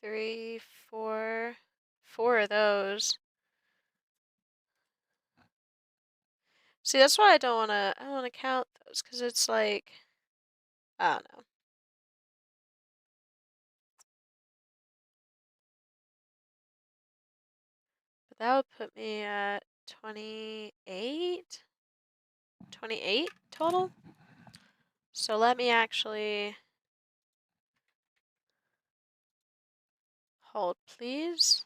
3, 4. 4 of those. See, that's why I don't wanna count those, because it's like I don't know. But that would put me at 28? 28 total? So let me actually hold, please.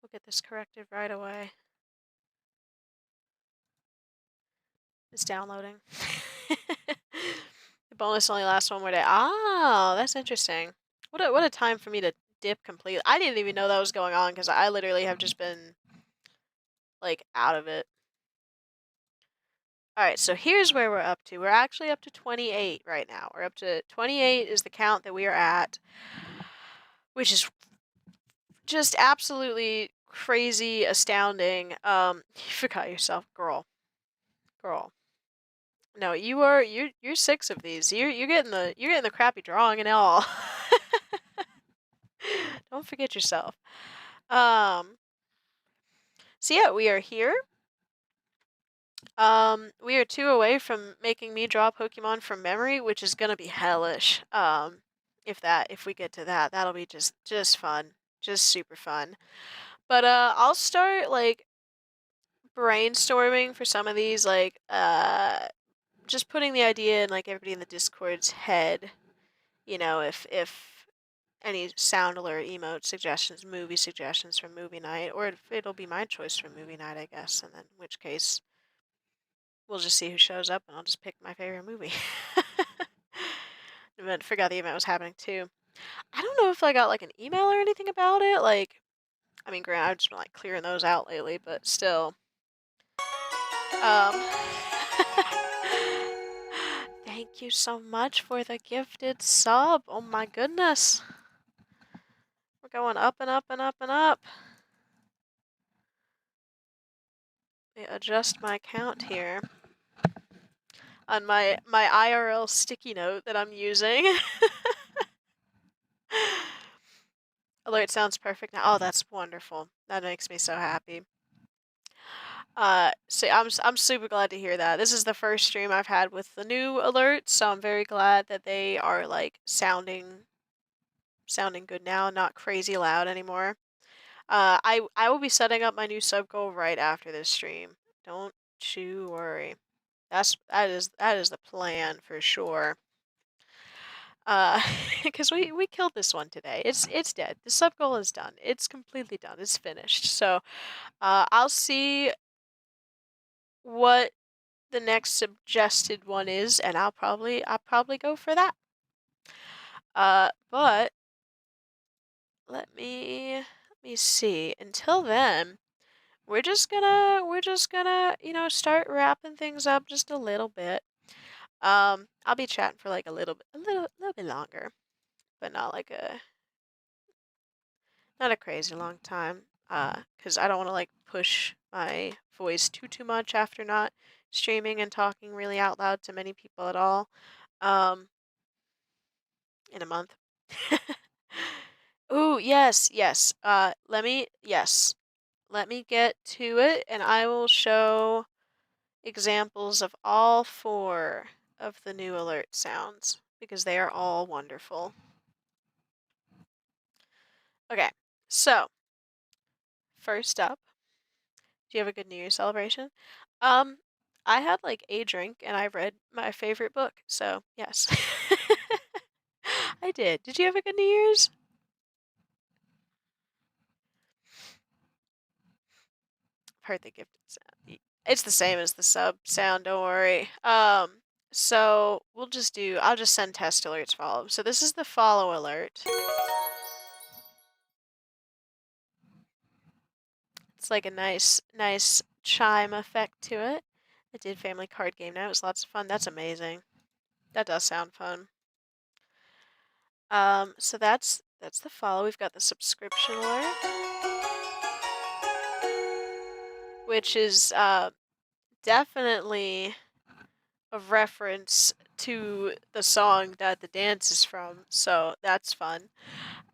We'll get this corrected right away. It's downloading. The bonus only lasts 1 more day. Oh, that's interesting. What a time for me to dip completely. I didn't even know that was going on because I literally have just been like, out of it. Alright, so here's where we're up to. We're actually up to 28 right now. We're up to 28 is the count that we are at, which is just absolutely crazy, astounding. You forgot yourself, girl. Girl. No, you're 6 of these. You're getting the crappy drawing and all. Don't forget yourself. So yeah, we are here. We are 2 away from making me draw Pokemon from memory, which is gonna be hellish. If we get to that, that'll be just fun. Just super fun. But I'll start like brainstorming for some of these, like just putting the idea in like everybody in the Discord's head. You know, if any sound alert, emote suggestions, movie suggestions from movie night, or if it'll be my choice for movie night, I guess, and then in which case we'll just see who shows up and I'll just pick my favorite movie. But forgot the event was happening too. I don't know if I got like an email or anything about it. Like, I mean, granted, I've just been like clearing those out lately, but still. Um, thank you so much for the gifted sub. Oh my goodness. We're going up and up and up and up. Let me adjust my count here on my IRL sticky note that I'm using. Alert sounds perfect now. Oh, that's wonderful. That makes me so happy. So I'm super glad to hear that. This is the first stream I've had with the new alerts, so I'm very glad that they are like sounding good now, not crazy loud anymore. I will be setting up my new sub goal right after this stream. Don't you worry. That is the plan for sure. Because we killed this one today. It's dead. The sub goal is done. It's completely done. It's finished. So, I'll see what the next suggested one is, and I'll probably go for that. But let me see. Until then, we're just gonna start wrapping things up just a little bit. I'll be chatting for like a little bit longer, but not like not a crazy long time. Because I don't want to like push my voice too much after not streaming and talking really out loud to many people at all. In a month. Ooh, yes. Let me get to it, and I will show examples of all 4 of the new alert sounds because they are all wonderful. Okay, so first up, do you have a good New Year's celebration? Um, I had like a drink and I read my favorite book, so yes. I did. Did you have a good New Year's? I've heard the gifted sound. It's the same as the sub sound, don't worry. So I'll just send test alerts follow. So this is the follow alert. It's like a nice chime effect to it. I did family card game night. It was lots of fun. That's amazing. That does sound fun. So that's the follow. We've got the subscription alert, which is definitely a reference to the song that the dance is from. So that's fun.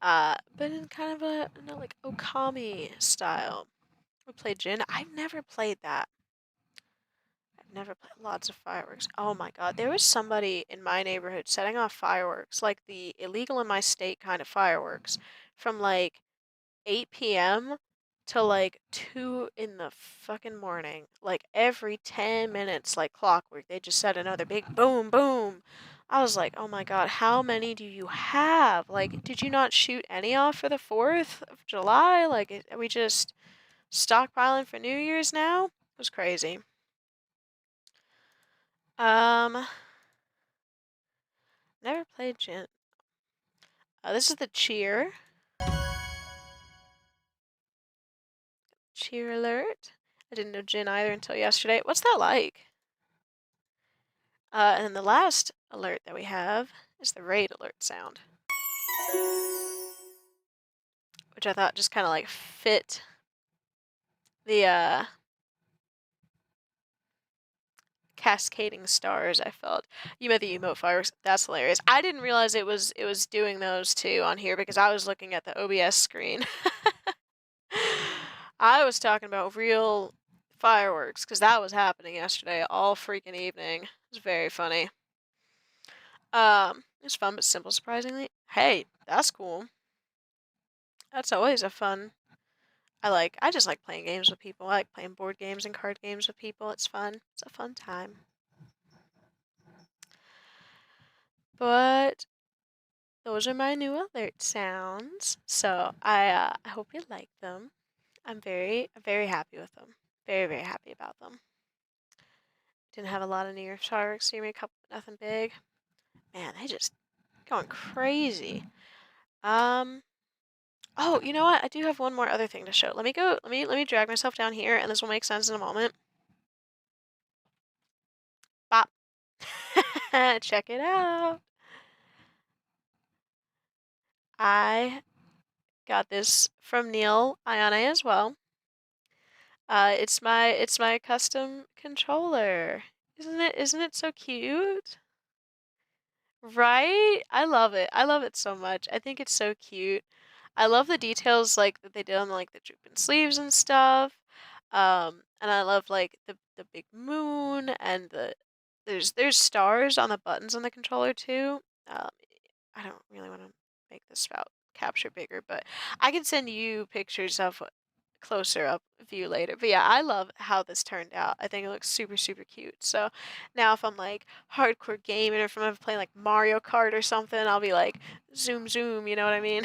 But in kind of a like Okami style. We played Jin. I've never played that. I've never played lots of fireworks. Oh my god, there was somebody in my neighborhood setting off fireworks, like the illegal in my state kind of fireworks, from like 8 p.m. to like 2 in the fucking morning. Like every 10 minutes, like clockwork, they just said another big boom, boom. I was like, oh my god, how many do you have? Like, did you not shoot any off for the 4th of July? Like, are we just stockpiling for New Year's now? It was crazy. Never played Jin. This is the cheer alert. I didn't know Jin either until yesterday. What's that like? And then the last alert that we have is the raid alert sound, which I thought just kind of like fit the cascading stars. I felt you meant the emote fireworks. That's hilarious. I didn't realize it was doing those too on here because I was looking at the OBS screen. I was talking about real fireworks because that was happening yesterday all freaking evening. It was very funny. It was fun but simple, surprisingly. Hey, that's cool. That's always a fun. I just like playing games with people. I like playing board games and card games with people. It's fun. It's a fun time. But those are my new alert sounds. So I hope you like them. I'm very happy with them. Very happy about them. Didn't have a lot of New Year's fireworks. See me a couple, but nothing big. Man, they just going crazy. Oh, you know what? I do have one more other thing to show. Let me go. Let me drag myself down here, and this will make sense in a moment. Bop. Check it out. I got this from Neil Ione as well. It's my custom controller. Isn't it so cute? Right? I love it. I love it so much. I think it's so cute. I love the details like that they did on like the drooping sleeves and stuff. And I love like the big moon and there's stars on the buttons on the controller too. I don't really want to make the spout capture bigger, but I can send you pictures of a closer up view later. But yeah, I love how this turned out. I think it looks super cute. So now if I'm like hardcore gaming or if I'm ever playing like Mario Kart or something, I'll be like zoom zoom, you know what I mean?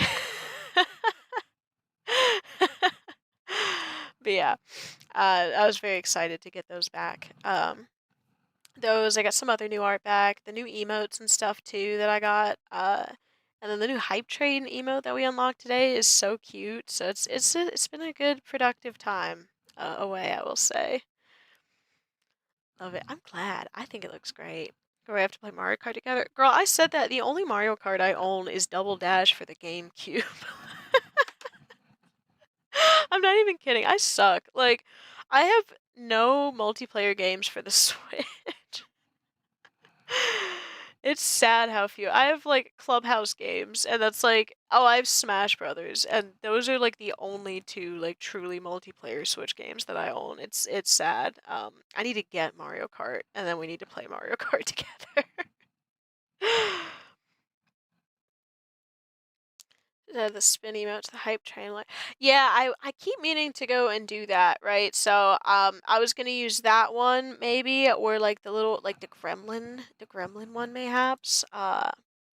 But yeah, I was very excited to get those back. Those I got some other new art back, the new emotes and stuff too that I got. And then the new hype train emote that we unlocked today is so cute. So it's been a good productive time away, I will say. Love it. I'm glad. I think it looks great. Girl, we have to play Mario Kart together. Girl, I said that the only Mario Kart I own is Double Dash for the GameCube. I'm not even kidding. I suck. Like, I have no multiplayer games for the Switch. It's sad how few. I have like Clubhouse games, and that's like, oh, I have Smash Brothers, and those are like the only two like truly multiplayer Switch games that I own. It's sad. I need to get Mario Kart, and then we need to play Mario Kart together. The spin emote to the hype train, like, yeah, I keep meaning to go and do that, right? So I was gonna use that one maybe, or like the little like the gremlin one mayhaps. I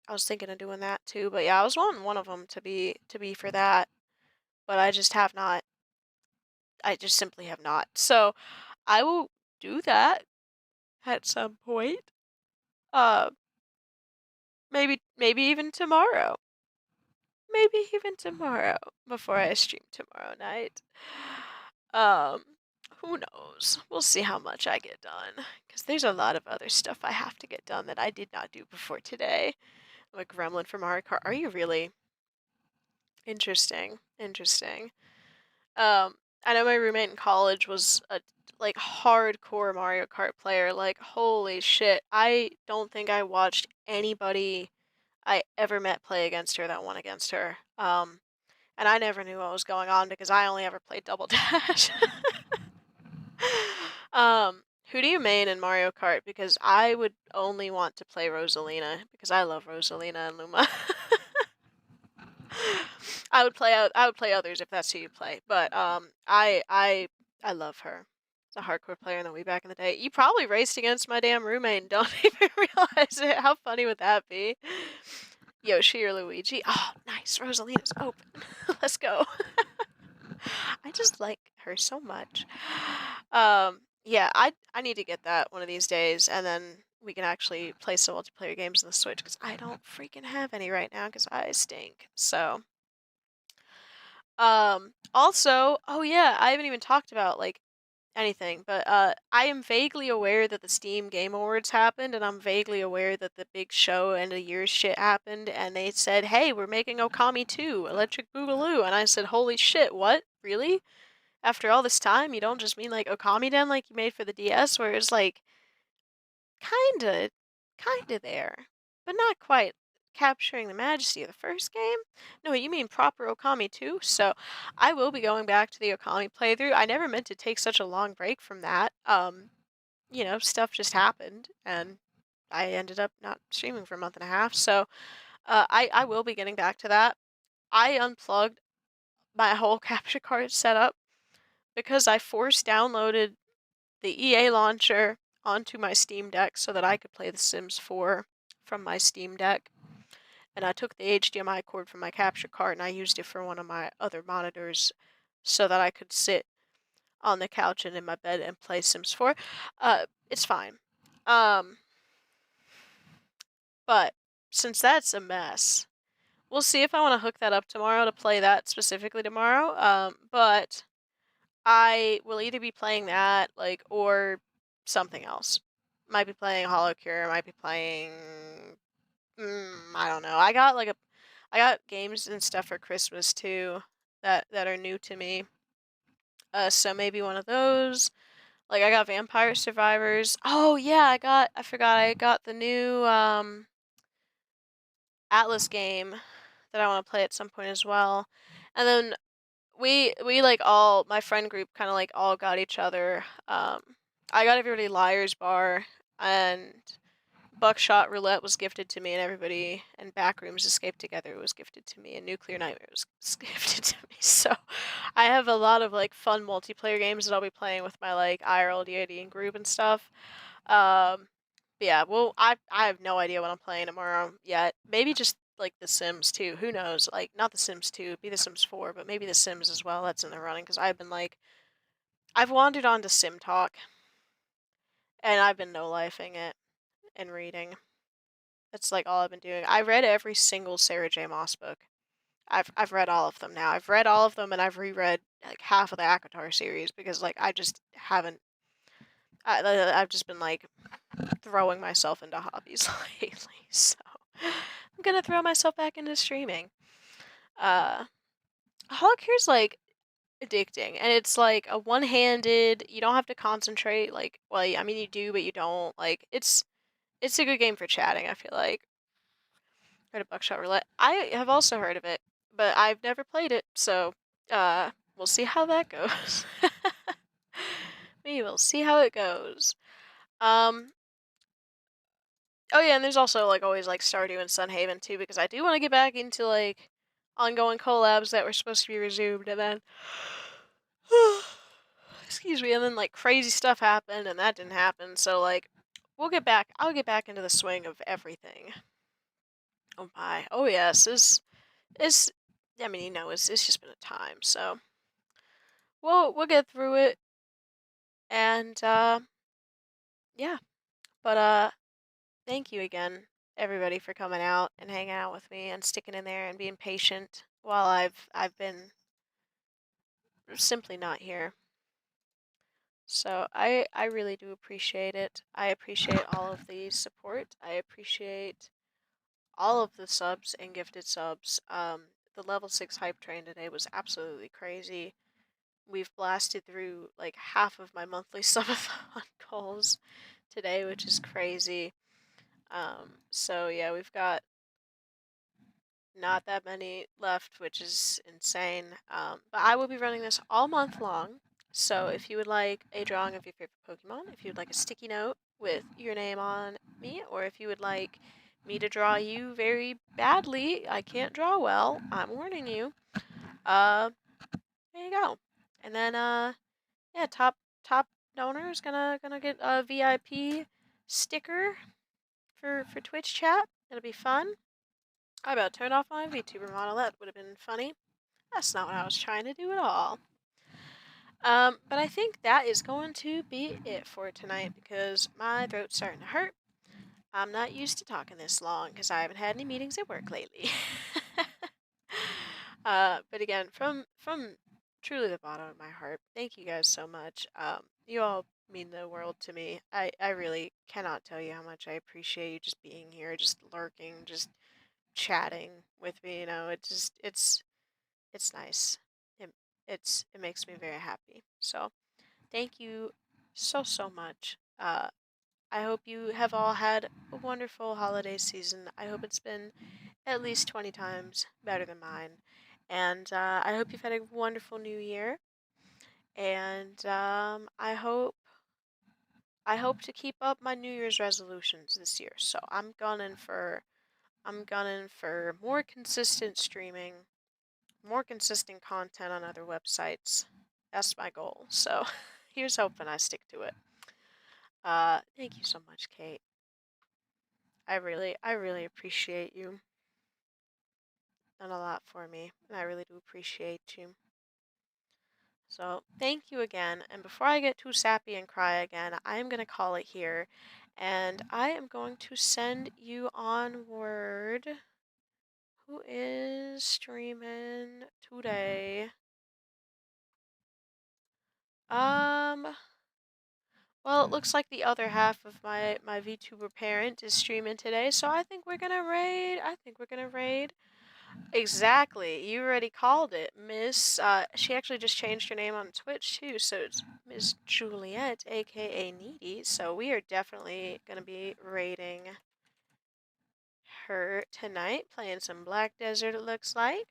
was thinking of doing that too, but yeah, I was wanting one of them to be for that, but I just have not. I just simply have not. So I will do that at some point. Uh, maybe even tomorrow. Maybe even tomorrow before I stream tomorrow night. Um, who knows? We'll see how much I get done. Because there's a lot of other stuff I have to get done that I did not do before today. Like Gremlin from Mario Kart. Are you really? Interesting. Interesting. Um, I know my roommate in college was a like hardcore Mario Kart player. Like, holy shit. I don't think I watched anybody I ever met play against her that won against her. And I never knew what was going on because I only ever played Double Dash. Who do you main in Mario Kart? Because I would only want to play Rosalina because I love Rosalina and Luma. I would play others if that's who you play, but I love her. It's a hardcore player in the way back in the day. You probably raced against my damn roommate and don't even realize it. How funny would that be? Yoshi or Luigi? Oh, nice. Rosalina's open. Let's go. I just like her so much. Yeah, I need to get that one of these days, and then we can actually play some multiplayer games on the Switch because I don't freaking have any right now because I stink. So, also, oh yeah, I haven't even talked about like anything, but I am vaguely aware that the Steam Game Awards happened, and I'm vaguely aware that the big show end of the year shit happened, and they said, "Hey, we're making Okami 2, Electric Boogaloo," and I said, "Holy shit, what? Really? After all this time, you don't just mean like Okami Den like you made for the DS, where it's like kinda, kinda there, but not quite capturing the majesty of the first game? No, you mean proper Okami 2? So I will be going back to the Okami playthrough. I never meant to take such a long break from that. Stuff just happened, and I ended up not streaming for a month and a half. So I will be getting back to that. I unplugged my whole capture card setup because I force downloaded the EA launcher onto my Steam Deck so that I could play The Sims 4 from my Steam Deck. And I took the HDMI cord from my capture card and I used it for one of my other monitors so that I could sit on the couch and in my bed and play Sims 4. It's fine. Um, but since that's a mess, we'll see if I want to hook that up tomorrow to play that specifically tomorrow. But I will either be playing that, like, or something else. Might be playing Hollow Cure, might be playing I don't know. I got games and stuff for Christmas too that are new to me. So maybe one of those. Like I got Vampire Survivors. Oh yeah, I forgot I got the new Atlas game that I want to play at some point as well. And then we like all my friend group kind of like all got each other. I got everybody Liar's Bar, and Buckshot Roulette was gifted to me, and everybody and Backrooms Escape Together was gifted to me, and Nuclear Nightmare was gifted to me. So I have a lot of like fun multiplayer games that I'll be playing with my like IRL DID group and stuff. Um, but yeah, well, I have no idea what I'm playing tomorrow yet. Maybe just like The Sims 2. Who knows? Like not The Sims 2, it'd be The Sims 4, but maybe The Sims as well. That's in the running because I've wandered onto Sim Talk and I've been no lifing it and reading. That's like all I've been doing. I read every single Sarah J. Maas book. I've read all of them now. I've read all of them and I've reread like half of the ACOTAR series because like I just haven't. I've just been like throwing myself into hobbies lately, so I'm gonna throw myself back into streaming. Uh, Holocure's like addicting, and it's like a one-handed. You don't have to concentrate. Like, well, I mean, you do, but you don't. Like, it's a good game for chatting. I feel like. Heard of Buckshot Roulette? I have also heard of it, but I've never played it, so we'll see how that goes. We will see how it goes. Um, oh yeah, and there's also like always like Stardew and Sunhaven too, because I do want to get back into like ongoing collabs that were supposed to be resumed, and then excuse me, and then like crazy stuff happened, and that didn't happen. So like, we'll get back. I'll get back into the swing of everything. Oh my. Oh yes. It's. I mean, it's just been a time. So we'll get through it, and yeah. But thank you again, everybody, for coming out and hanging out with me and sticking in there and being patient while I've been simply not here. So I really do appreciate it. I appreciate all of the support. I appreciate all of the subs and gifted subs. The level 6 hype train today was absolutely crazy. We've blasted through like half of my monthly subathon goals today, which is crazy. So yeah, we've got not that many left, which is insane. But I will be running this all month long. So if you would like a drawing of your favorite Pokemon, if you would like a sticky note with your name on me, or if you would like me to draw you very badly, I can't draw well, I'm warning you. Uh, there you go. And then yeah, top donor is gonna get a VIP sticker for Twitch chat. It'll be fun. I about turned off my VTuber model. That would have been funny. That's not what I was trying to do at all. But I think that is going to be it for tonight because my throat's starting to hurt. I'm not used to talking this long because I haven't had any meetings at work lately. But again, from truly the bottom of my heart, thank you guys so much. You all mean the world to me. I really cannot tell you how much I appreciate you just being here, just lurking, just chatting with me, you know. It's nice. It it makes me very happy. So, thank you so much. I hope you have all had a wonderful holiday season. I hope it's been at least 20 times better than mine. And I hope you've had a wonderful new year. And I hope to keep up my New Year's resolutions this year. So I'm gunning for more consistent streaming, more consistent content on other websites. That's my goal. So here's hoping I stick to it. Thank you so much, Kate. I really appreciate you. Done a lot for me, and I really do appreciate you. So thank you again. And before I get too sappy and cry again, I am gonna call it here, and I am going to send you onward. Who is streaming today? Um, well, it looks like the other half of my VTuber parent is streaming today, so I think we're gonna raid. I think we're gonna raid. Exactly. You already called it, Miss. She actually just changed her name on Twitch too, so it's Miss Juliet, aka Needy. So we are definitely gonna be raiding her tonight, playing some Black Desert. It looks like.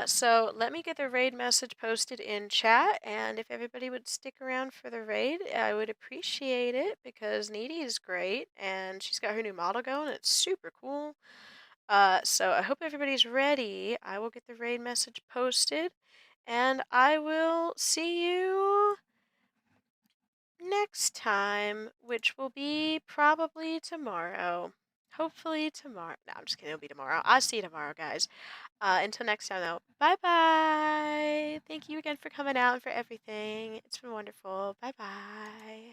So let me get the raid message posted in chat, and if everybody would stick around for the raid, I would appreciate it because Needy is great, and she's got her new model going. It's super cool. So I hope everybody's ready. I will get the raid message posted, and I will see you next time, which will be probably tomorrow. Hopefully tomorrow. No, I'm just kidding. It'll be tomorrow. I'll see you tomorrow, guys. Until next time, though. Bye bye. Thank you again for coming out and for everything. It's been wonderful. Bye bye.